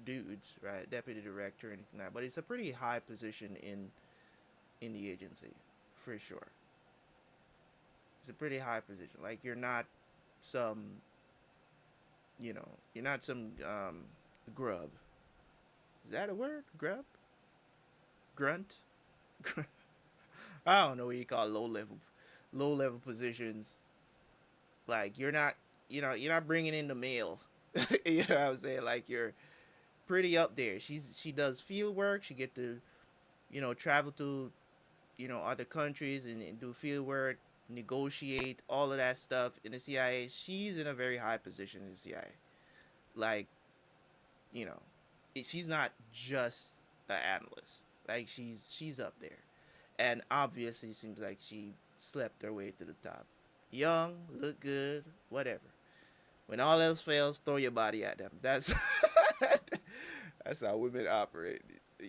dudes, right? Deputy director or anything like that. But it's a pretty high position in the agency, for sure. It's a pretty high position. Like some, you're not some grub. Is that a word? Grub? grunt. I don't know what you call low level positions. Like you're not bringing in the mail. You know what I'm saying? Like you're pretty up there. She does field work. She get to travel to other countries and do field work, negotiate all of that stuff in the CIA. She's in a very high position in the CIA. Like you know, she's not just an analyst. Like she's up there, and obviously seems like she slept her way to the top. Young, look good, whatever. When all else fails, throw your body at them. That's that's how women operate.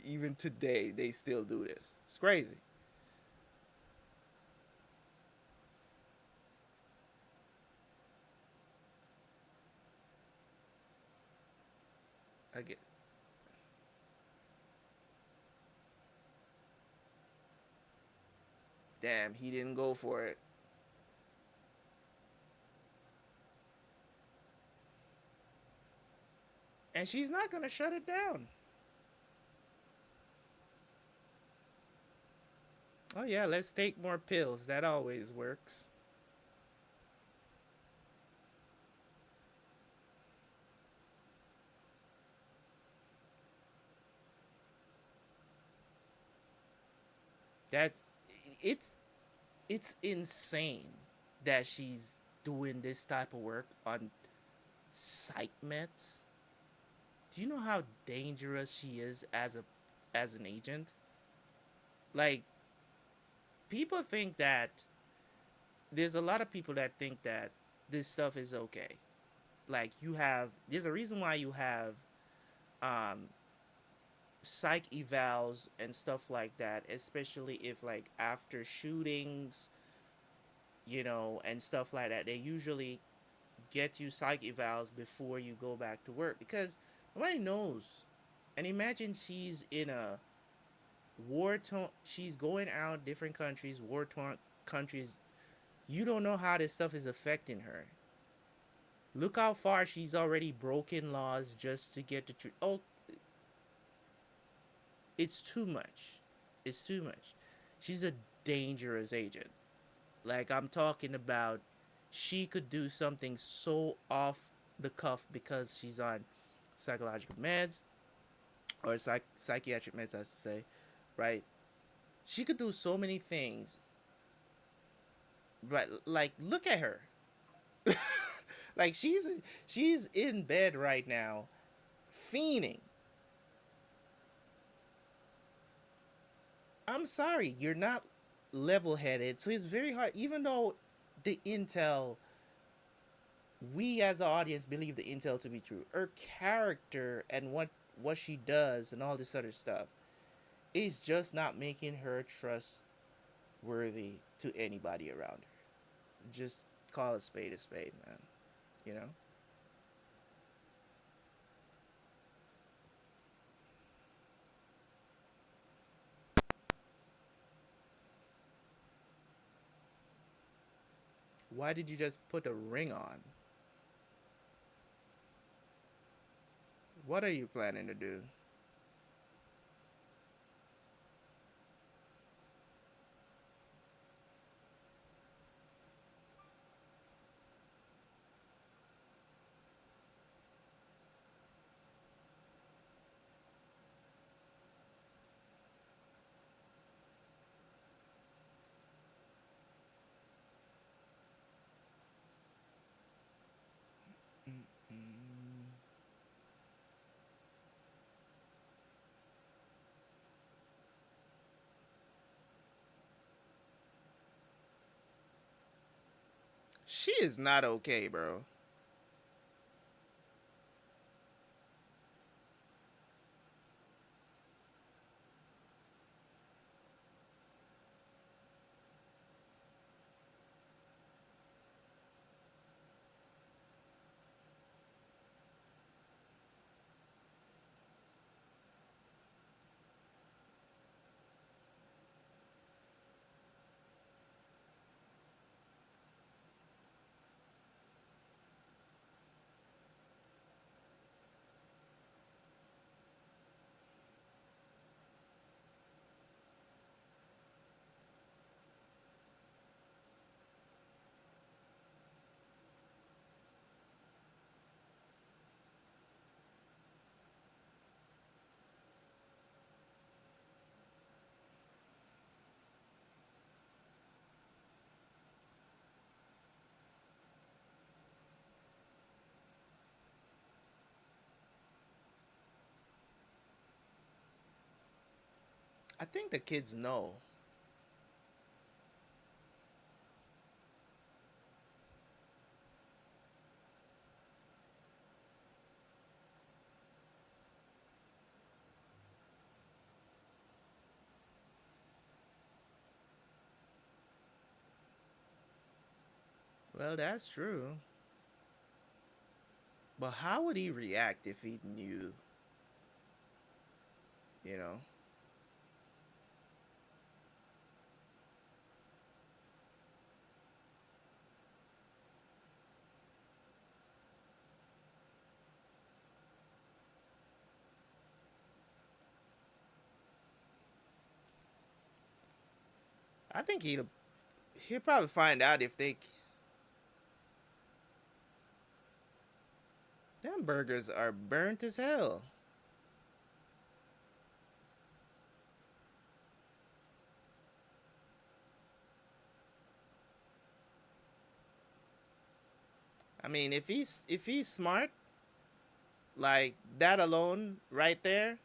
Even today, they still do this. It's crazy. I get. Damn, he didn't go for it. And she's not gonna shut it down. Oh yeah, let's take more pills. That always works. That's it's it's insane that she's doing this type of work on psych meds. Do you know how dangerous she is as an agent? Like people think that there's a lot of people that think that this stuff is okay. Like there's a reason why you have um psych evals and stuff like that, especially if like after shootings, and stuff like that. They usually get you psych evals before you go back to work because nobody knows. And imagine she's in a war torn. She's going out different countries, war torn countries. You don't know how this stuff is affecting her. Look how far she's already broken laws just to get the truth. Oh, it's too much. It's too much. She's a dangerous agent. Like I'm talking about, she could do something so off the cuff because she's on psychological meds or psychiatric meds, I should say, right? She could do so many things, right? Like look at her. Like she's in bed right now, fiending. I'm sorry, you're not level headed, so it's very hard. Even though the intel, we as an audience believe the intel to be true, her character and what she does and all this other stuff is just not making her trustworthy to anybody around her. Just call a spade, man. You know. Why did you just put a ring on? What are you planning to do? Mm-mm. She is not okay, bro. I think the kids know. Well, that's true. But how would he react if he knew? You know, I think he'll probably find out if they. Them burgers are burnt as hell. I mean, if he's smart, like that alone right there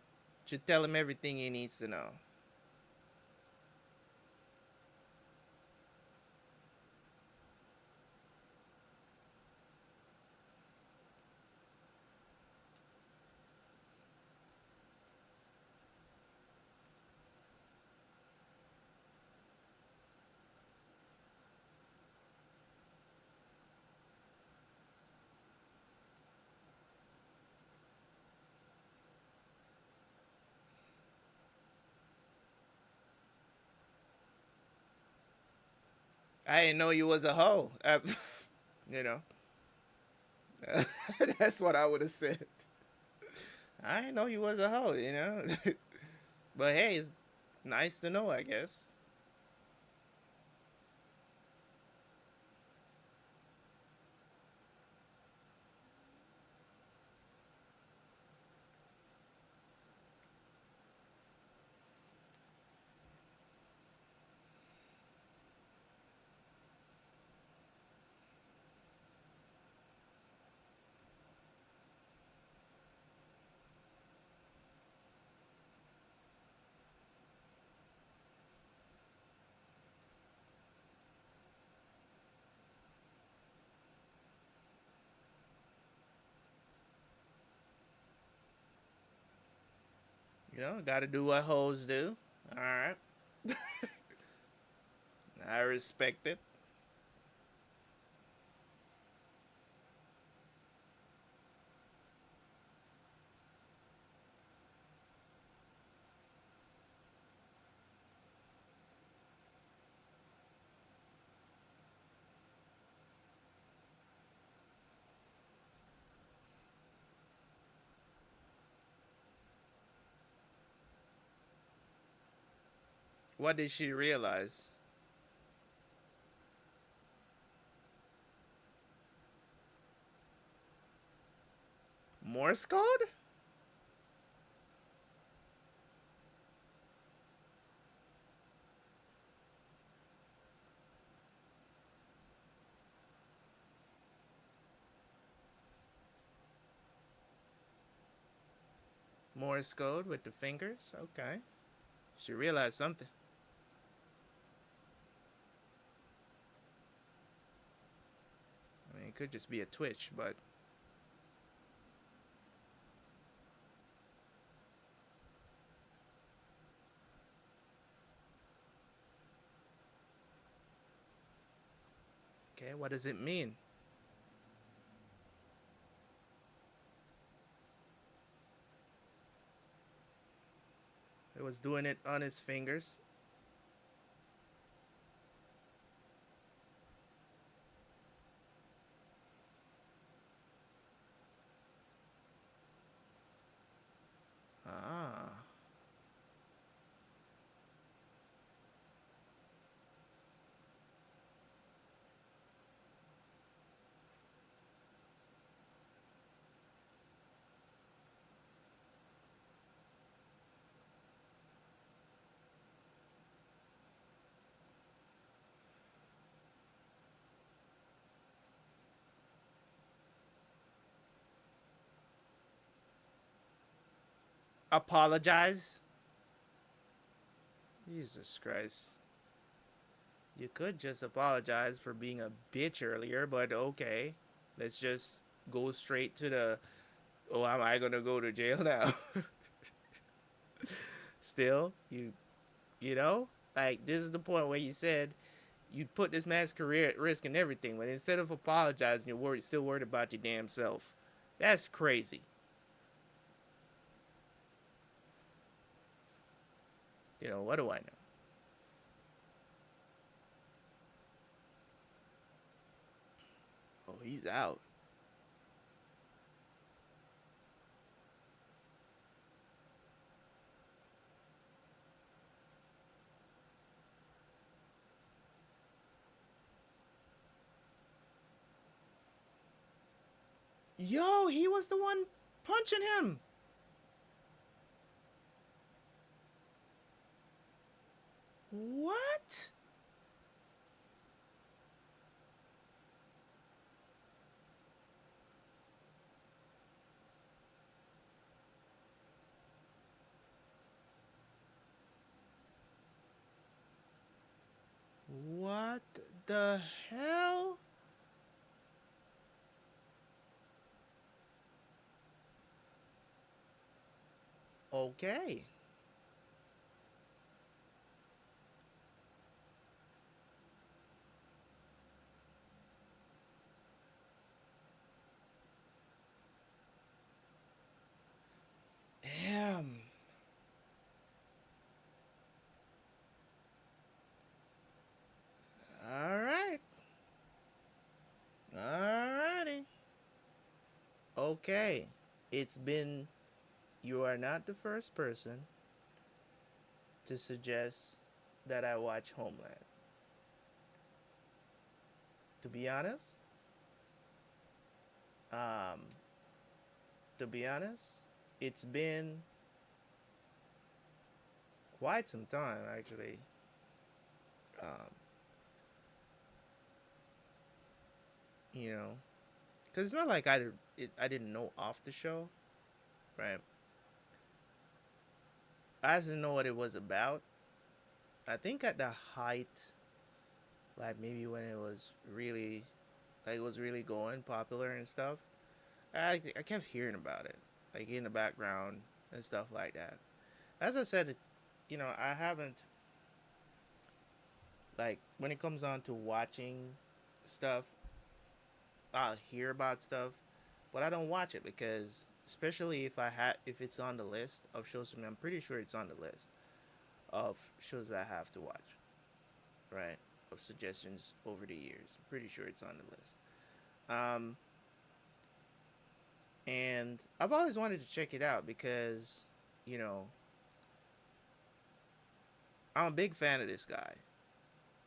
should tell him everything he needs to know. I didn't know you was a hoe. You know, that's what I would have said. I didn't know he was a hoe. You know, but hey, it's nice to know, I guess. You know, got to do what hoes do. All right, I respect it. What did she realize? Morse code? Morse code with the fingers? Okay. She realized something. I mean, it could just be a twitch, but okay, what does it mean? It was doing it on his fingers. Ah. Apologize? Jesus Christ. You could just apologize for being a bitch earlier, but okay. Let's just go straight to the, oh, am I gonna go to jail now? Still, you know, like this is the point where you said you put this man's career at risk and everything, but instead of apologizing, you're still worried about your damn self. That's crazy. You know, what do I know? Oh, he's out. Yo, he was the one punching him. What? What the hell? Okay. Damn. All right. Alrighty. Okay. It's been. You are not the first person to suggest that I watch Homeland. To be honest, um, to be honest, it's been quite some time actually. Um, you know, because it's not like I didn't know off the show, right? I just didn't know what it was about. I think at the height, like maybe when it was really, like it was really going popular and stuff, I kept hearing about it, like in the background and stuff like that. As I said, you know, I haven't, like when it comes on to watching stuff, I'll hear about stuff, but I don't watch it because especially if it's on the list of shows for me, I'm pretty sure it's on the list of shows that I have to watch, right? Of suggestions over the years. I'm pretty sure it's on the list. Um, and I've always wanted to check it out because, you know, I'm a big fan of this guy,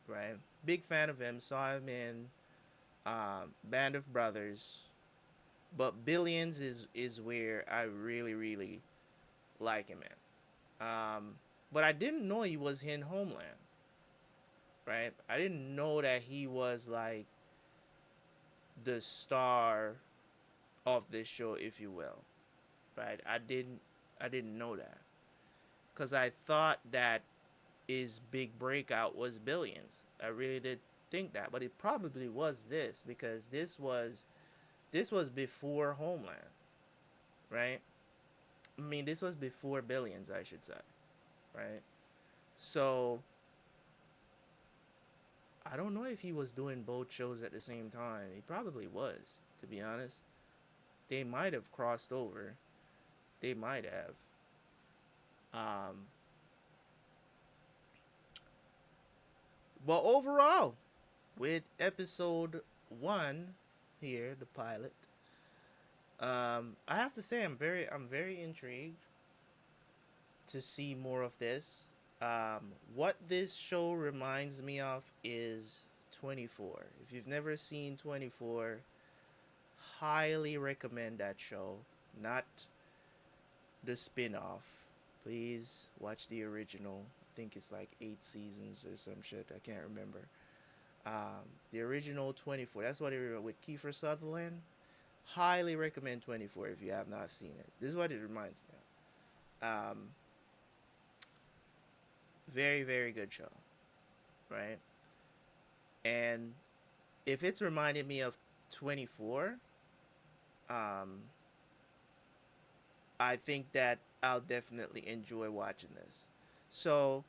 right? Big fan of him. Saw him in Band of Brothers, but Billions is where I really like him in. But I didn't know he was in Homeland, right? I didn't know that he was like the star of this show, if you will, right? I didn't know that because I thought that his big breakout was Billions. I really did think that, but it probably was this because this was before Homeland, right? I mean, this was before Billions, I should say, right? So I don't know if he was doing both shows at the same time. He probably was, to be honest. They might have crossed over. They might have. Um, but overall, with episode one here, the pilot, I have to say I'm very intrigued to see more of this. What this show reminds me of is 24. If you've never seen 24, highly recommend that show. Not the spin-off. Please watch the original. I think it's like 8 seasons or some shit. I can't remember. The original 24. That's what it was with Kiefer Sutherland. Highly recommend 24 if you have not seen it. This is what it reminds me of. Very, very good show, right? And if it's reminded me of 24, um, I think that I'll definitely enjoy watching this. So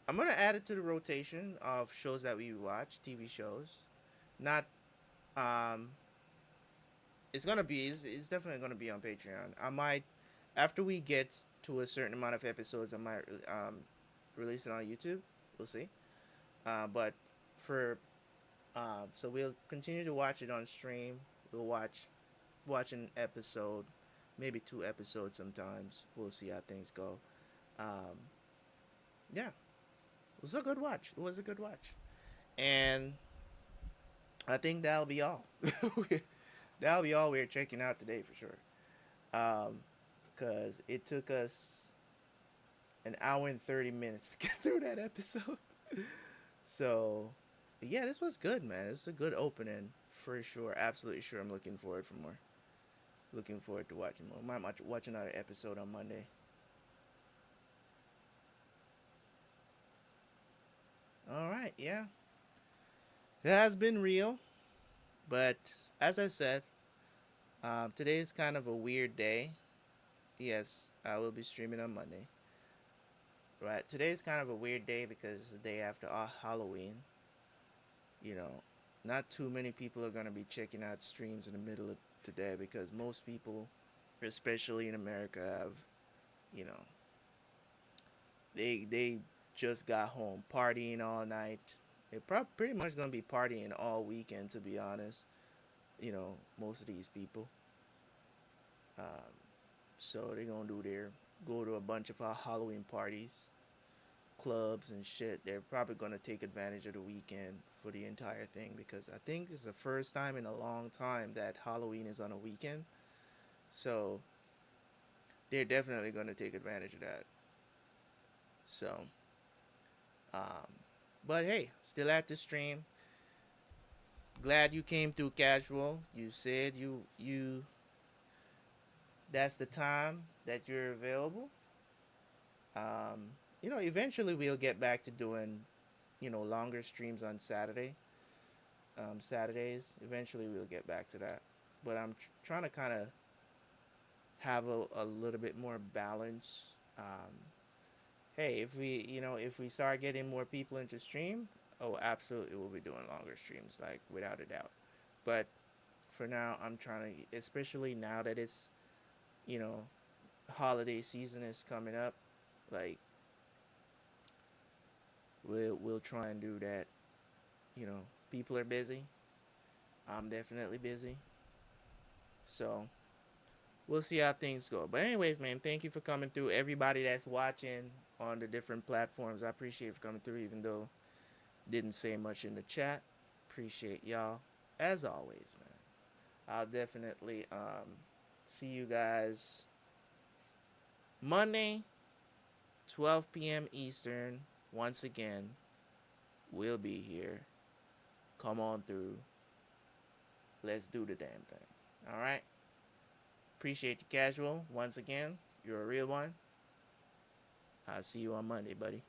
I'm gonna add it to the rotation of shows that we watch, TV shows. Not um, it's definitely gonna be on Patreon. I might after we get to a certain amount of episodes, I might release it on YouTube. We'll see. But for so we'll continue to watch it on stream. We'll watch an episode, maybe two episodes sometimes. We'll see how things go. Um, yeah, it was a good watch. It was a good watch, and I think that'll be all. That'll be all we're checking out today for sure. Because it took us an hour and 30 minutes to get through that episode. So, yeah, this was good, man. It's a good opening for sure. Absolutely sure. I'm looking forward for more. Looking forward to watching more. Might watch another episode on Monday. All right, yeah. It has been real, but as I said, today is kind of a weird day. Yes, I will be streaming on Monday. Right, today is kind of a weird day because it's the day after Halloween. You know, not too many people are going to be checking out streams in the middle of today because most people, especially in America, have, you know, they just got home partying all night. They're pretty much going to be partying all weekend, to be honest. Most of these people. Um, so they're going to go to a bunch of Halloween parties, clubs and shit. They're probably going to take advantage of the weekend for the entire thing because I think it's the first time in a long time that Halloween is on a weekend. So they're definitely going to take advantage of that. So, um, but hey, still at the stream. Glad you came through casual. You said you that's the time that you're available. Eventually we'll get back to doing, longer streams on Saturdays. Eventually we'll get back to that. But I'm trying to kind of have a little bit more balance. Hey, if we start getting more people into stream, oh, absolutely, we'll be doing longer streams, like without a doubt. But for now, I'm trying to, especially now that it's, you know, holiday season is coming up, like we'll try and do that. People are busy. I'm definitely busy. So we'll see how things go. But anyways, man, thank you for coming through. Everybody that's watching on the different platforms, I appreciate you for coming through, even though didn't say much in the chat. Appreciate y'all as always, man. I'll definitely see you guys Monday, 12 p.m. Eastern. Once again, we'll be here. Come on through. Let's do the damn thing. All right. Appreciate you, casual. Once again, you're a real one. I'll see you on Monday, buddy.